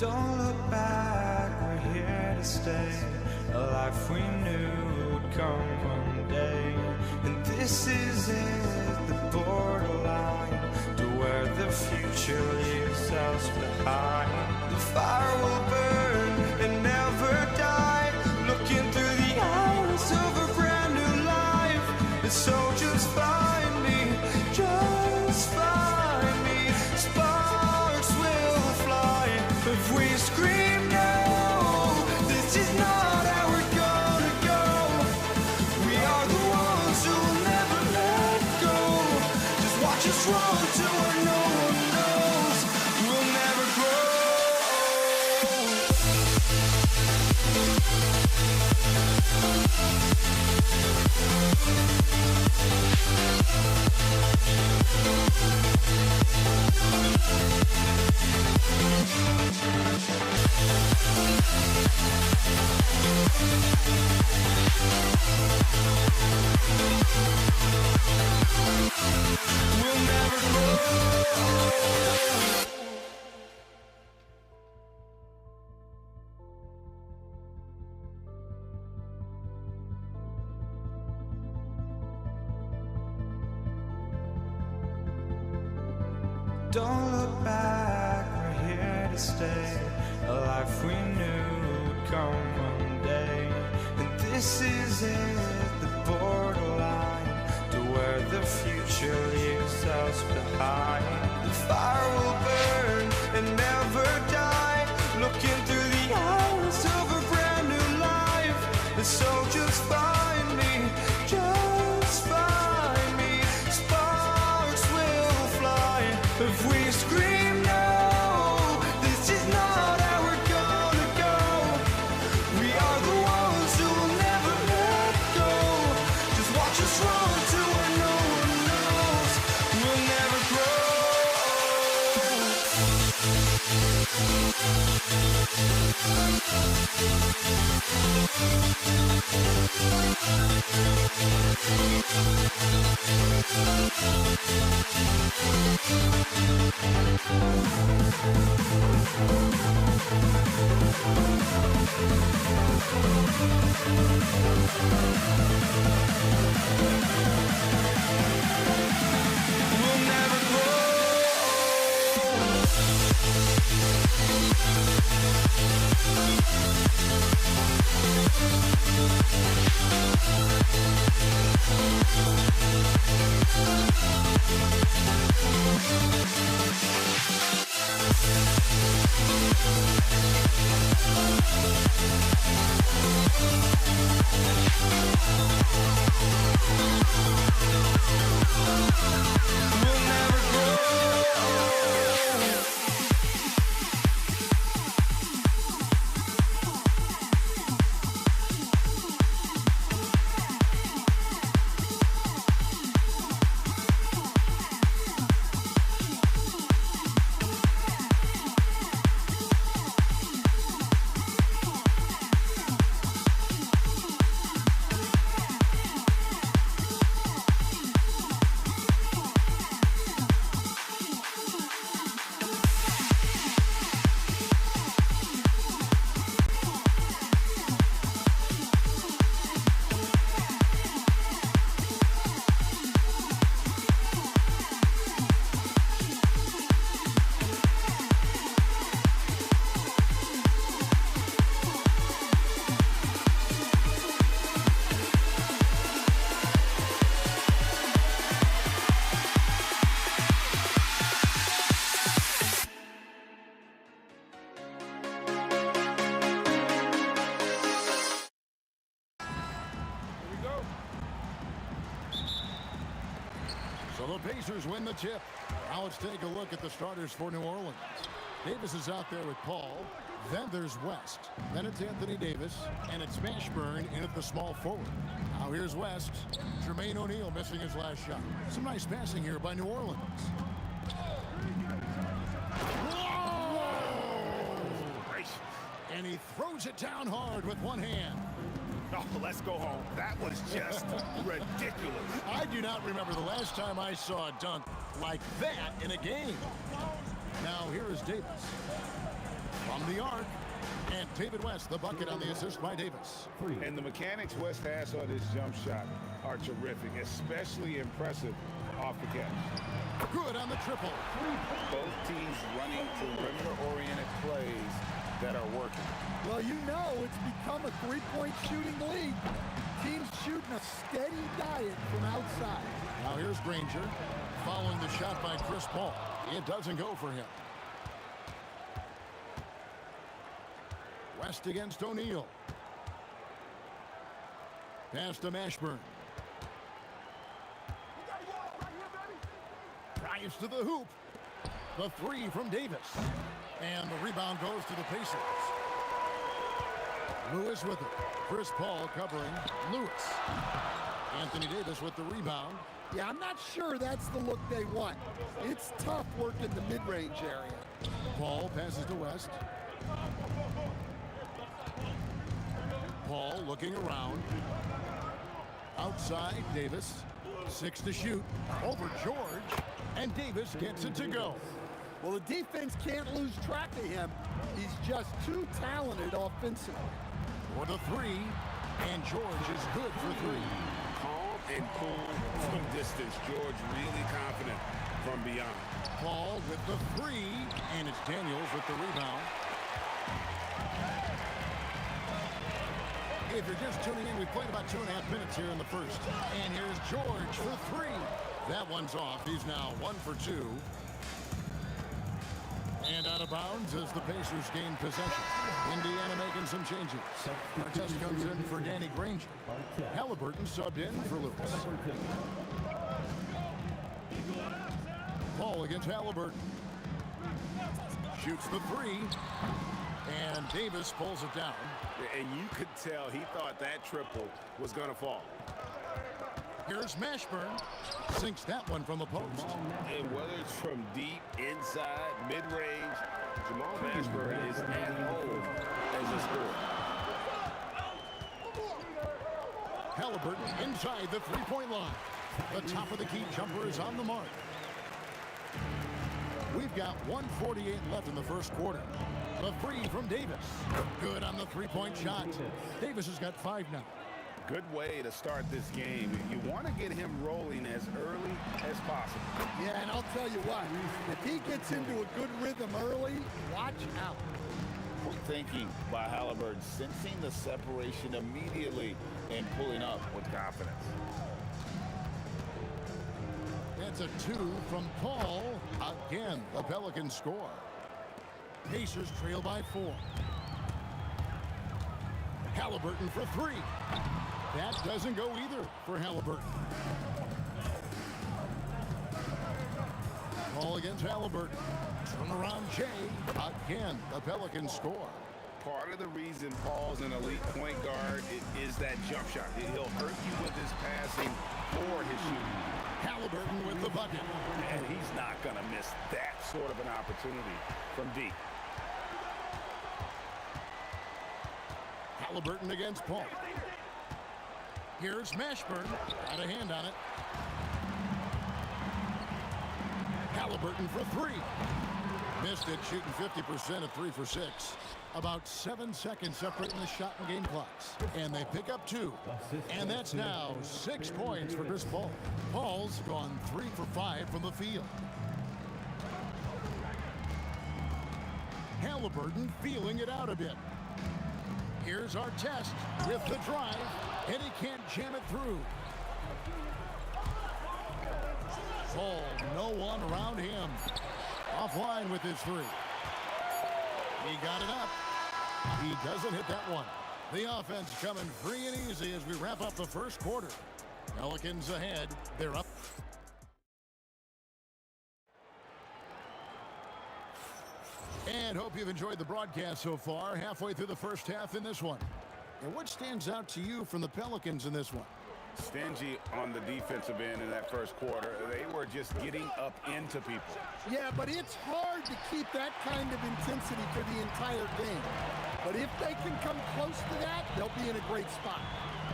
Don't look back, we're here to stay. A life we knew would come one day. And this is it, the borderline to where the future leaves us behind. The fire will burn and never die, looking through the eyes of a brand new life. And so just find me, just find me. Sparks will fly if we scream no. This is not how we're gonna go. We are the ones who will never let go. Just watch us run to where no one knows. We'll never grow. We'll never grow. Don't look back, we're here to stay. A life we knew would come one day. And this is it, the borderline to where the future leaves us behind. The fire will burn and never die, looking through the eyes of a brand new life. And so just find me, just find me. Sparks will fly if we scream no. This is not how we're gonna go. We are the ones who will never let go. Just watch us run to where no one knows. We'll never grow. We'll never grow. We'll never grow. So the Pacers win the tip. Now let's take a look at the starters for New Orleans. Davis is out there with Paul. Then there's West. Then it's Anthony Davis. And it's Mashburn in at the small forward. Now here's West. Jermaine O'Neal missing his last shot. Some nice passing here by New Orleans. Whoa! And he throws it down hard with one hand. Oh, let's go home. That was just ridiculous. I do not remember the last time I saw a dunk like that in a game. Now here is Davis. from the arc. And David West, the bucket on the assist by Davis. And the mechanics West has on his jump shot are terrific, especially impressive off the catch. Good on the triple. Both teams running perimeter-oriented plays that are working. Well, you know it's become a three-point shooting league. Teams shooting a steady diet from outside. Now here's Granger following the shot by Chris Paul. It doesn't go for him. West against O'Neal. Pass to Mashburn. Drives to the hoop. The three from Davis. And the rebound goes to the Pacers. Lewis with it. Chris Paul covering Lewis. Anthony Davis with the rebound. Yeah, I'm not sure that's the look they want. It's tough working the mid-range area. Paul passes to West. Paul looking around. Outside, Davis. 6 to shoot. Over George. And Davis gets it to go. Well, the defense can't lose track of him. He's just too talented offensively. For the three. And George is good for three. Calm and cool from distance. George really confident from beyond. Paul with the three. And it's Daniels with the rebound. If you're just tuning in, we played about 2.5 minutes here in the first. And here's George for three. That one's off. He's now 1 for 2. And out of bounds as the Pacers gain possession. Indiana making some changes. Artest comes in for Danny Granger. Halliburton subbed in for Lewis. Paul against Halliburton. Shoots the three. And Davis pulls it down. And you could tell he thought that triple was going to fall. Here's Mashburn. Sinks that one from the post. And whether it's from deep, inside, mid-range, Jamal Mashburn is at home as a scorer. Halliburton inside the three-point line. The top of the key jumper is on the mark. We've got 1:48 left in the first quarter. The three from Davis. Good on the three-point shot. Davis has got 5 now. Good way to start this game. You want to get him rolling as early as possible. Yeah, and I'll tell you what, if he gets into a good rhythm early, watch out. Quick thinking by Halliburton, sensing the separation immediately and pulling up with confidence. That's a 2 from Paul. Again, the Pelicans score. Pacers trail by 4. Halliburton for 3. That doesn't go either for Halliburton. Paul against Halliburton. Turnaround Jay. Again, the Pelicans score. Part of the reason Paul's an elite point guard is that jump shot. He'll hurt you with his passing or his shooting. Halliburton with the bucket. And he's not going to miss that sort of an opportunity from deep. Halliburton against Paul. Here's Mashburn. Got a hand on it. Halliburton for 3. Missed it, shooting 50% at 3 for 6. About 7 seconds separating the shot and game clocks. And they pick up 2. And that's now 6 points for Chris Paul. Paul's gone 3 for 5 from the field. Halliburton feeling it out a bit. Here's our test with the drive, and he can't jam it through. Paul, no one around him. Offline with his 3. He got it up. He doesn't hit that one. The offense coming free and easy as we wrap up the first quarter. Pelicans ahead. They're up. And hope you've enjoyed the broadcast so far. Halfway through the first half in this one. And what stands out to you from the Pelicans in this one? Stingy on the defensive end in that first quarter. They were just getting up into people. Yeah, but it's hard to keep that kind of intensity for the entire game. But if they can come close to that, they'll be in a great spot.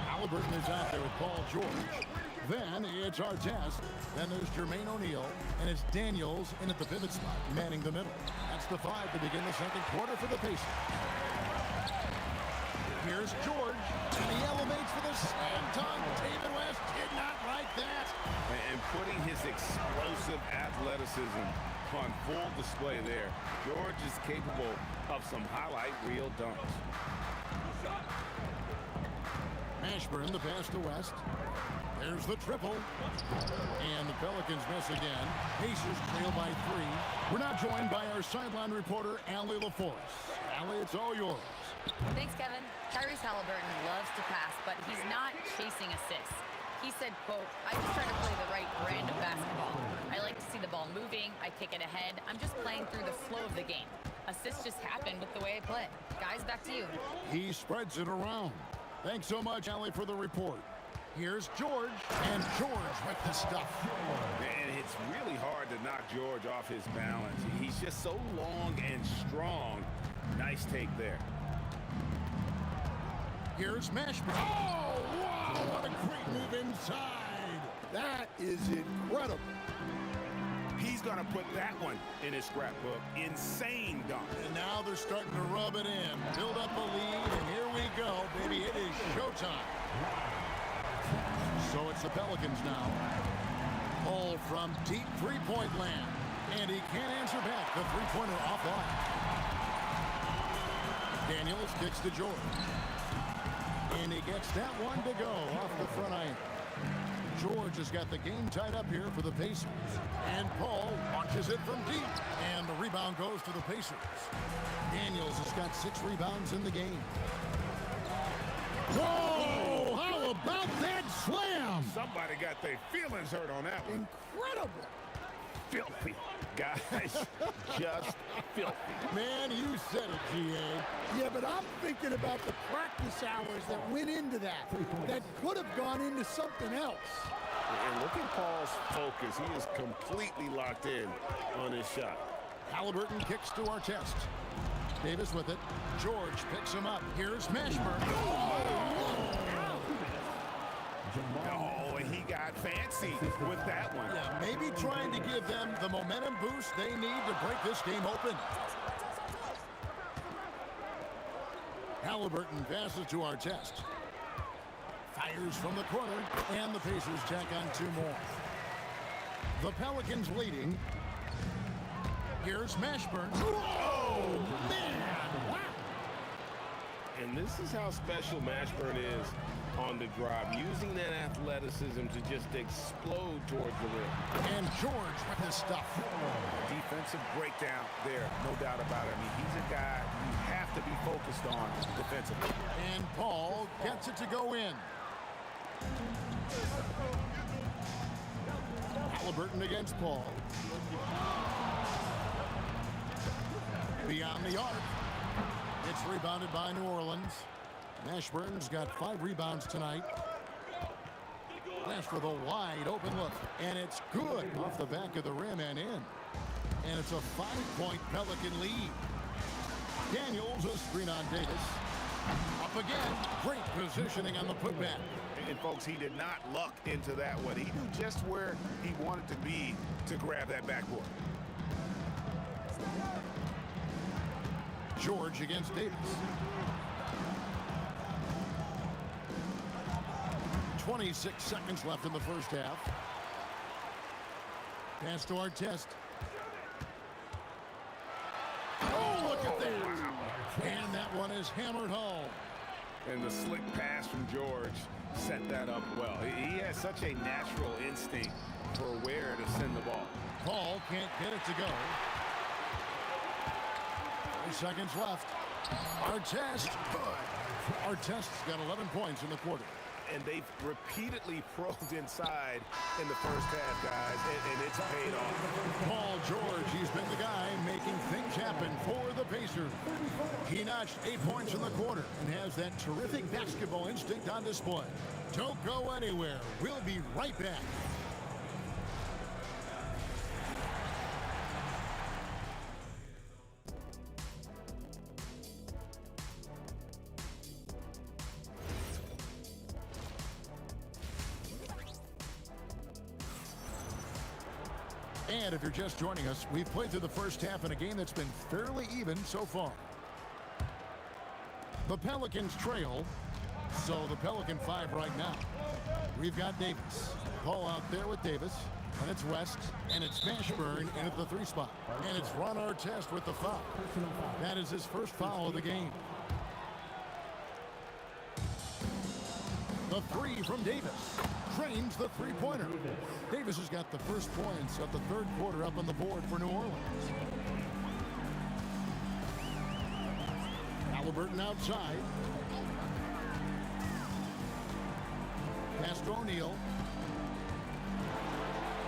Halliburton is out there with Paul George. Then it's Artest. Then there's Jermaine O'Neal. And it's Daniels in at the pivot spot, manning the middle. That's the 5 to begin the second quarter for the Pacers. Here's George, and he elevates for the slam dunk. David West did not like that. And putting his explosive athleticism on full display there. George is capable of some highlight reel dunks. Mashburn, the pass to West. There's the triple. And the Pelicans miss again. Pacers trail by 3. We're now joined by our sideline reporter, Allie LaForce. Allie, it's all yours. Thanks, Kevin. Tyrese Halliburton loves to pass, but he's not chasing assists. He said, quote, I just try to play the right brand of basketball. I like to see the ball moving. I kick it ahead. I'm just playing through the flow of the game. Assists just happen with the way I play. Guys, back to you. He spreads it around. Thanks so much, Allie, for the report. Here's George, and George with the stuff. And it's really hard to knock George off his balance. He's just so long and strong. Nice take there. Here's Mashburn. Oh, wow, what a great move inside. That is incredible. He's going to put that one in his scrapbook. Insane dunk. And now they're starting to rub it in. Build up a lead, and here we go, baby. It is showtime. So it's the Pelicans now. Paul from deep three-point land. And he can't answer back. The three-pointer offline. Daniels kicks to George. And he gets that one to go off the front iron. George has got the game tied up here for the Pacers. And Paul launches it from deep. And the rebound goes to the Pacers. Daniels has got 6 rebounds in the game. Whoa! How about that slam? Somebody got their feelings hurt on that one. Incredible. Filthy. Guys, just filthy. Man, you said it, G.A. Yeah, but I'm thinking about the practice hours that went into that. That could have gone into something else. And look at Paul's focus. He is completely locked in on his shot. Halliburton kicks to our test. Davis with it. George picks him up. Here's Mashburn. Oh, and he got fancy with that one. Yeah, maybe trying to give them the momentum boost they need to break this game open. Halliburton passes to our test. Fires from the corner, and the Pacers tack on 2 more. The Pelicans leading. Here's Mashburn. Oh, man! Wow! And this is how special Mashburn is on the drive, using that athleticism to just explode towards the rim. And George with his stuff. Defensive breakdown there, no doubt about it. I mean, he's a guy you have to be focused on defensively. And Paul gets it to go in. Halliburton against Paul. Beyond the arc. It's rebounded by New Orleans. Mashburn's got 5 rebounds tonight. Flash for the wide open look. And it's good off the back of the rim and in. And it's a 5-point Pelican lead. Daniels, a screen on Davis. Up again. Great positioning on the putback. And folks, he did not luck into that one. He knew just where he wanted to be to grab that backboard. George against Davis. 26 seconds left in the first half. Pass to our test. Oh, look at that. And that one is hammered home. And the slick pass from George set that up well. He has such a natural instinct for where to send the ball. Paul can't get it to go. 3 seconds left. Artest. Artest's got 11 points in the quarter. And they've repeatedly probed inside in the first half, guys, and it's paid off. Paul George, he's been the guy making things happen for the Pacers. He notched 8 points in the quarter and has that terrific basketball instinct on display. Don't go anywhere. We'll be right back. And if you're just joining us, we've played through the first half in a game that's been fairly even so far. The Pelicans trail, so the Pelican 5 right now. We've got Davis. Paul out there with Davis, and it's West, and it's Mashburn in at the 3 spot. And it's Ron Artest with the foul. That is his first foul of the game. The 3 from Davis. Drains the 3-pointer. Davis has got the first points of the third quarter up on the board for New Orleans. Halliburton outside. Pass to O'Neal.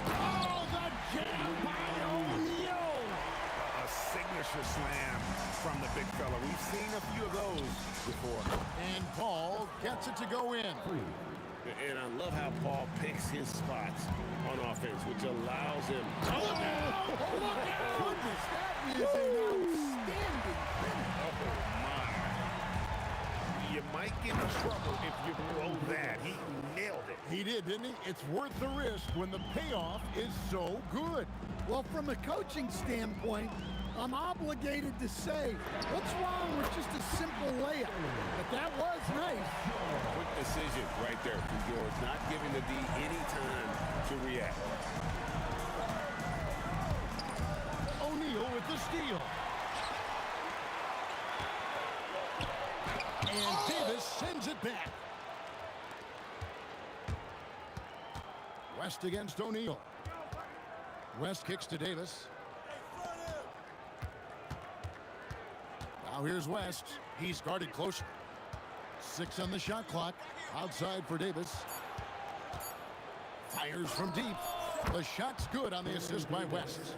Oh, the jam by O'Neal! A signature slam from the big fella. We've seen a few of those before. And Paul gets it to go in. And I love how Paul picks his spots on offense, which allows him. Oh, look out! Goodness, that is an outstanding finish. Oh, my. You might get in trouble if you blow that. He nailed it. He did, didn't he? It's worth the risk when the payoff is so good. Well, from a coaching standpoint, I'm obligated to say, what's wrong with just a simple layup? But that was nice. Quick decision right there from George, not giving the D any time to react. O'Neal with the steal. And Davis sends it back. West against O'Neal. West kicks to Davis. Now here's West. He's guarded closer. 6 on the shot clock. Outside for Davis. Fires from deep. The shot's good on the assist by West.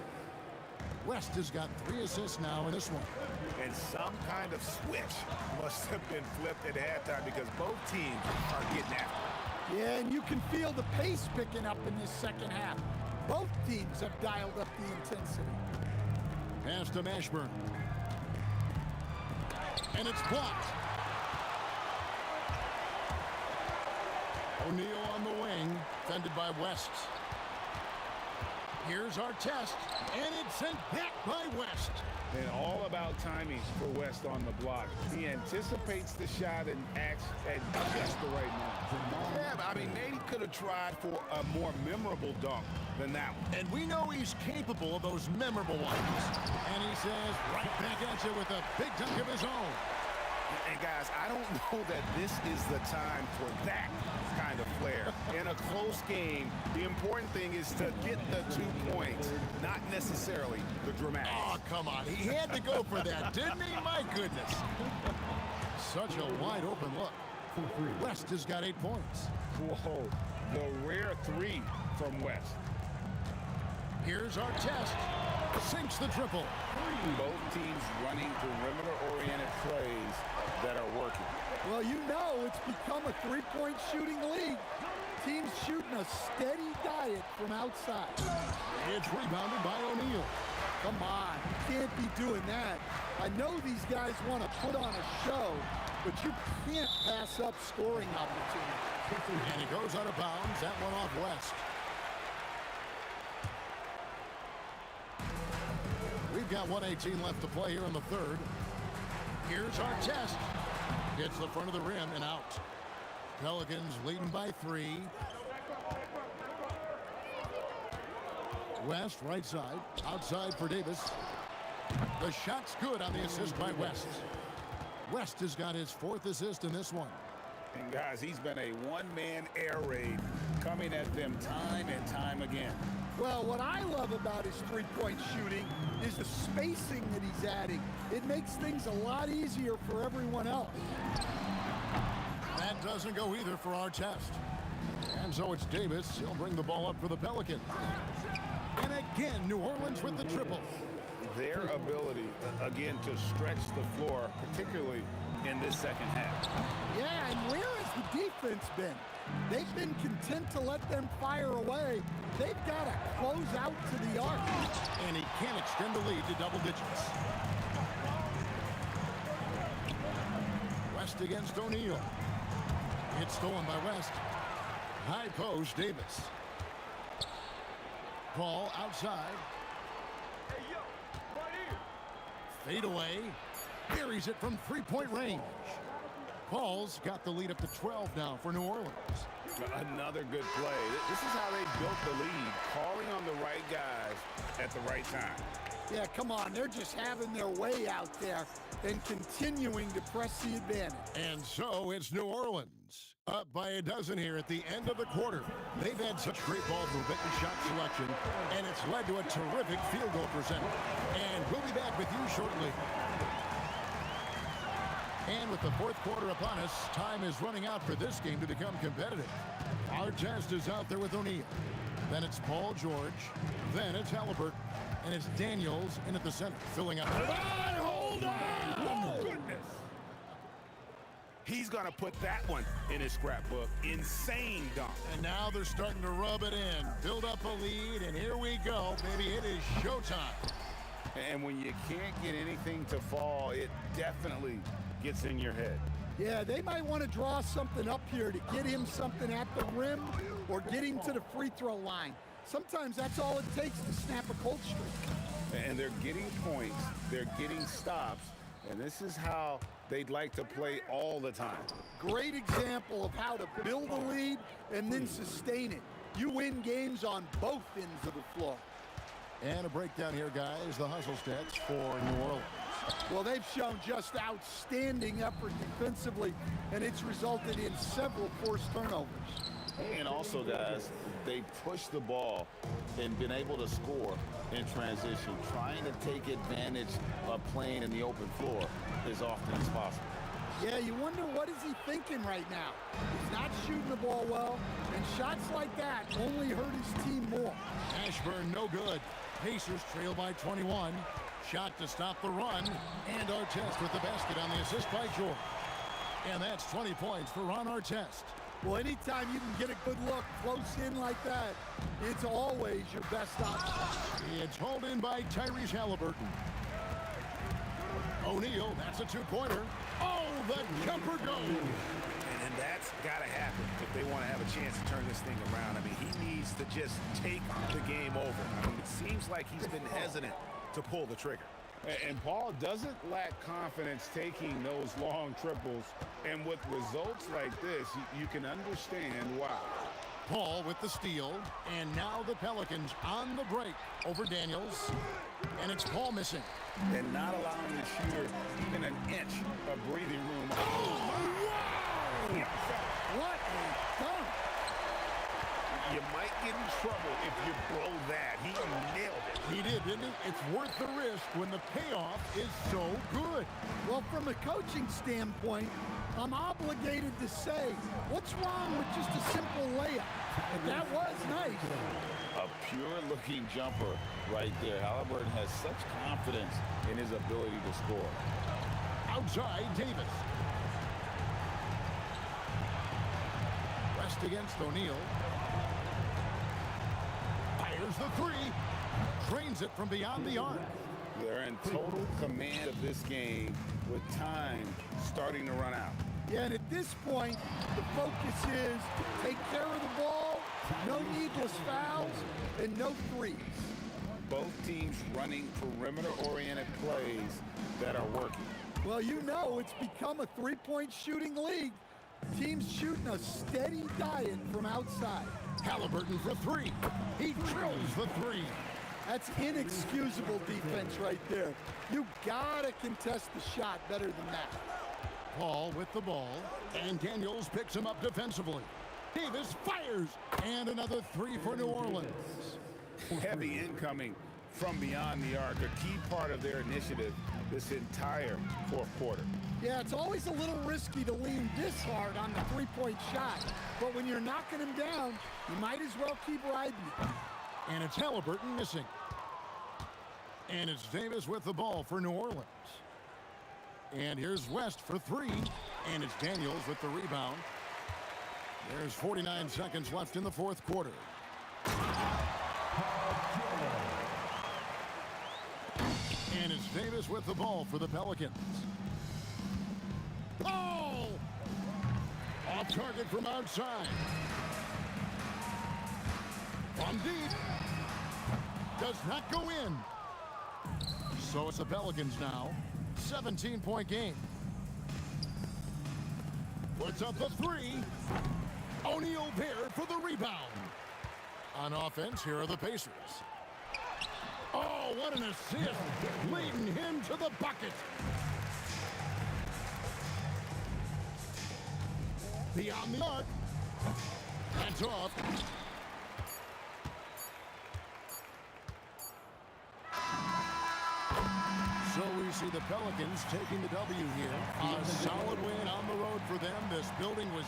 West has got 3 assists now in this one. And some kind of switch must have been flipped at halftime because both teams are getting after it. Yeah, and you can feel the pace picking up in this second half. Both teams have dialed up the intensity. Pass to Mashburn. And it's blocked. O'Neal on the wing, fended by West. Here's Artest, and it's sent back by West. And all about timing for West on the block. He anticipates the shot and acts at just the right moment. Yeah, but I mean, maybe could have tried for a more memorable dunk than that one. And we know he's capable of those memorable ones. And he says, right back at you with a big dunk of his own. And guys, I don't know that this is the time for that kind of flair. In a close game, the important thing is to get the 2 points, not necessarily the dramatics. Oh, come on. He had to go for that, didn't he? My goodness. Such a wide open look. West has got 8 points. Whoa, the rare 3 from West. Here's Artest. Sinks the triple. Both teams running perimeter-oriented plays that are working. Well, you know it's become a three-point shooting league. Teams shooting a steady diet from outside. It's rebounded by O'Neal. Come on, you can't be doing that. I know these guys want to put on a show, but you can't pass up scoring opportunities. And he goes out of bounds. That one off West. We've got 1:18 left to play here in the third. Here's Artest. Hits the front of the rim and out. Pelicans leading by 3. West right side. Outside for Davis. The shot's good on the assist by West. West has got his 4th assist in this one. And guys, he's been a one-man air raid coming at them time and time again. Well, what I love about his three-point shooting is the spacing that he's adding. It makes things a lot easier for everyone else. That doesn't go either for Artest. And so it's Davis. He'll bring the ball up for the Pelicans. And again, New Orleans with the triple. Their ability, again, to stretch the floor, particularly in this second half. Yeah, and where has the defense been? They've been content to let them fire away. They've got to close out to the arc. And he can't extend the lead to double digits. West against O'Neal. It's stolen by West. High post, Davis. Paul outside. Fade away. Buries it from three-point range. Paul's got the lead up to 12 now for New Orleans. Another good play. This is how they built the lead, calling on the right guys at the right time. Yeah, come on. They're just having their way out there and continuing to press the advantage. And so it's New Orleans, up by a dozen here at the end of the quarter. They've had such great ball movement and shot selection, and it's led to a terrific field goal percentage. And we'll be back with you shortly. And with the fourth quarter upon us, time is running out for this game to become competitive. Artest is out there with O'Neal. Then it's Paul George. Then it's Halliburton. And it's Daniels in at the center, filling up. Hold on! Oh, goodness! He's going to put that one in his scrapbook. Insane dunk. And now they're starting to rub it in. Build up a lead, and here we go, baby. It is showtime. And when you can't get anything to fall, it definitely gets in your head. Yeah, they might want to draw something up here to get him something at the rim or get him to the free throw line. Sometimes that's all it takes to snap a cold streak. And they're getting points, they're getting stops, and this is how they'd like to play all the time. Great example of how to build a lead and then sustain it. You win games on both ends of the floor. And a breakdown here, guys. The hustle stats for New Orleans. Well, they've shown just outstanding effort defensively, and it's resulted in several forced turnovers. And also, guys, they pushed the ball and been able to score in transition, trying to take advantage of playing in the open floor as often as possible. Yeah, you wonder what is he thinking right now. He's not shooting the ball well, and shots like that only hurt his team more. Ashburn, no good. Pacers trail by 21. Shot to stop the run. And Artest with the basket on the assist by George. And that's 20 points for Ron Artest. Well, anytime you can get a good look close in like that, it's always your best option. It's hauled in by Tyrese Halliburton. O'Neal, that's a two-pointer. Oh, the jumper goes. And that's got to happen if they want to have a chance to turn this thing around. I mean, he needs to just take the game over. I mean, it seems like he's been hesitant to pull the trigger. And Paul doesn't lack confidence taking those long triples. And with results like this, you can understand why. Paul with the steal. And now the Pelicans on the break over Daniels. And it's Paul missing. And not allowing the shooter even an inch of breathing room. Oh, wow! What a dunk! You might get in trouble if you blow that. He nailed it. He did, didn't he? It's worth the risk when the payoff is so good. Well, from a coaching standpoint, I'm obligated to say, what's wrong with just a simple layup? And that was nice. A pure-looking jumper right there. Halliburton has such confidence in his ability to score. Outside, Davis. Rest against O'Neal. Fires the three. Drains it from beyond the arc. They're in total command of this game with time starting to run out. Yeah, and at this point, the focus is take care of the ball, no needless fouls, and no threes. Both teams running perimeter-oriented plays that are working. Well, you know it's become a three-point shooting league. Teams shooting a steady diet from outside. Halliburton for three. He drills the three. That's inexcusable defense right there. You gotta contest the shot better than that. Paul with the ball, and Daniels picks him up defensively. Davis fires, and another three for New Orleans. Heavy incoming from beyond the arc, a key part of their initiative this entire fourth quarter. Yeah, it's always a little risky to lean this hard on the three-point shot, but when you're knocking him down, you might as well keep riding it. And it's Halliburton missing. And it's Davis with the ball for New Orleans. And here's West for three. And it's Daniels with the rebound. There's 49 seconds left in the fourth quarter. And it's Davis with the ball for the Pelicans. Oh! Off target from outside. From deep. does not go in. So it's the Pelicans now. 17-point game. Puts up the three. O'Neal there for the rebound. On offense, here are the Pacers. Oh, what an assist. Leading him to the bucket. Beyond the arc. That's off. So we see the Pelicans taking the W here. A solid win on the road for them. This building was...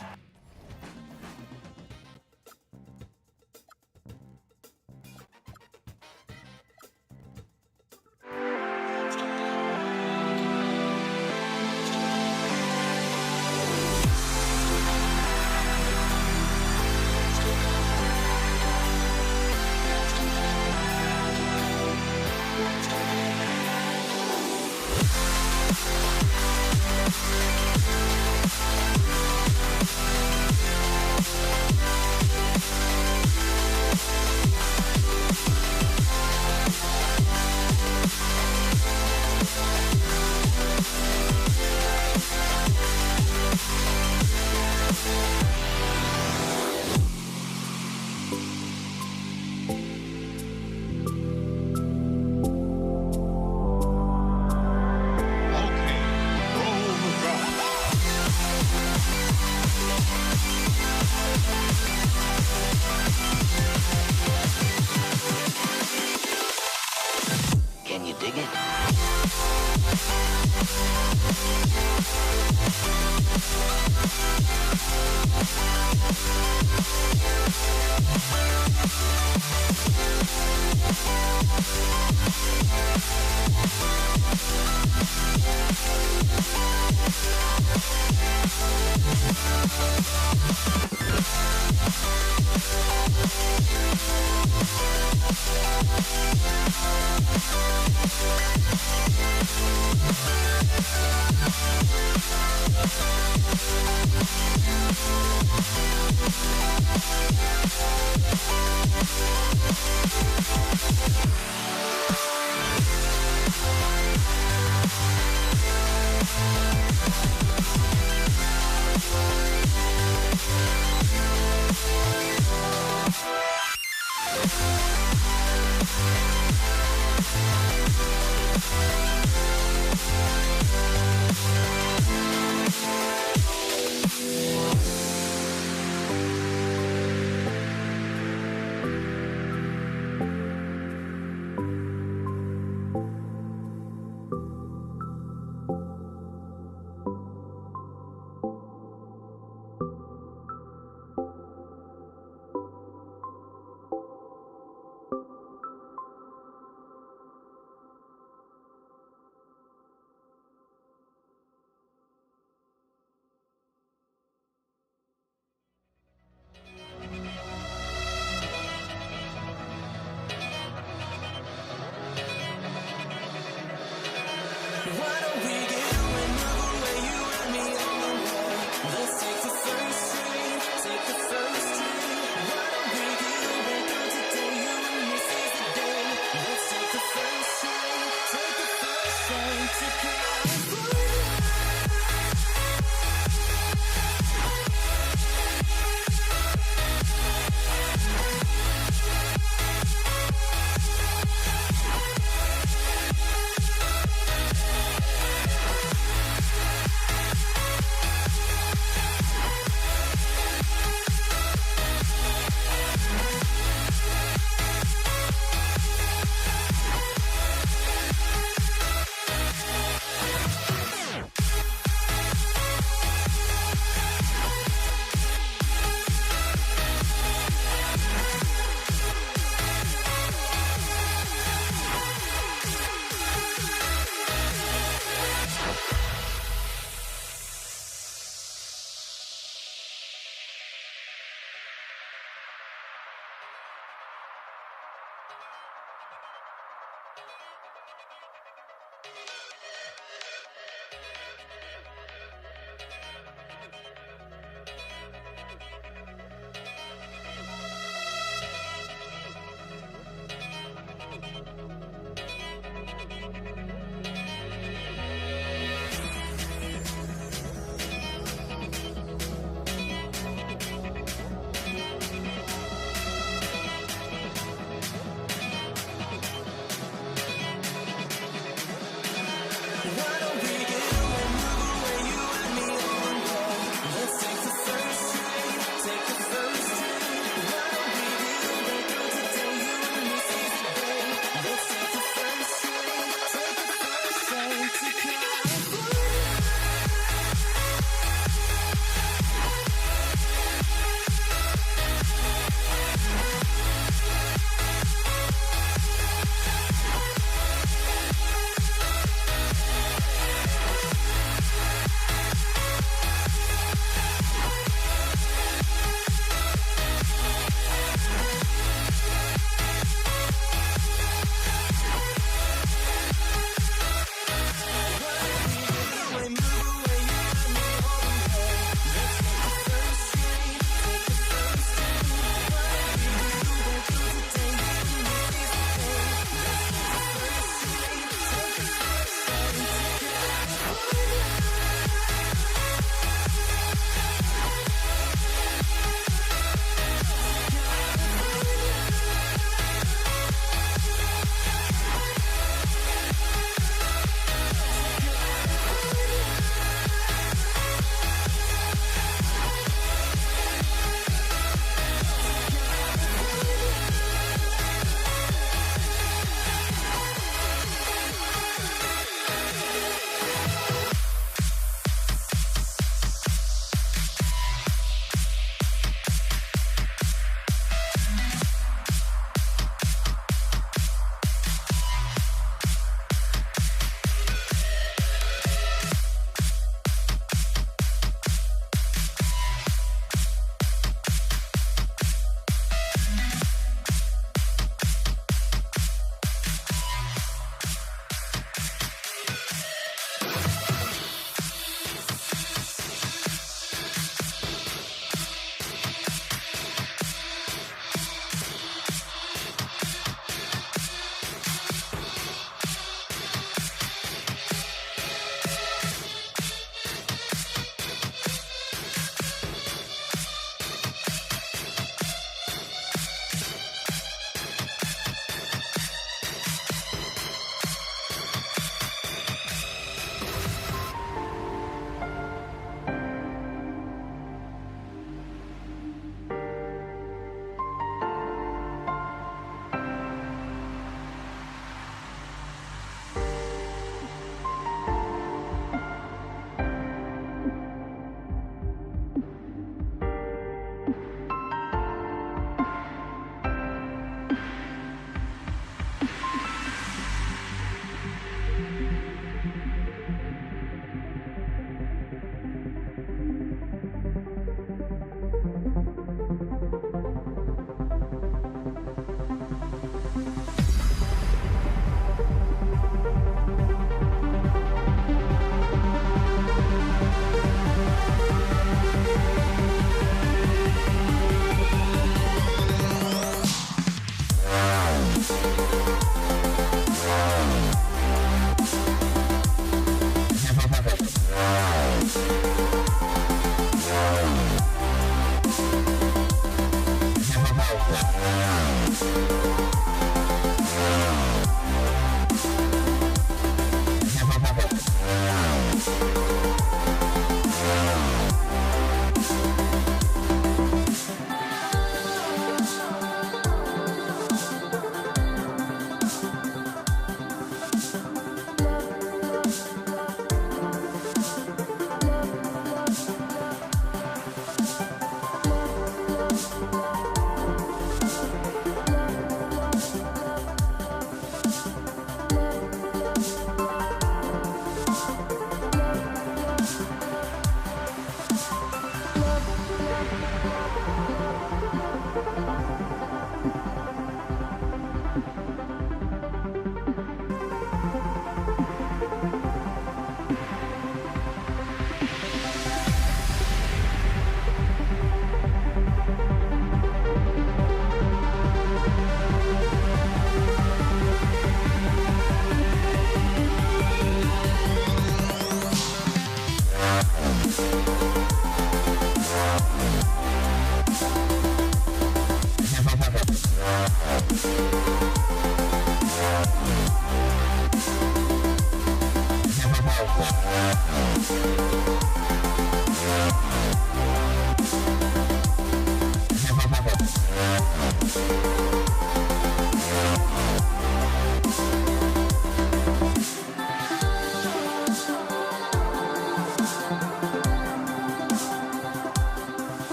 Can you dig it? Why don't we get another way you and me on the way? Let's take the first train, take the first train. Why don't we get away from today? You and me seize the day. Let's take the first train, take the first train to California.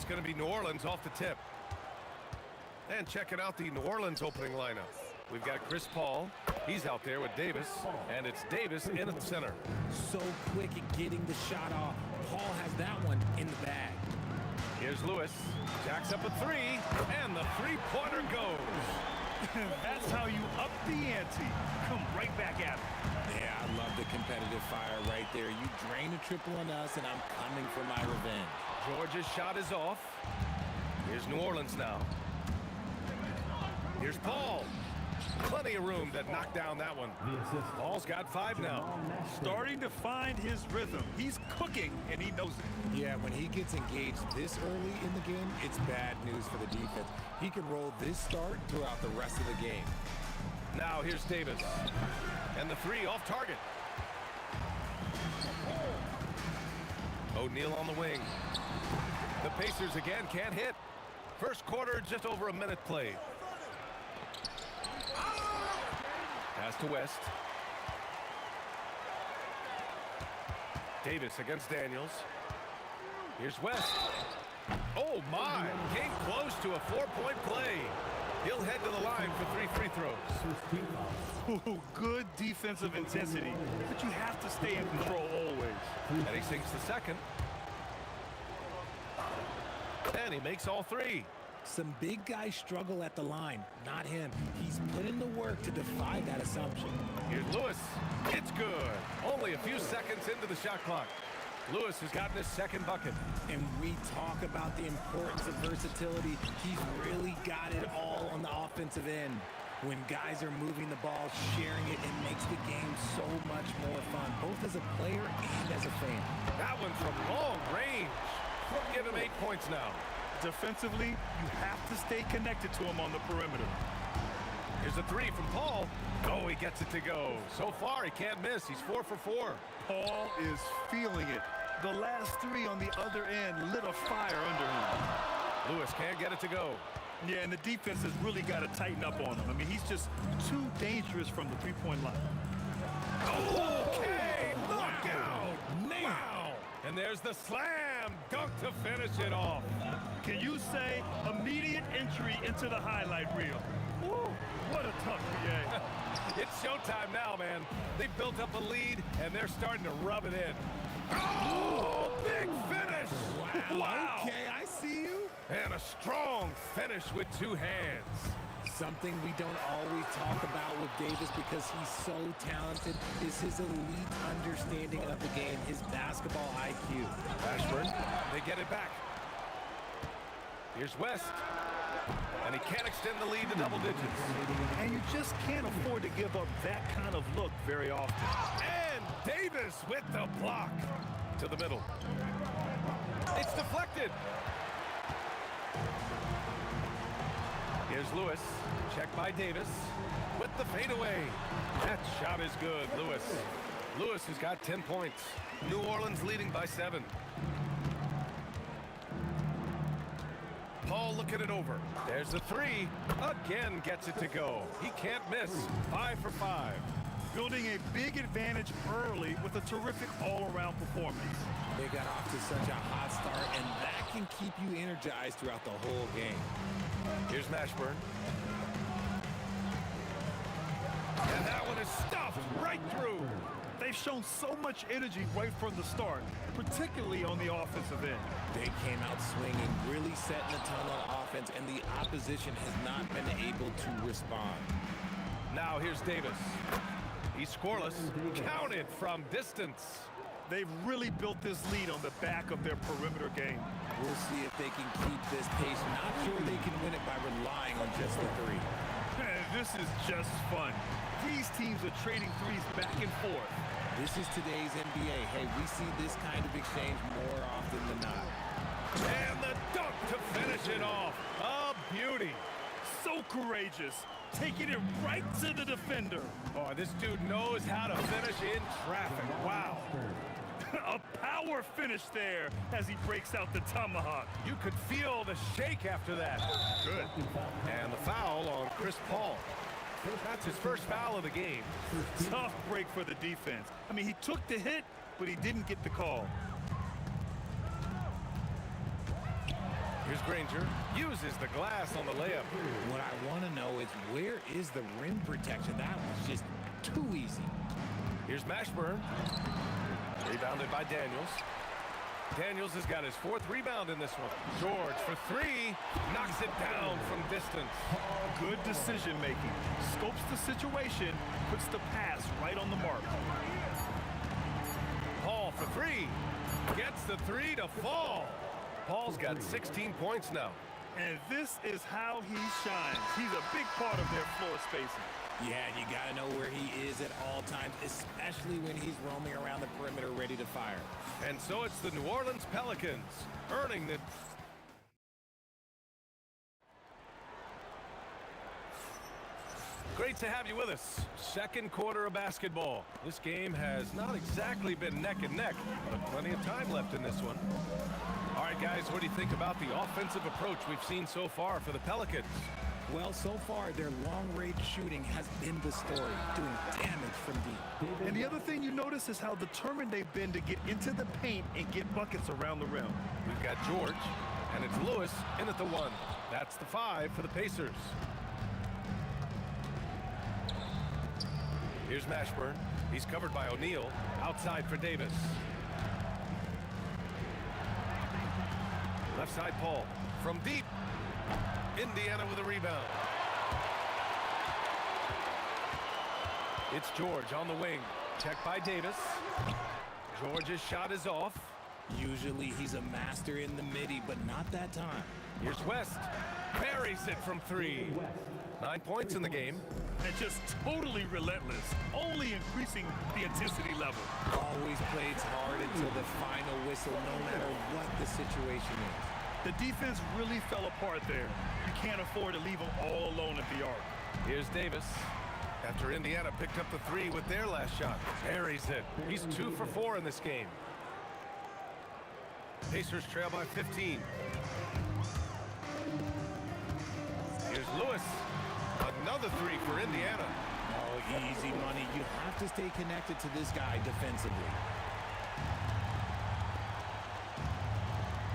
it's going to be New Orleans off the tip. And checking out the New Orleans opening lineup. We've got Chris Paul. He's out there with Davis. And it's Davis in at the center. So quick at getting the shot off. Paul has that one in the bag. Here's Lewis. Jacks up a three. And the three-pointer goes. That's how you up the ante. Come right back at it. Yeah, I love the competitive fire right there. You drain a triple on us, and I'm coming for my revenge. Georgia's shot is off. Here's New Orleans now. Here's Paul. Plenty of room to knock down that one. Paul's got 5 now. Starting to find his rhythm. He's cooking, and he knows it. Yeah, when he gets engaged this early in the game, it's bad news for the defense. He can roll this start throughout the rest of the game. Now here's Davis. And the three off target. O'Neal on the wing. The Pacers again can't hit. First quarter, just over a minute played. Pass to West. Davis against Daniels. Here's West. Oh my! Came close to a 4-point play. He'll head to the line for 3 free throws. Ooh, good defensive intensity, but you have to stay in control always. And he sinks the second. And he makes all 3. Some big guys struggle at the line, not him. He's put in the work to defy that assumption. Here's Lewis. It's good. Only a few seconds into the shot clock. Lewis has gotten his second bucket. And we talk about the importance of versatility. He's really got it all on the offensive end. When guys are moving the ball, sharing it, it makes the game so much more fun, both as a player and as a fan. That one from long range. Give him 8 points now. Defensively, you have to stay connected to him on the perimeter. Here's a 3 from Paul. Oh, he gets it to go. So far, he can't miss. He's 4 for 4. Paul is feeling it. The last 3 on the other end lit a fire under him. Lewis can't get it to go. Yeah, and the defense has really got to tighten up on him. I mean, he's just too dangerous from the three-point line. Okay, look out! Wow! And there's the slam dunk to finish it off. Can you say immediate entry into the highlight reel? Woo, what a tough PA. It's showtime now, man. They built up a lead, and they're starting to rub it in. Oh, big finish! Wow! Okay, I see you. And a strong finish with 2 hands. Something we don't always talk about with Davis because he's so talented is his elite understanding of the game, his basketball IQ. Ashburn, they get it back. Here's West. And he can't extend the lead to double digits. And you just can't afford to give up that kind of look very often. And Davis with the block to the middle. It's deflected. Here's Lewis. Checked by Davis. With the fadeaway. That shot is good, Lewis. Lewis has got 10 points. New Orleans leading by 7. Paul looking it over. There's the 3. Again gets it to go. He can't miss. 5 for 5. Building a big advantage early with a terrific all-around performance. They got off to such a hot start, and that can keep you energized throughout the whole game. Here's Mashburn. And that one is stuffed right through. They've shown so much energy right from the start, particularly on the offensive end. They came out swinging, really setting the tone on offense, and the opposition has not been able to respond. Now here's Davis. He's scoreless. Counted from distance. They've really built this lead on the back of their perimeter game. We'll see if they can keep this pace. Not sure they can win it by relying on just the 3. This is just fun. These teams are trading threes back and forth. This is today's NBA. Hey, we see this kind of exchange more often than not. And the dunk to finish it off. A beauty. So courageous. Taking it right to the defender. Oh, this dude knows how to finish in traffic. Wow. A power finish there as he breaks out the tomahawk. You could feel the shake after that. Good. And the foul on Chris Paul. That's his first foul of the game. Tough break for the defense. I mean, he took the hit, but he didn't get the call. Here's Granger. Uses the glass on the layup. What I want to know is where is the rim protection? That was just too easy. Here's Mashburn. Rebounded by Daniels. Daniels has got his 4th rebound in this one. George for 3. Knocks it down from distance. Good decision making. Scopes the situation, puts the pass right on the mark. Paul for 3. Gets the 3 to fall. Paul's got 16 points now. And this is how he shines. He's a big part of their floor spacing. Yeah, and you got to know where he is at all times, especially when he's roaming around the perimeter ready to fire. And so it's the New Orleans Pelicans earning the... Great to have you with us. Second quarter of basketball. This game has not exactly been neck and neck, but plenty of time left in this one. All right, guys, what do you think about the offensive approach we've seen so far for the Pelicans? Well, so far, their long-range shooting has been the story, doing damage from deep. And the other thing you notice is how determined they've been to get into the paint and get buckets around the rim. We've got George, and it's Lewis in at the 1. That's the 5 for the Pacers. Here's Mashburn. He's covered by O'Neal. Outside for Davis. Left side, Paul. From deep. Indiana with a rebound. It's George on the wing. Checked by Davis. George's shot is off. Usually he's a master in the midi, but not that time. Here's West. Buries it from 3. 9 points in the game. And just totally relentless, only increasing the intensity level. Always plays hard until the final whistle, no matter what the situation is. The defense really fell apart there. You can't afford to leave them all alone at the arc. Here's Davis. After Indiana picked up the 3 with their last shot. Buries it. He's 2 for 4 in this game. Pacers trail by 15. Here's Lewis. Another 3 for Indiana. Oh, easy money. You have to stay connected to this guy defensively.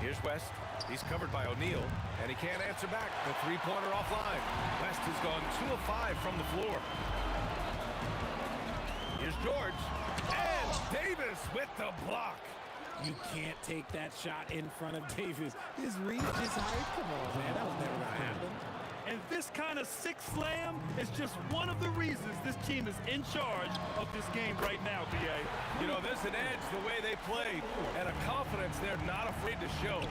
Here's West. He's covered by O'Neal, and he can't answer back. The 3-pointer offline. West has gone 2 of 5 from the floor. Here's George. And Davis with the block. You can't take that shot in front of Davis. His reach is high. Come on, man. That was never going to happen. And this kind of sick slam is just one of the reasons this team is in charge of this game right now, B.A. You know, there's an edge the way they play and a confidence they're not afraid to show.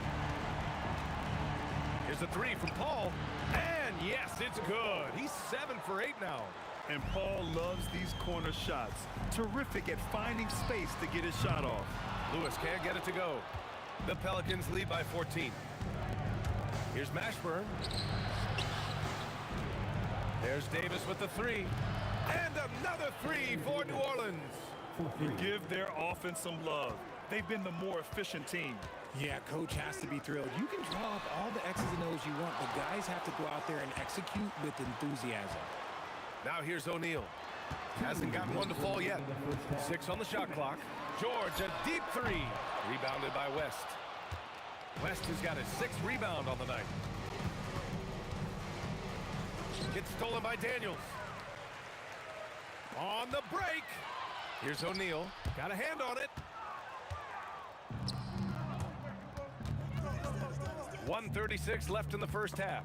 Here's a 3 from Paul. And yes, it's good. He's 7 for 8 now. And Paul loves these corner shots. Terrific at finding space to get his shot off. Lewis can't get it to go. The Pelicans lead by 14. Here's Mashburn. There's Davis with the 3. And another 3 for New Orleans. Give their offense some love. They've been the more efficient team. Yeah, coach has to be thrilled. You can draw up all the X's and O's you want, but guys have to go out there and execute with enthusiasm. Now here's O'Neal. Hasn't gotten one to fall yet. 6 on the shot clock. George, a deep 3. Rebounded by West. West has got his 6th rebound on the night. Gets stolen by Daniels. On the break. Here's O'Neal. Got a hand on it. 1:36 left in the first half.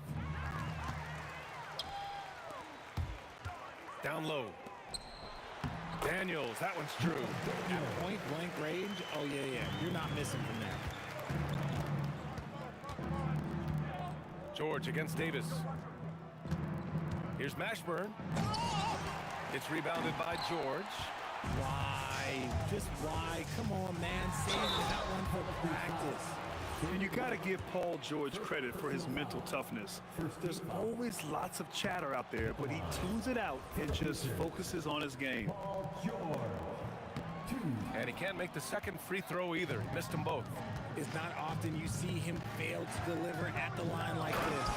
Down low. Daniels, that one's true. At point blank range, oh yeah. You're not missing from there. George against Davis. Here's Mashburn. It's rebounded by George. Why? Just why? Come on, man. Save that one for practice. And you got to give Paul George credit for his mental toughness. There's always lots of chatter out there, but he tunes it out and just focuses on his game. And he can't make the second free throw either. He missed them both. It's not often you see him fail to deliver at the line like this.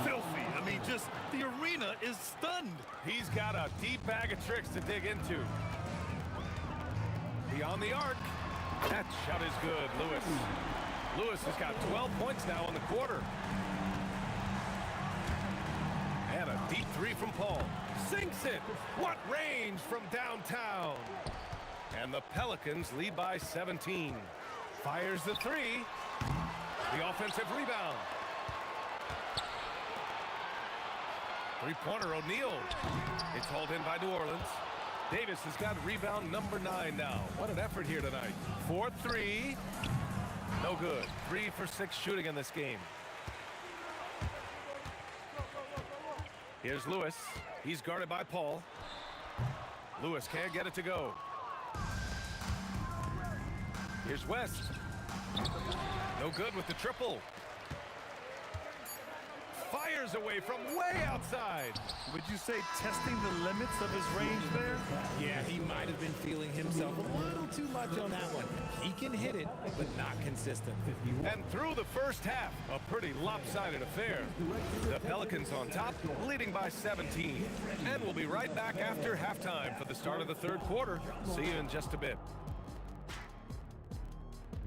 Filthy. I mean, just the arena is stunned. He's got a deep bag of tricks to dig into. Beyond the arc. That shot is good, Lewis. Lewis has got 12 points now in the quarter. And a deep three from Paul. Sinks it. What range from downtown. And the Pelicans lead by 17. Fires the three. The offensive rebound. Three-pointer O'Neal. It's hauled in by New Orleans. Davis has got rebound number 9 now. What an effort here tonight. 4-3. No good. 3 for 6 shooting in this game. Here's Lewis. He's guarded by Paul. Lewis can't get it to go. Here's West. No good with the triple. Fires away from way outside. Would you say testing the limits of his range there? Yeah, he might have been feeling himself a little too much on that one. He can hit it, but not consistent. And through the first half, a pretty lopsided affair. The Pelicans on top, leading by 17. And we'll be right back after halftime for the start of the third quarter. See you in just a bit.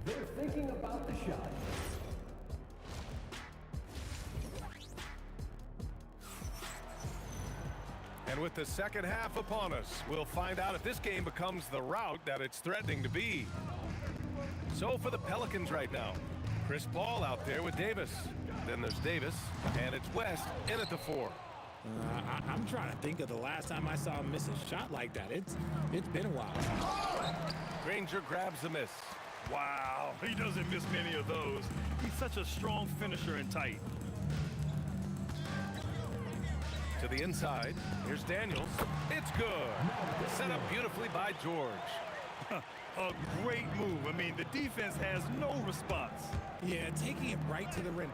They're thinking about the shot. And with the second half upon us, we'll find out if this game becomes the rout that it's threatening to be. So for the Pelicans right now, Chris Paul out there with Davis. Then there's Davis, and it's West in at the 4. I'm trying to think of the last time I saw him miss a shot like that. It's been a while. Granger grabs the miss. Wow, he doesn't miss many of those. He's such a strong finisher and tight. To the inside, here's Daniels. It's good. Set up beautifully by George. A great move. I mean, the defense has no response. Yeah, taking it right to the rim.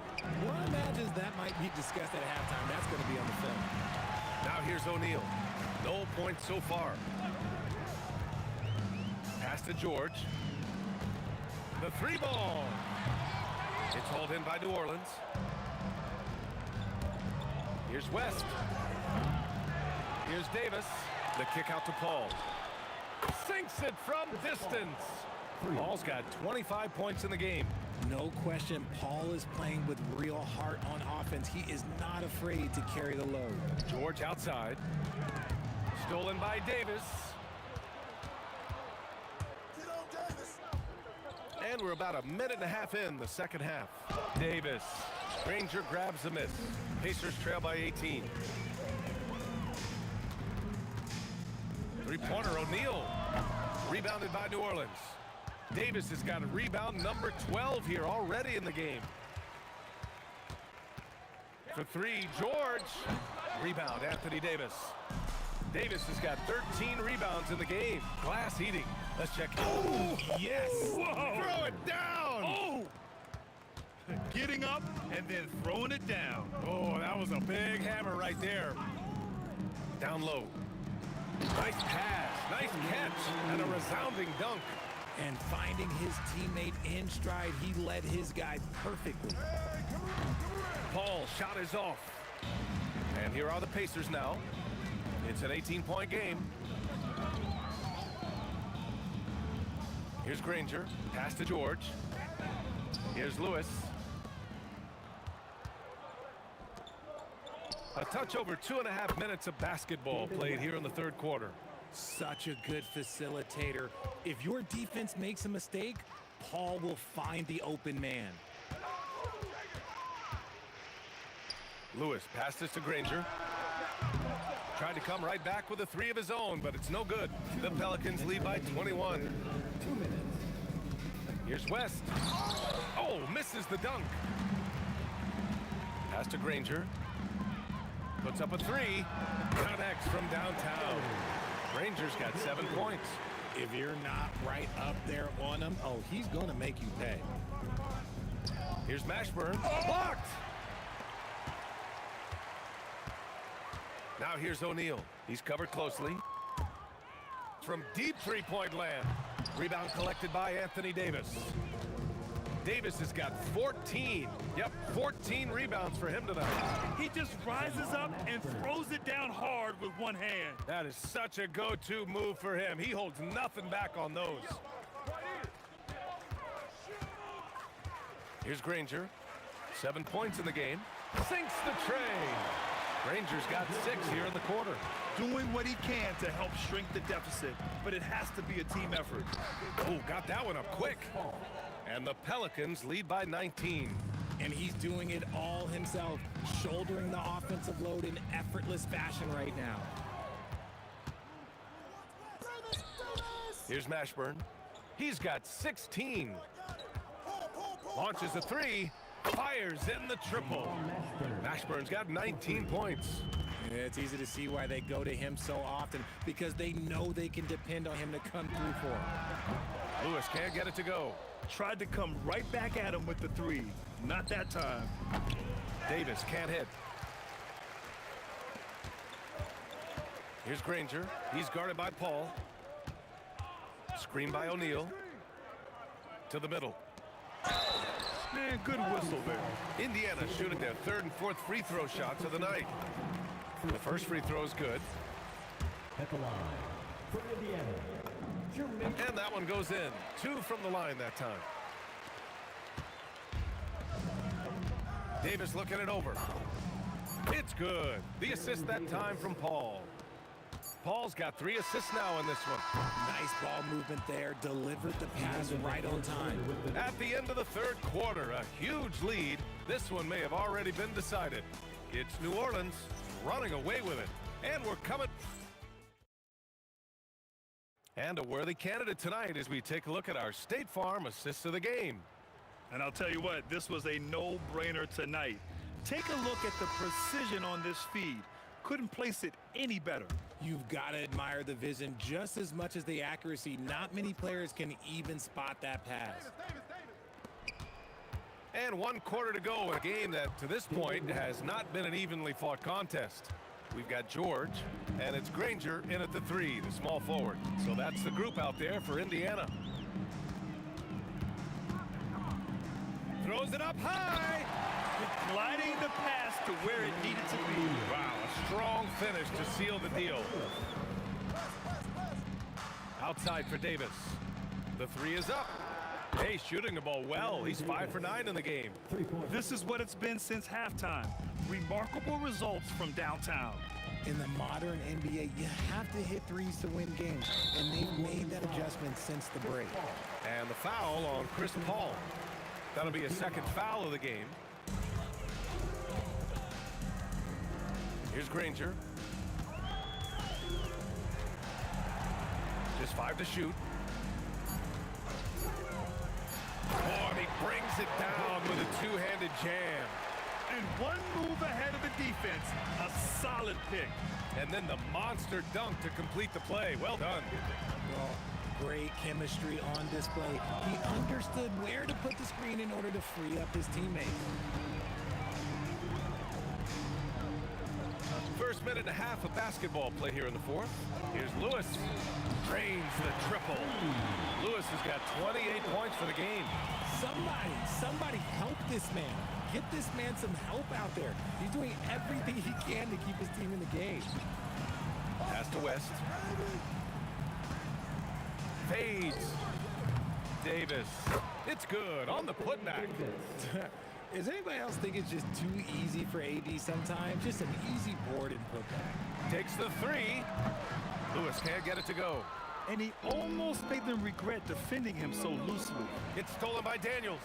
One imagines that might be discussed at halftime. That's going to be on the film. Now here's O'Neal. No points so far. Pass to George. The 3-ball. It's hauled in by New Orleans. Here's West. Here's Davis. The kick out to Paul. Sinks it from distance. Paul's got 25 points in the game. No question, Paul is playing with real heart on offense. He is not afraid to carry the load. George outside. Stolen by Davis. And we're about a minute and a half in the second half. Davis. Granger grabs the miss. Pacers trail by 18. Three-pointer O'Neal. Rebounded by New Orleans. Davis has got a rebound number 12 here already in the game. For 3, George. Rebound, Anthony Davis. Davis has got 13 rebounds in the game. Glass eating. Let's check. Oh, yes. Whoa. Throw it down. Oh. Getting up and then throwing it down. Oh, that was a big hammer right there. Down low. Nice pass, nice catch, and a resounding dunk. And finding his teammate in stride, he led his guy perfectly. Paul shot is off. And here are the Pacers now. It's an 18-point game. Here's Granger. Pass to George. Here's Lewis. A touch over 2.5 minutes of basketball played here in the third quarter. Such a good facilitator. If your defense makes a mistake, Paul will find the open man. Lewis passed this to Granger. Tried to come right back with a 3 of his own, but it's no good. The Pelicans lead by 21. 2 minutes. Here's West. Oh, misses the dunk. Pass to Granger. Puts up a 3. Connects from downtown. Granger's got 7 points. If you're not right up there on him, oh, he's going to make you pay. Here's Mashburn. Blocked! Now here's O'Neal. He's covered closely. From deep three-point land. Rebound collected by Anthony Davis. Davis has got 14. Yep, 14 rebounds for him tonight. He just rises up and throws it down hard with one hand. That is such a go-to move for him. He holds nothing back on those. Here's Granger. 7 points in the game. Sinks the tray. Granger's got 6 here in the quarter. Doing what he can to help shrink the deficit, but it has to be a team effort. Oh, got that one up quick. And the Pelicans lead by 19. And he's doing it all himself, shouldering the offensive load in effortless fashion right now. Here's Mashburn. He's got 16. Launches a 3. Fires in the triple. Mashburn's got 19 points. Yeah, it's easy to see why they go to him so often, because they know they can depend on him to come through for them. Lewis can't get it to go. Tried to come right back at him with the 3. Not that time. Davis can't hit. Here's Granger. He's guarded by Paul. Screen by O'Neal. To the middle. Man, good whistle there. Indiana shooting their 3rd and 4th free throw shots of the night. The first free throw is good. At the line for Indiana. And that one goes in. 2 from the line that time. Davis looking it over. It's good. The assist that time from Paul. Paul's got 3 assists now in this one. Nice ball movement there. Delivered the pass right on time. At the end of the 3rd quarter, a huge lead. This one may have already been decided. It's New Orleans running away with it. And we're coming. And a worthy candidate tonight as we take a look at our State Farm assists of the game. And I'll tell you what, this was a no-brainer tonight. Take a look at the precision on this feed. Couldn't place it any better. You've got to admire the vision just as much as the accuracy. Not many players can even spot that pass. And 1 quarter to go in a game that, to this point, has not been an evenly fought contest. We've got George, and it's Granger in at the 3, the small forward. So that's the group out there for Indiana. Throws it up high. Gliding the pass to where it needed to be. Wow, a strong finish to seal the deal. Outside for Davis. The 3 is up. Hey, shooting the ball well. He's 5 for 9 in the game. This is what it's been since halftime. Remarkable results from downtown. In the modern NBA, you have to hit 3s to win games, and they've made that adjustment since the break. And the foul on Chris Paul. That'll be a 2nd foul of the game. Here's Granger. Just 5 to shoot. Oh, and he brings it down with a 2-handed jam. And 1 move ahead of the defense. A solid pick. And then the monster dunk to complete the play. Well done. Well, great chemistry on display. He understood where to put the screen in order to free up his teammate. First minute and a half of basketball play here in the 4th. Here's Lewis. Drains the triple. Lewis has got 28 points for the game. Somebody help this man. Get this man some help out there. He's doing everything he can to keep his team in the game. Pass to West. Fades. Davis. It's good on the putback. Does anybody else think it's just too easy for AD sometimes? Just an easy board and putback. Takes the 3. Lewis can't get it to go. And he almost made them regret defending him so loosely. It's stolen by Daniels.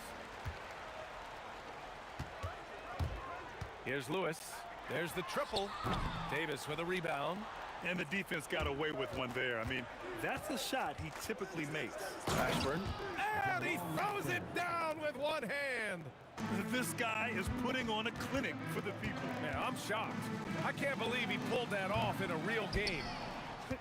Here's Lewis. There's the triple. Davis with a rebound. And the defense got away with one there. I mean, that's a shot he typically makes. Ashburn. And he throws it down with one hand. This guy is putting on a clinic for the people. Man, I'm shocked. I can't believe he pulled that off in a real game.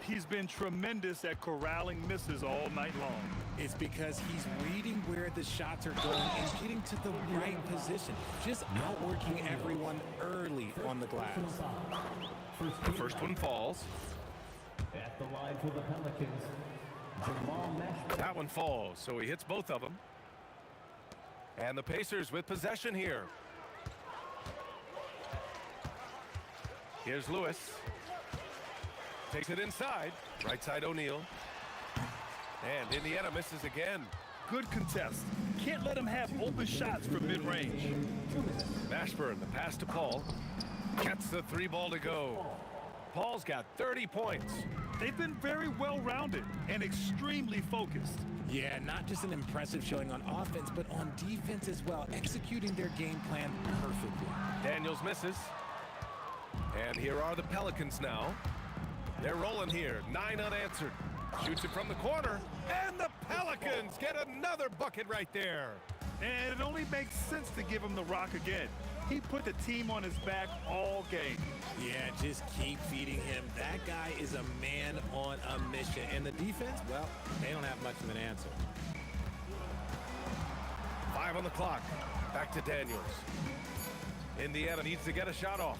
He's been tremendous at corralling misses all night long. It's because he's reading where the shots are going and getting to the right position. Just outworking everyone early on the glass. The first one falls. At the line for the Pelicans, Jamal Mashburn. That one falls, so he hits both of them. And the Pacers with possession here. Here's Lewis. Takes it inside. Right side O'Neal. And Indiana misses again. Good contest. Can't let him have open shots from mid-range. Mashburn, the pass to Paul. Gets the three ball to go. Paul's got 30 points. They've been very well-rounded and extremely focused. Yeah, not just an impressive showing on offense, but on defense as well, executing their game plan perfectly. Daniels misses. And here are the Pelicans now. They're rolling here, 9 unanswered. Shoots it from the corner, and the Pelicans get another bucket right there. And it only makes sense to give him the rock again. He put the team on his back all game. Yeah, just keep feeding him. That guy is a man on a mission. And the defense, well, they don't have much of an answer. 5 on the clock. Back to Daniels. Indiana needs to get a shot off.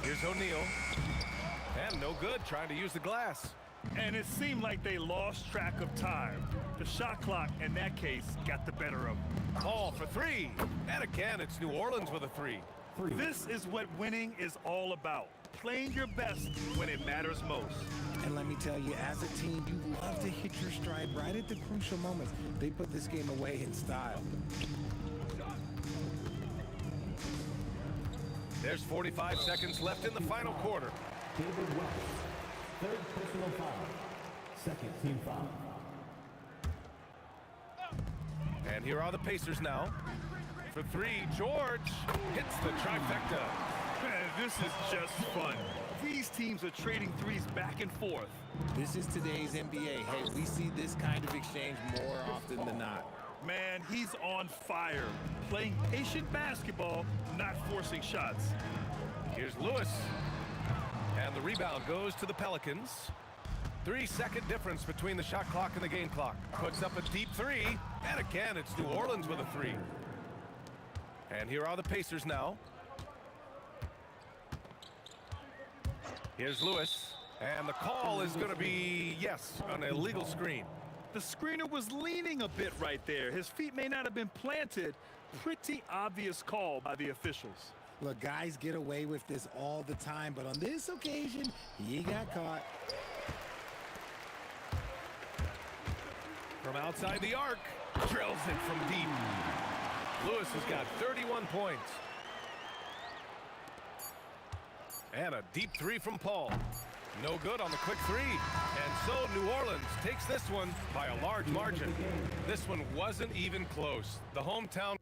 Here's O'Neal. And no good, trying to use the glass. And it seemed like they lost track of time. The shot clock, in that case, got the better of them. Paul for 3. And again, it's New Orleans with a 3. This is what winning is all about. Playing your best when it matters most. And let me tell you, as a team, you love to hit your stride right at the crucial moments. They put this game away in style. There's 45 seconds left in the final quarter. David West, third personal foul, second team foul. And here are the Pacers now. For 3, George hits the trifecta. Man, this is just fun. These teams are trading threes back and forth. This is today's NBA. Hey, we see this kind of exchange more often than not. Man, he's on fire. Playing patient basketball, not forcing shots. Here's Lewis. And the rebound goes to the Pelicans. 3-second difference between the shot clock and the game clock. Puts up a deep 3. And again, it's New Orleans with a 3. And here are the Pacers now. Here's Lewis. And the call is going to be, yes, an illegal screen. The screener was leaning a bit right there. His feet may not have been planted. Pretty obvious call by the officials. Look, guys get away with this all the time, but on this occasion, he got caught. From outside the arc, drills it from deep. Lewis has got 31 points. And a deep 3 from Paul. No good on the quick 3. And so New Orleans takes this one by a large margin. This one wasn't even close. The hometown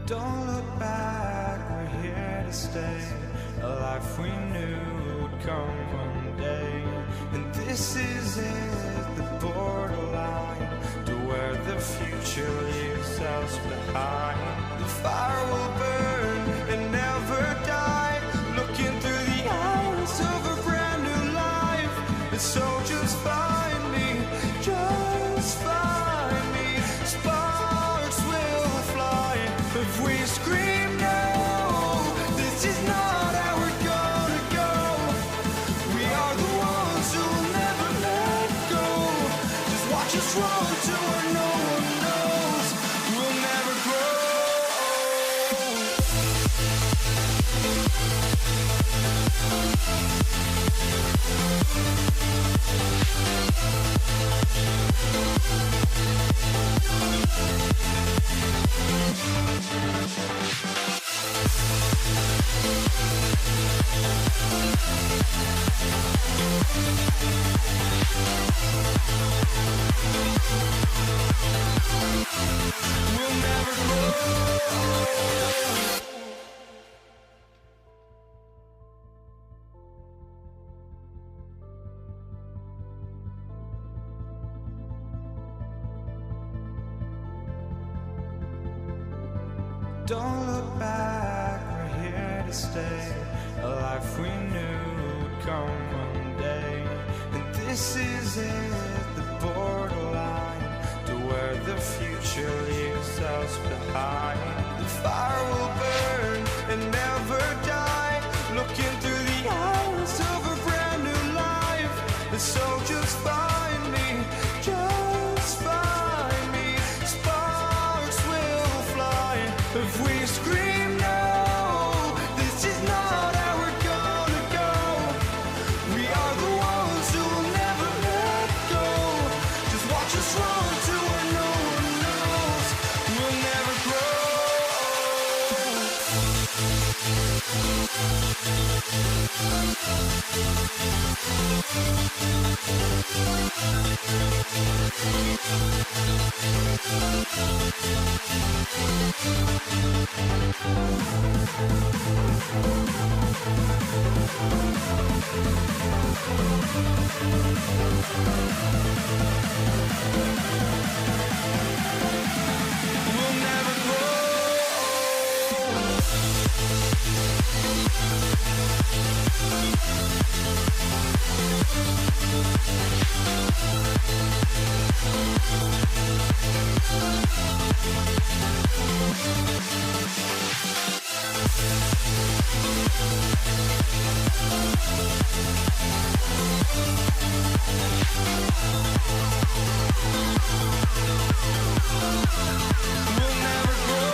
Don't look back, we're here to stay. A life we knew would come one day. And this is it, the borderline to where the future leaves us behind. The fire will burn and never die, looking through the eyes of a brand new life. And so just find me, just find me. Sparks will fly if we scream no. This is not how we're gonna go. We are the ones who will never let go. Just watch us run to where no one knows. We'll never grow. We'll never grow. Don't look back, we're here to stay. A life we knew would come one day. And this is it, the borderline to where the future leaves us behind. The fire will burn and never die, looking through the eyes of a brand new life. And so just find me, just find me. Sparks will fly if we scream no. This is not how we're gonna go. We are the ones who will never let go. Just watch us run to where no one knows. We'll never grow. We'll never grow. We'll never grow.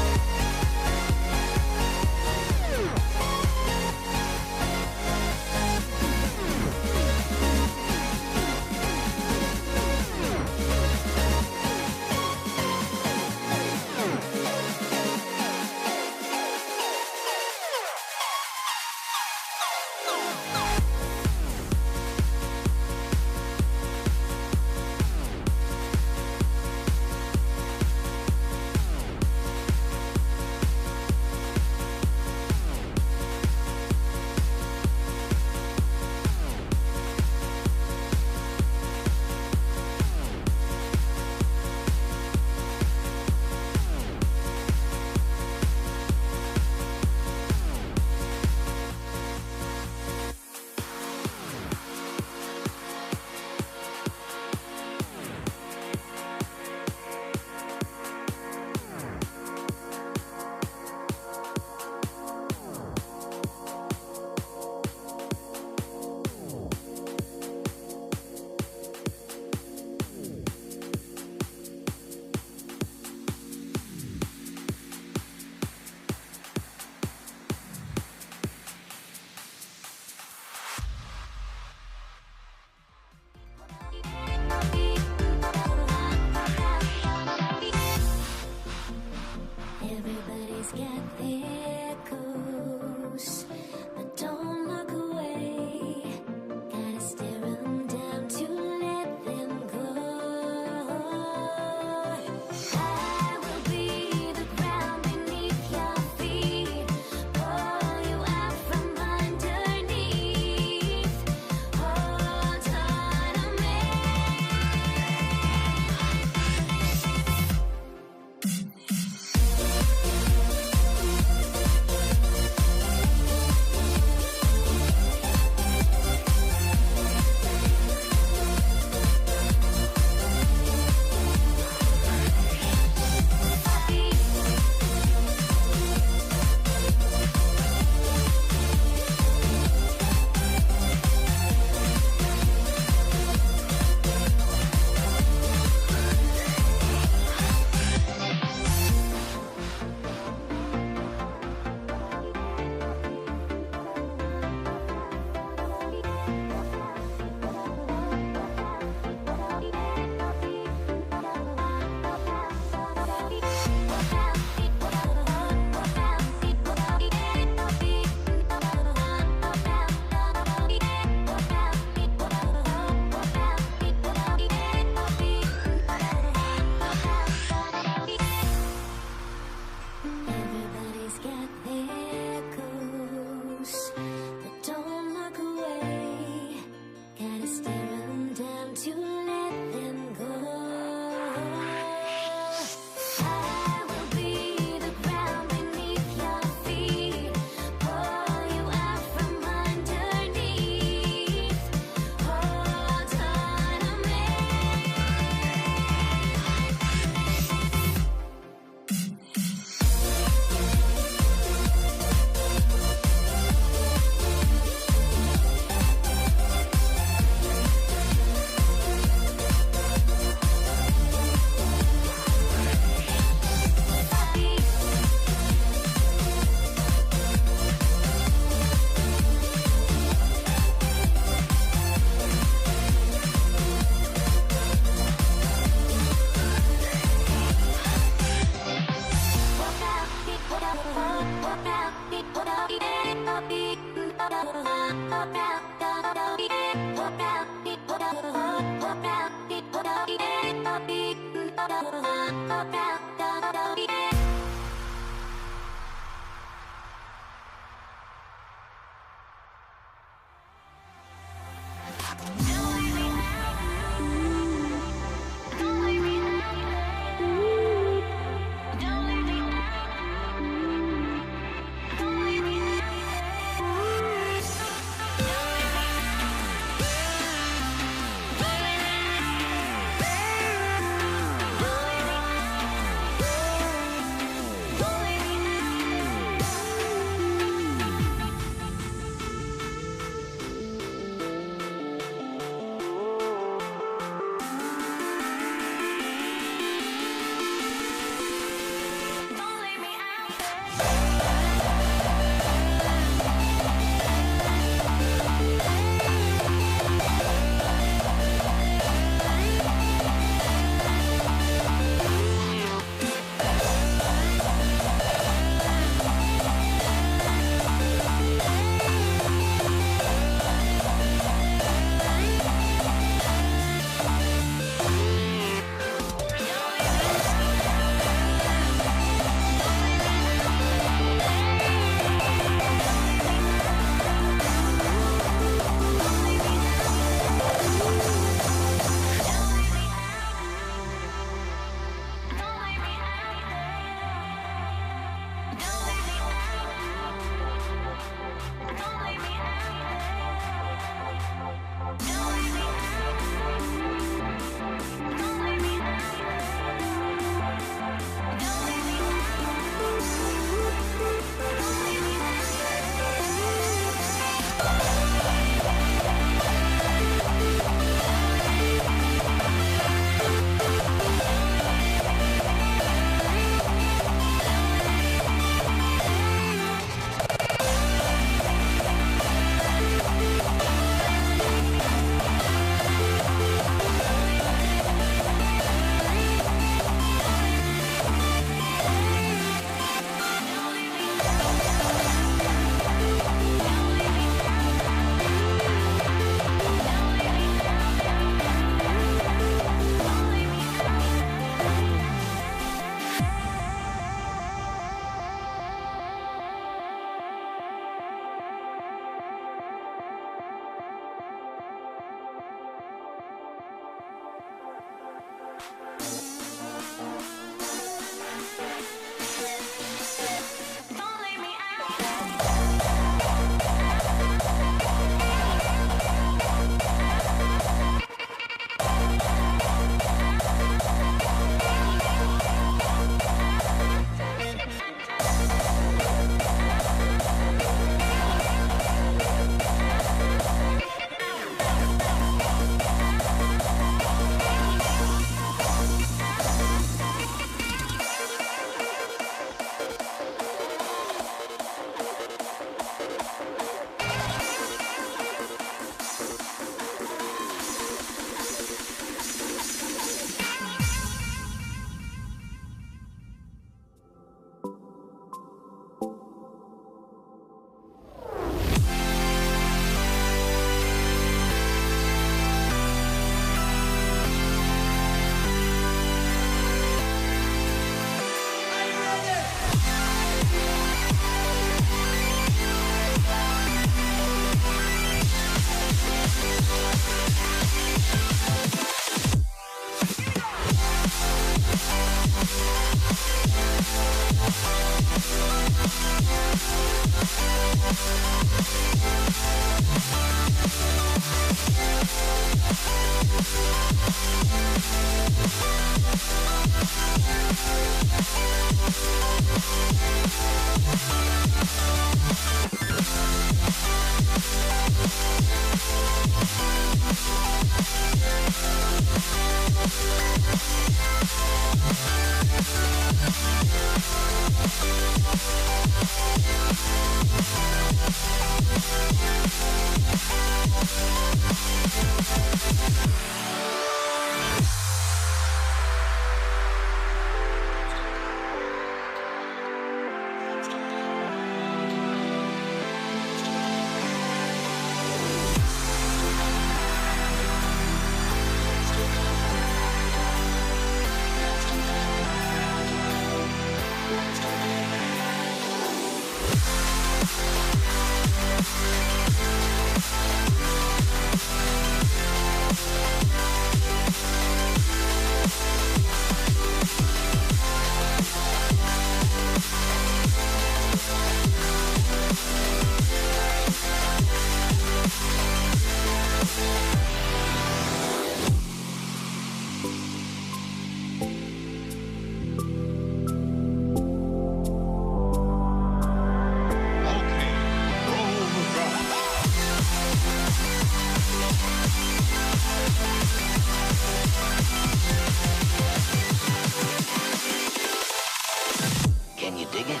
Can you dig it?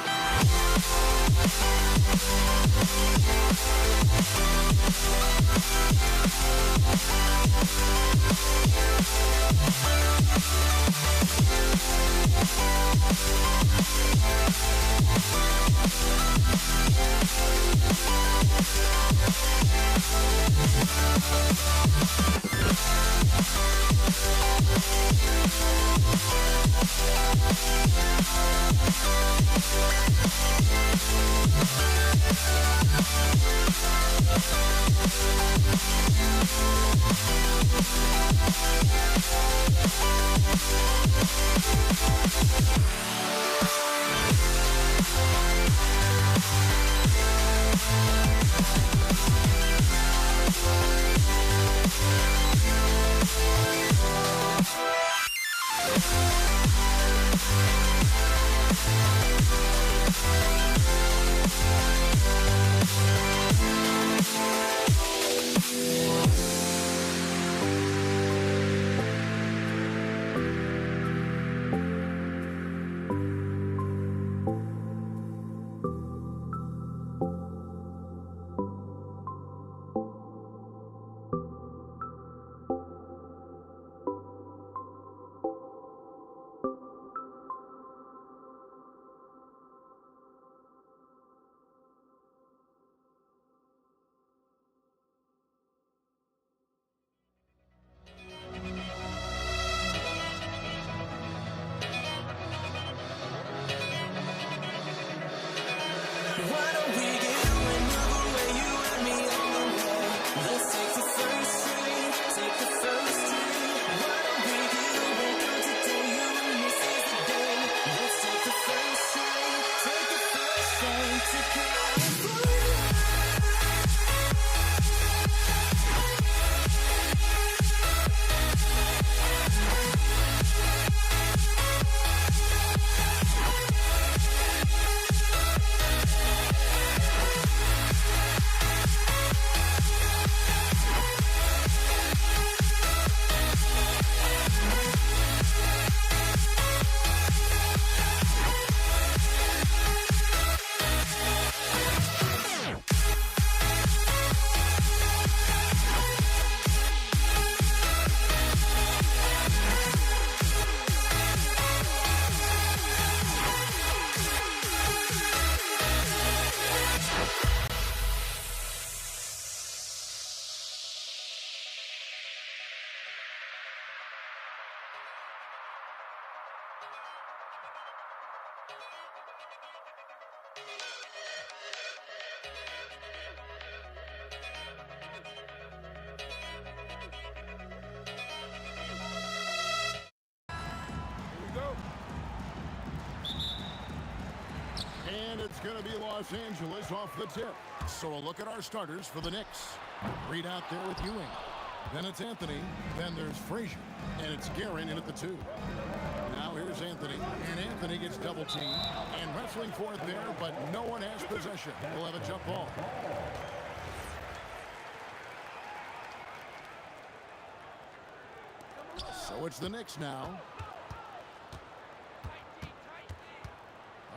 Why don't we get away, move away, you and me on the way? Let's take the first train, take the first train. Why don't we get away, girl, today, you and me, seize the day. Let's take the first train, take the first train to California. And it's going to be Los Angeles off the tip. So a look at our starters for the Knicks. Reed out there with Ewing. Then it's Anthony. Then there's Frazier. And it's Guerin in at the 2. Now here's Anthony. And Anthony gets double teamed. And wrestling for it there, but no one has possession. We'll have a jump ball. So it's the Knicks now.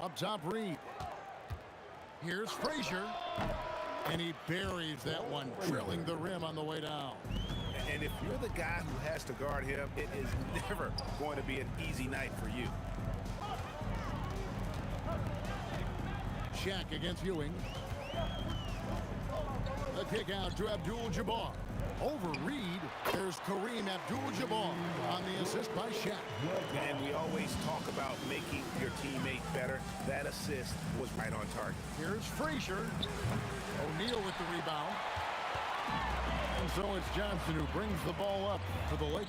Up top, Reed. Here's Frazier. And he buries that one, drilling the rim on the way down. And if you're the guy who has to guard him, it is never going to be an easy night for you. Shaq against Ewing. The kick out to Abdul-Jabbar. Over Reed, there's Kareem Abdul-Jabbar on the assist by Shaq. And we always talk about making your teammate better. That assist was right on target. Here's Frazier. O'Neal with the rebound. And so it's Johnson who brings the ball up for the Lakers.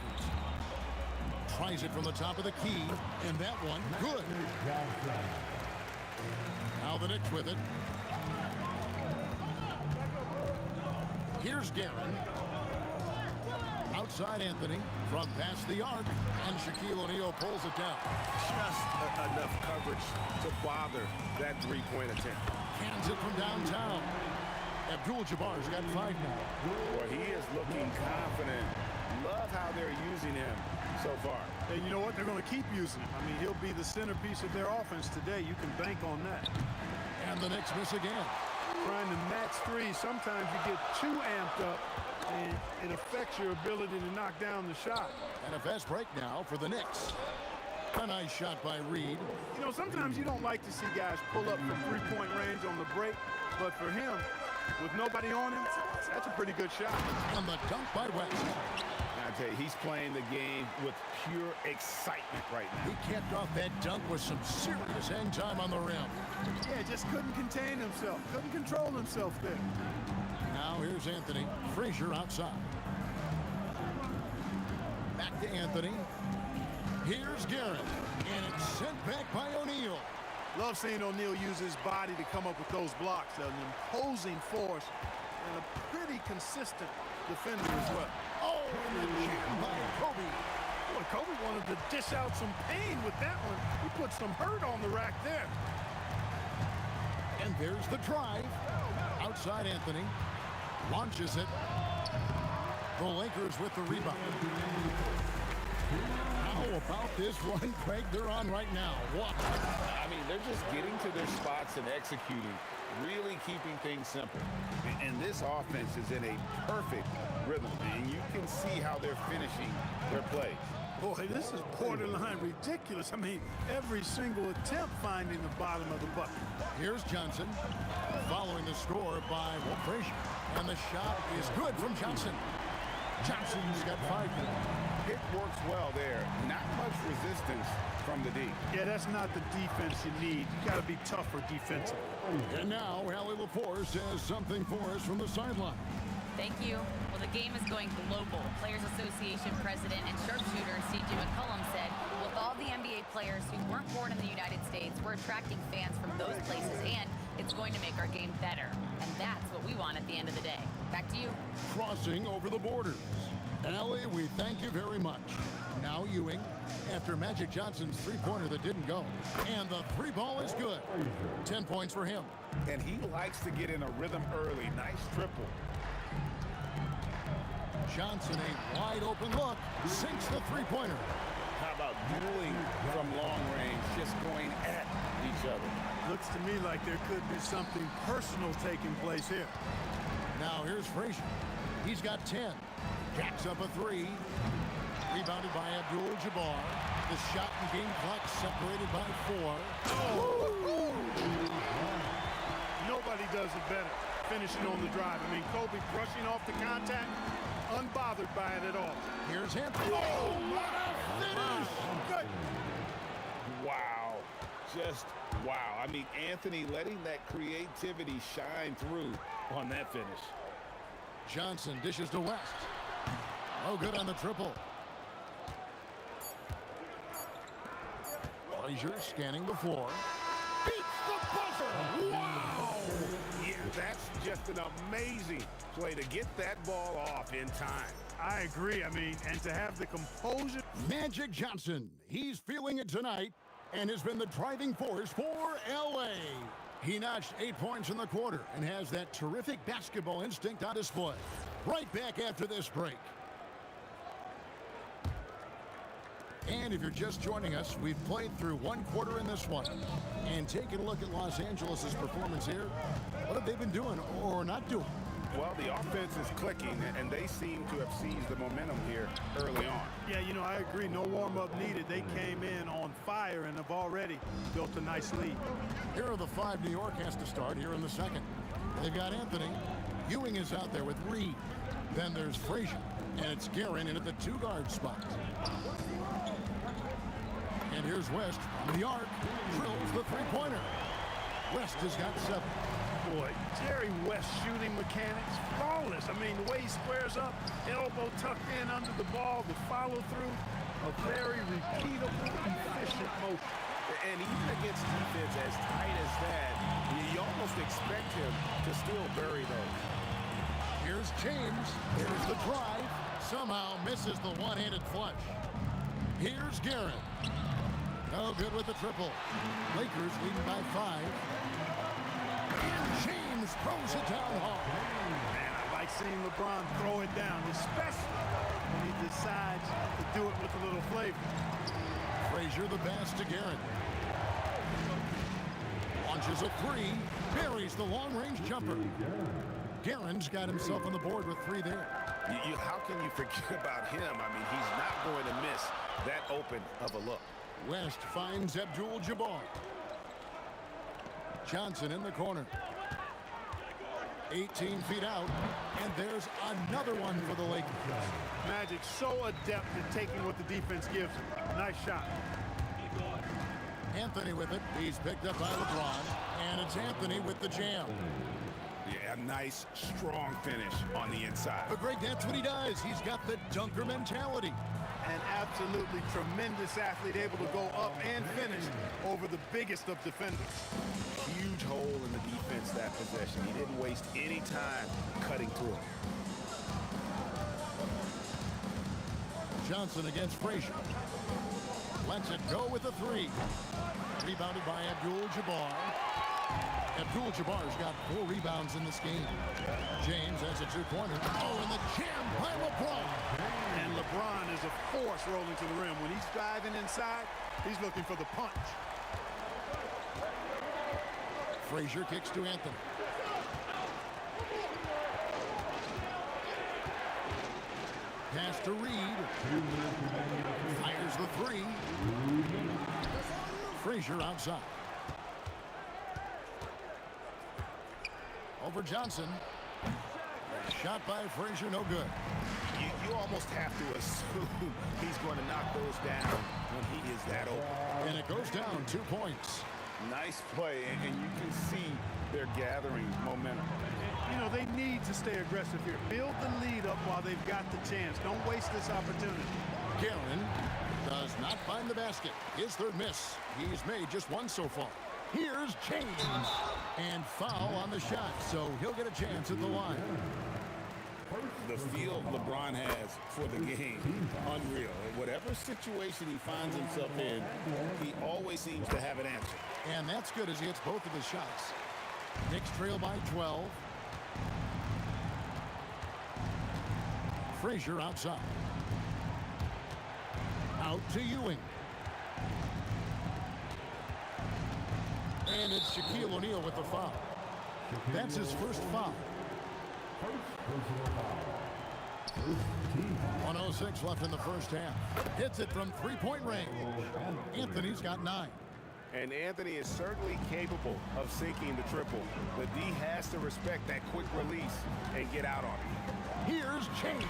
Tries it from the top of the key, and that one, good. Now the Knicks with it. Here's Guerin. Outside Anthony from past the arc, and Shaquille O'Neal pulls it down. Just enough coverage to bother that three-point attempt. Cans it from downtown. Abdul-Jabbar's got 5 now. Boy, he is looking confident. Love how they're using him so far. And you know what? They're going to keep using him. I mean, he'll be the centerpiece of their offense today. You can bank on that. And the Knicks miss again. Trying to match three, sometimes you get too amped up, and it affects your ability to knock down the shot. And a fast break now for the Knicks. A nice shot by Reed. You know, sometimes you don't like to see guys pull up from three-point range on the break, but for him, with nobody on him, that's a pretty good shot. And the dunk by West. I tell you, he's playing the game with pure excitement right now. He capped off that dunk with some serious hang time on the rim. Yeah, just couldn't contain himself, couldn't control himself there. Now here's Anthony. Frazier outside. Back to Anthony. Here's Garrett. And it's sent back by O'Neal. Love seeing O'Neal use his body to come up with those blocks. An imposing force and a pretty consistent defender as well. Oh, and the jam by Kobe. Boy, Kobe wanted to dish out some pain with that one. He put some hurt on the rack there. And there's the drive. Outside Anthony. Launches it. The Lakers with the rebound. How about this run, Craig, they're on right now? What? I mean, they're just getting to their spots and executing, really keeping things simple. And this offense is in a perfect rhythm, and you can see how they're finishing their plays. Boy, this is borderline ridiculous. I mean, every single attempt finding the bottom of the bucket. Here's Johnson, following the score by Frazier. And the shot is good from Johnson. Johnson's got 5 now. It works well there. Not much resistance from the D. Yeah, that's not the defense you need. You got to be tougher defensively. And now, Allie LaForce has something for us from the sideline. Thank you. Well, the game is going global. Players Association President and sharpshooter C.J. McCollum said, with all the NBA players who weren't born in the United States, we're attracting fans from those places, and it's going to make our game better. And that's what we want at the end of the day. Back to you. Crossing over the borders. Allie, we thank you very much. Now Ewing, after Magic Johnson's three-pointer that didn't go. And the three ball is good. 10 points for him. And he likes to get in a rhythm early. Nice triple. Johnson, a wide open look, sinks the three-pointer. How about dueling from long range, just going at each other? Looks to me like there could be something personal taking place here. Now here's Frazier. He's got 10. Jacks up a 3. Rebounded by Abdul-Jabbar. The shot and game clock separated by 4. Oh. Nobody does it better. Finishing on the drive. I mean, Kobe brushing off the contact, unbothered by it at all. Here's Anthony. Oh, what a finish! Good. Wow. Just wow. I mean, Anthony letting that creativity shine through on that finish. Johnson dishes to West. No good on the triple. Frazier scanning the floor. Beats the buzzer. Wow! Yeah, that's just an amazing play to get that ball off in time. I agree. I mean, and to have the composure. Magic Johnson. He's feeling it tonight and has been the driving force for L.A. He notched 8 points in the quarter and has that terrific basketball instinct on display. Right back after this break. And if you're just joining us, we've played through one quarter in this one. And taking a look at Los Angeles' performance here, what have they been doing or not doing? Well, the offense is clicking, and they seem to have seized the momentum here early on. Yeah, you know, I agree. No warm-up needed. They came in on fire and have already built a nice lead. Here are the 5 New York has to start here in the second. They've got Anthony. Ewing is out there with Reed. Then there's Frazier. And it's Guerin in at the 2-guard spot. And here's West from the arc. Drills the three-pointer. West has got 7. Boy, Jerry West shooting mechanics, flawless. I mean, the way he squares up, elbow tucked in under the ball, the follow-through, a very repeatable, efficient motion. And even against defense as tight as that, you almost expect him to still bury those. Here's James. Here's the drive. Somehow misses the one-handed flush. Here's Garrett. No good with the triple. Lakers leading by 5. And James throws it down hard. Man, I like seeing LeBron throw it down, especially when he decides to do it with a little flavor. Frazier the pass to Garrett. Launches a 3. Buries the long-range jumper. Garrett's got himself on the board with 3 there. How can you forget about him? I mean, he's not going to miss that open of a look. West finds Abdul-Jabbar. Johnson in the corner. 18 feet out, and there's another one for the Lakers. Magic so adept at taking what the defense gives him. Nice shot. Anthony with it. He's picked up by LeBron, and it's Anthony with the jam. Yeah, nice, strong finish on the inside. But Greg, that's what he does. He's got the dunker mentality. An absolutely tremendous athlete, able to go up and finish over the biggest of defenders. Huge hole in the defense that possession. He didn't waste any time cutting through it. Johnson against Frazier. Lets it go with a 3. Rebounded by Abdul-Jabbar. Abdul-Jabbar's got 4 rebounds in this game. James has a 2-pointer. Oh, and the jam by LeBron. And LeBron is a force rolling to the rim. When he's driving inside, he's looking for the punch. Frazier kicks to Anthony. Pass to Reed. Fires the 3. Frazier outside. Over Johnson. Shot by Frazier, no good. You almost have to assume he's going to knock those down when he is that open. And it goes down 2 points. Nice play, and you can see they're gathering momentum. You know, they need to stay aggressive here. Build the lead up while they've got the chance. Don't waste this opportunity. Guerin does not find the basket. His 3rd miss. He's made just 1 so far. Here's James. And foul on the shot, so he'll get a chance at the line. The feel LeBron has for the game, unreal. In whatever situation he finds himself in, he always seems to have an answer. And that's good as he hits both of his shots. Knicks trail by 12. Frazier outside. Out to Ewing. And it's Shaquille O'Neal with the foul. That's his first foul. 1:06 left in the first half. Hits it from 3-point range. Anthony's got 9. And Anthony is certainly capable of sinking the triple. The D has to respect that quick release and get out on it. Here's James.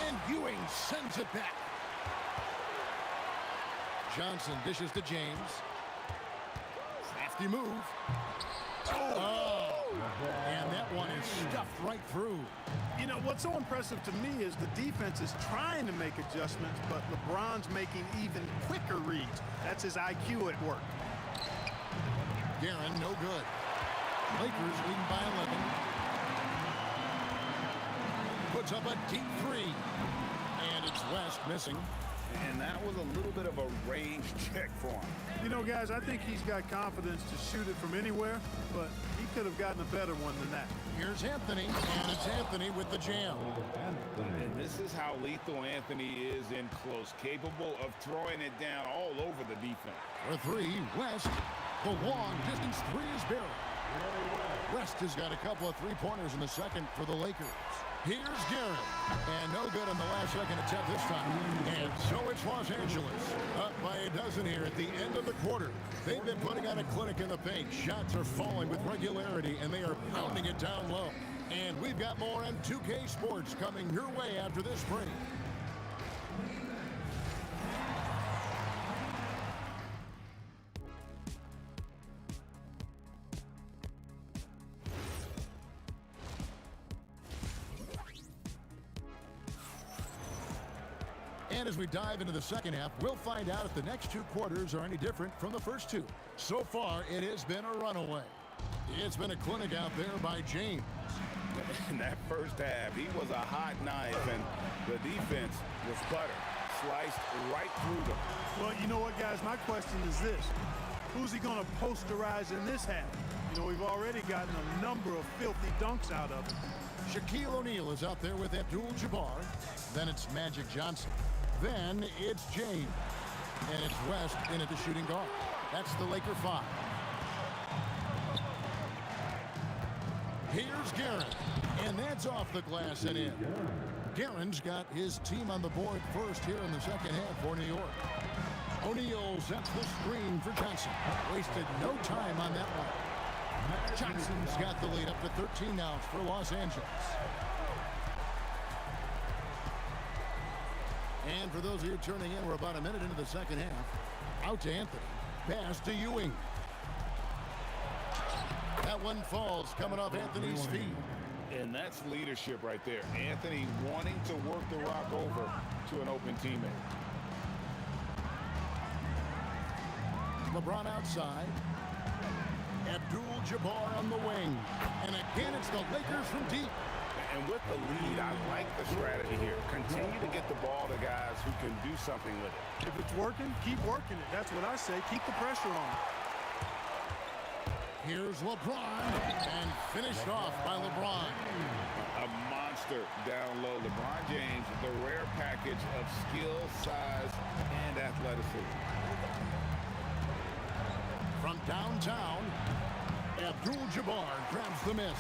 And Ewing sends it back. Johnson dishes to James. Crafty move. Oh! And that one is stuffed right through. You know, what's so impressive to me is the defense is trying to make adjustments, but LeBron's making even quicker reads. That's his IQ at work. Guerin, no good. Lakers leading by 11. Puts up a deep 3. And it's West missing. And that was a little bit of a range check for him. You know, guys, I think he's got confidence to shoot it from anywhere, but he could have gotten a better one than that. Here's Anthony, and it's Anthony with the jam. And this is how lethal Anthony is in close, capable of throwing it down all over the defense. For 3, West. The long distance 3 is buried. West has got a couple of 3-pointers in the second for the Lakers. Here's Garrett. And no good on the last second attempt this time. And so it's Los Angeles. Up by a dozen here at the end of the quarter. They've been putting on a clinic in the paint. Shots are falling with regularity, and they are pounding it down low. And we've got more on 2K Sports coming your way after this break. And as we dive into the second half, we'll find out if the next 2 quarters are any different from the first 2. So far, it has been a runaway. It's been a clinic out there by James. In that first half, he was a hot knife, and the defense was butter. Sliced right through them. Well, you know what, guys? My question is this. Who's he going to posterize in this half? You know, we've already gotten a number of filthy dunks out of him. Shaquille O'Neal is out there with Abdul-Jabbar. Then it's Magic Johnson. Then it's James. And it's West in at the shooting guard. That's the Laker 5. Here's Guerin. And that's off the glass and in. Guerin's got his team on the board first here in the second half for New York. O'Neal sets the screen for Johnson. Wasted no time on that one. Johnson's got the lead up to 13 now for Los Angeles. And for those of you turning in, we're about a minute into the second half. Out to Anthony. Pass to Ewing. That one falls coming off Anthony's feet. And that's leadership right there. Anthony wanting to work the rock over to an open teammate. LeBron outside. Abdul-Jabbar on the wing. And again, it's the Lakers from deep. And with the lead, I like the strategy here. Continue to get the ball to guys who can do something with it. If it's working, keep working it. That's what I say. Keep the pressure on. Here's LeBron. And finished off by LeBron. A monster down low. LeBron James, the rare package of skill, size, and athleticism. From downtown, Abdul-Jabbar grabs the miss.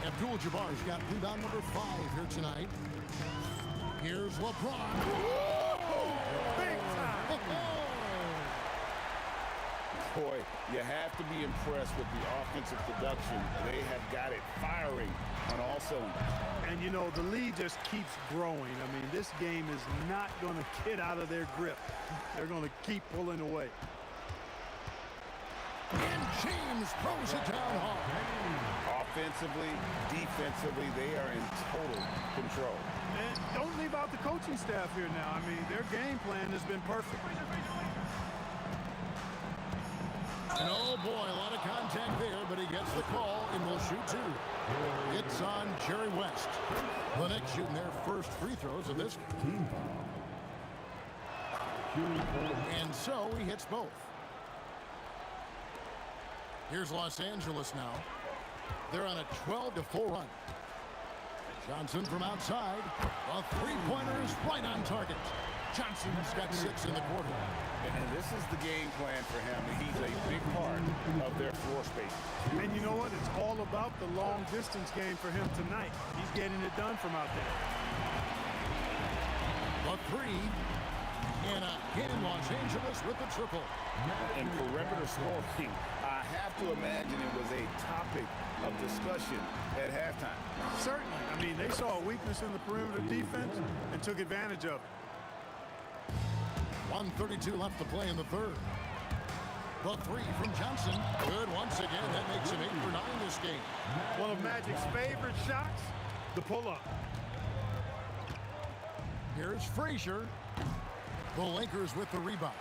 Abdul-Jabbar's got rebound number 5 here tonight. Here's LeBron. Big time! Boy, you have to be impressed with the offensive production. They have got it firing on all cylinders. And, you know, the lead just keeps growing. I mean, this game is not going to get out of their grip. They're going to keep pulling away. And James throws it down hard. Offensively, defensively, they are in total control. And don't leave out the coaching staff here now. I mean, their game plan has been perfect. And oh boy, a lot of contact there, but he gets the call and will shoot 2. It's on Jerry West. The Knicks shooting their first free throws of this game. And so he hits both. Here's Los Angeles now. They're on a 12-4 run. Johnson from outside. A three-pointer is right on target. Johnson's got 6 in the quarter. And this is the game plan for him. He's a big part of their floor space. And you know what? It's all about the long-distance game for him tonight. He's getting it done from out there. A 3. And again, Los Angeles with the triple. And perimeter scoring, I have to imagine it was a topic of discussion at halftime. Certainly. I mean, they saw a weakness in the perimeter defense and took advantage of it. 1:32 left to play in the third. The 3 from Johnson. Good once again. That makes him 8 for 9 this game. One of Magic's favorite shots, the pull-up. Here's Frazier. The Lakers with the rebound.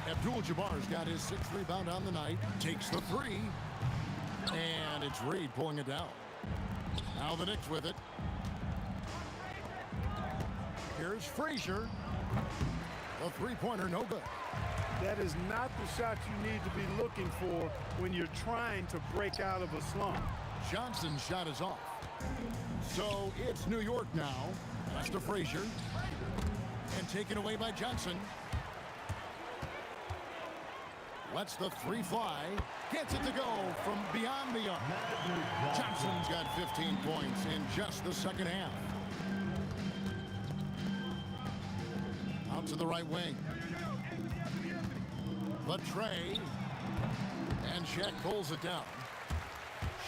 Abdul-Jabbar's got his 6th rebound on the night. Takes the 3. And it's Reed pulling it down. Now the Knicks with it. Here's Frazier. The three-pointer, no good. That is not the shot you need to be looking for when you're trying to break out of a slump. Johnson's shot is off. So it's New York now. That's to Frazier. And taken away by Johnson. Lets the 3 fly. Gets it to go from beyond the arc. Johnson's got 15 points in just the second half. Out to the right wing. The tray. And Shaq pulls it down.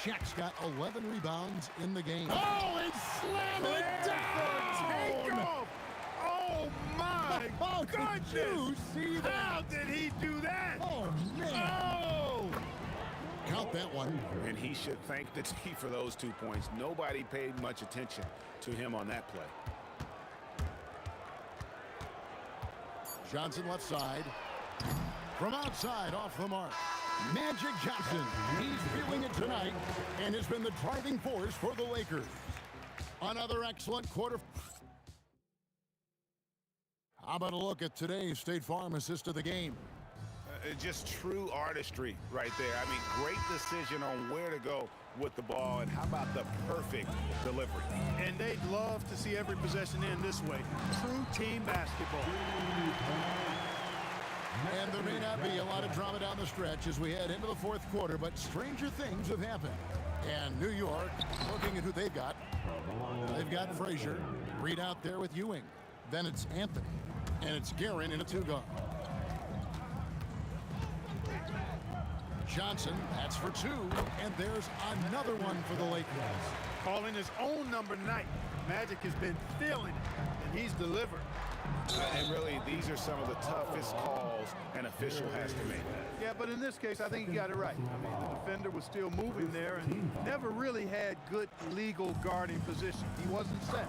Shaq's got 11 rebounds in the game. Oh, and slam it down! Take off! Oh, my goodness! Did you see that? How did he do that? Oh, man. Oh! Count that one. And he should thank the team for those 2 points. Nobody paid much attention to him on that play. Johnson left side. From outside, off the mark. Magic Johnson. He's feeling it tonight and has been the driving force for the Lakers. Another excellent quarter. How about a look at today's State Farm assist of the game? Just true artistry right there. I mean, great decision on where to go with the ball, and how about the perfect delivery? And they'd love to see every possession end this way. True team basketball. And there may not be a lot of drama down the stretch as we head into the fourth quarter, but stranger things have happened. And New York, looking at who they've got. They've got Frazier, Reed out there with Ewing. Then it's Anthony, and it's Guerin in a two-guard. Johnson, that's for two, and there's another one for the Lakers. Calling his own number 9. Magic has been feeling it, and he's delivered. And really, these are some of the toughest calls an official has to make. Yeah, but in this case, I think he got it right. I mean, the defender was still moving there and never really had good legal guarding position. He wasn't set.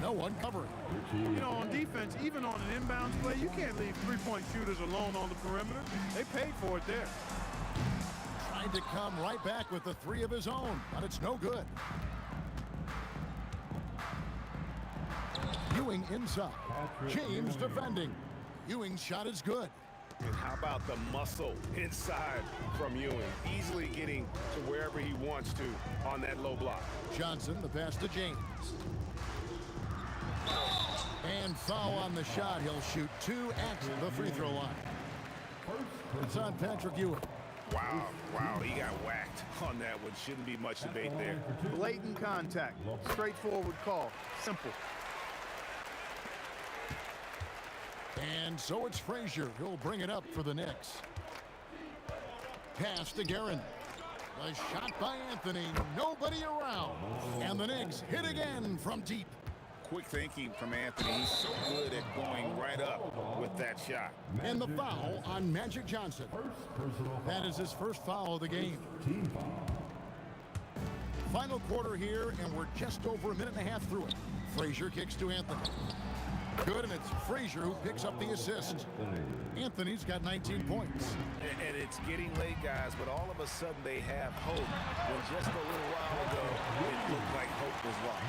No one covering. You know, on defense, even on an inbounds play, you can't leave three-point shooters alone on the perimeter. They paid for it there. Trying to come right back with the three of his own, but it's no good. Ewing inside. James defending. Ewing's shot is good. And how about the muscle inside from Ewing? Easily getting to wherever he wants to on that low block. Johnson, the pass to James. And foul on the shot. He'll shoot 2 at the free throw line. It's on Patrick Ewing. Wow, he got whacked on that one. Shouldn't be much debate there. Blatant contact. Straightforward call. Simple. And so it's Frazier. He'll bring it up for the Knicks. Pass to Guerin. A shot by Anthony. Nobody around. And the Knicks hit again from deep. Quick thinking from Anthony. He's so good at going right up with that shot. And the foul on Magic Johnson. That is his first foul of the game. Final quarter here, and we're just over a minute and a half through it. Frazier kicks to Anthony. Good, and it's Frazier who picks up the assist. Anthony's got 19 points. And it's getting late, guys, but all of a sudden they have hope. When just a little while ago, it looked like hope was lost.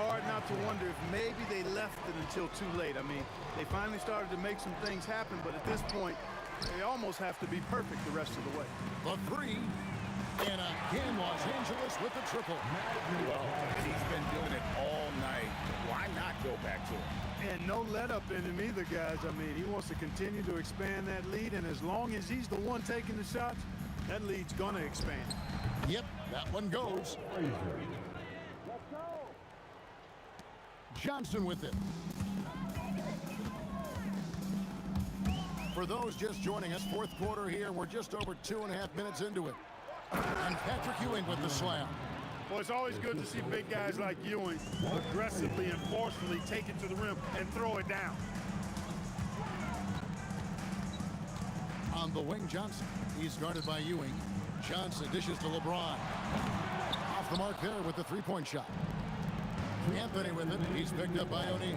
Hard not to wonder if maybe they left it until too late. I mean, they finally started to make some things happen, but at this point, they almost have to be perfect the rest of the way. The three, and again, Los Angeles with the triple. Well, he's been doing it all night. Why not go back to him? And no let up in him either, guys. I mean, he wants to continue to expand that lead, and as long as he's the one taking the shots, that lead's going to expand. Yep, that one goes. Johnson with it. For those just joining us, fourth quarter here, we're just over 2.5 minutes into it. And Patrick Ewing with the slam. Well, it's always good to see big guys like Ewing aggressively and forcefully take it to the rim and throw it down. On the wing, Johnson. He's guarded by Ewing. Johnson dishes to LeBron. Off the mark there with the three-point shot. Anthony with it. He's picked up by O'Neal.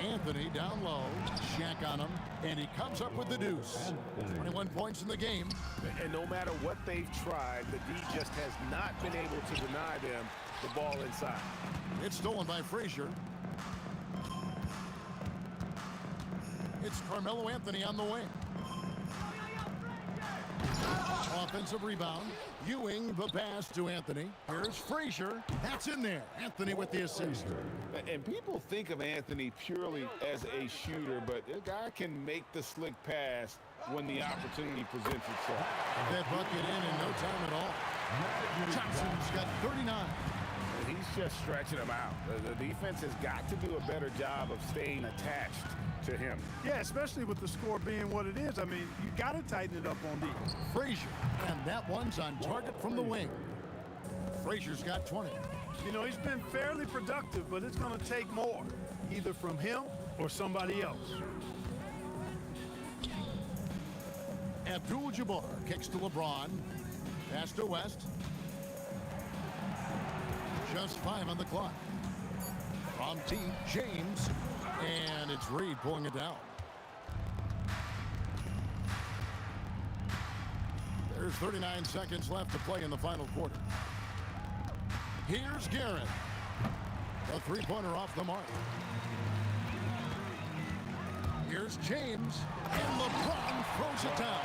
Anthony down low. Shaq on him. And he comes up with the deuce. 21 points in the game. And no matter what they've tried, the D just has not been able to deny them the ball inside. It's stolen by Frazier. It's Carmelo Anthony on the wing. Offensive rebound. Ewing the pass to Anthony. Here's Frazier. That's in there. Anthony with the assist. And people think of Anthony purely as a shooter, but a guy can make the slick pass when the opportunity presents itself. That bucket in no time at all. Johnson's got 39. He's just stretching him out. The defense has got to do a better job of staying attached to him. Yeah, especially with the score being what it is. I mean, you got to tighten it up on defense. Frazier, and that one's on target from the wing. Frazier's got 20. You know, he's been fairly productive, but it's going to take more, either from him or somebody else. Abdul-Jabbar kicks to LeBron. Pass to West. Just 5 on the clock. From deep, James. And it's Reed pulling it down. There's 39 seconds left to play in the final quarter. Here's Garrett. A three-pointer off the mark. Here's James, and LeBron throws it down.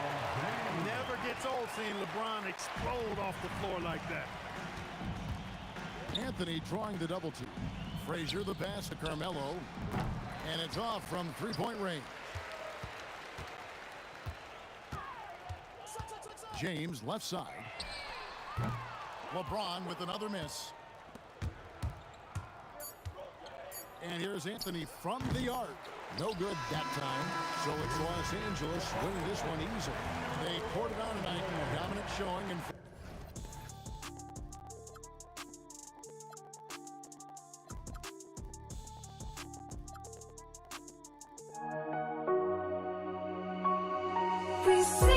Never gets old seeing LeBron explode off the floor like that. Anthony drawing the double team. Frazier the pass to Carmelo, and it's off from three-point range. James left side. LeBron with another miss. And here's Anthony from the arc. No good that time. So it's Los Angeles winning this one easily. They poured it on tonight. Dominant showing. And We see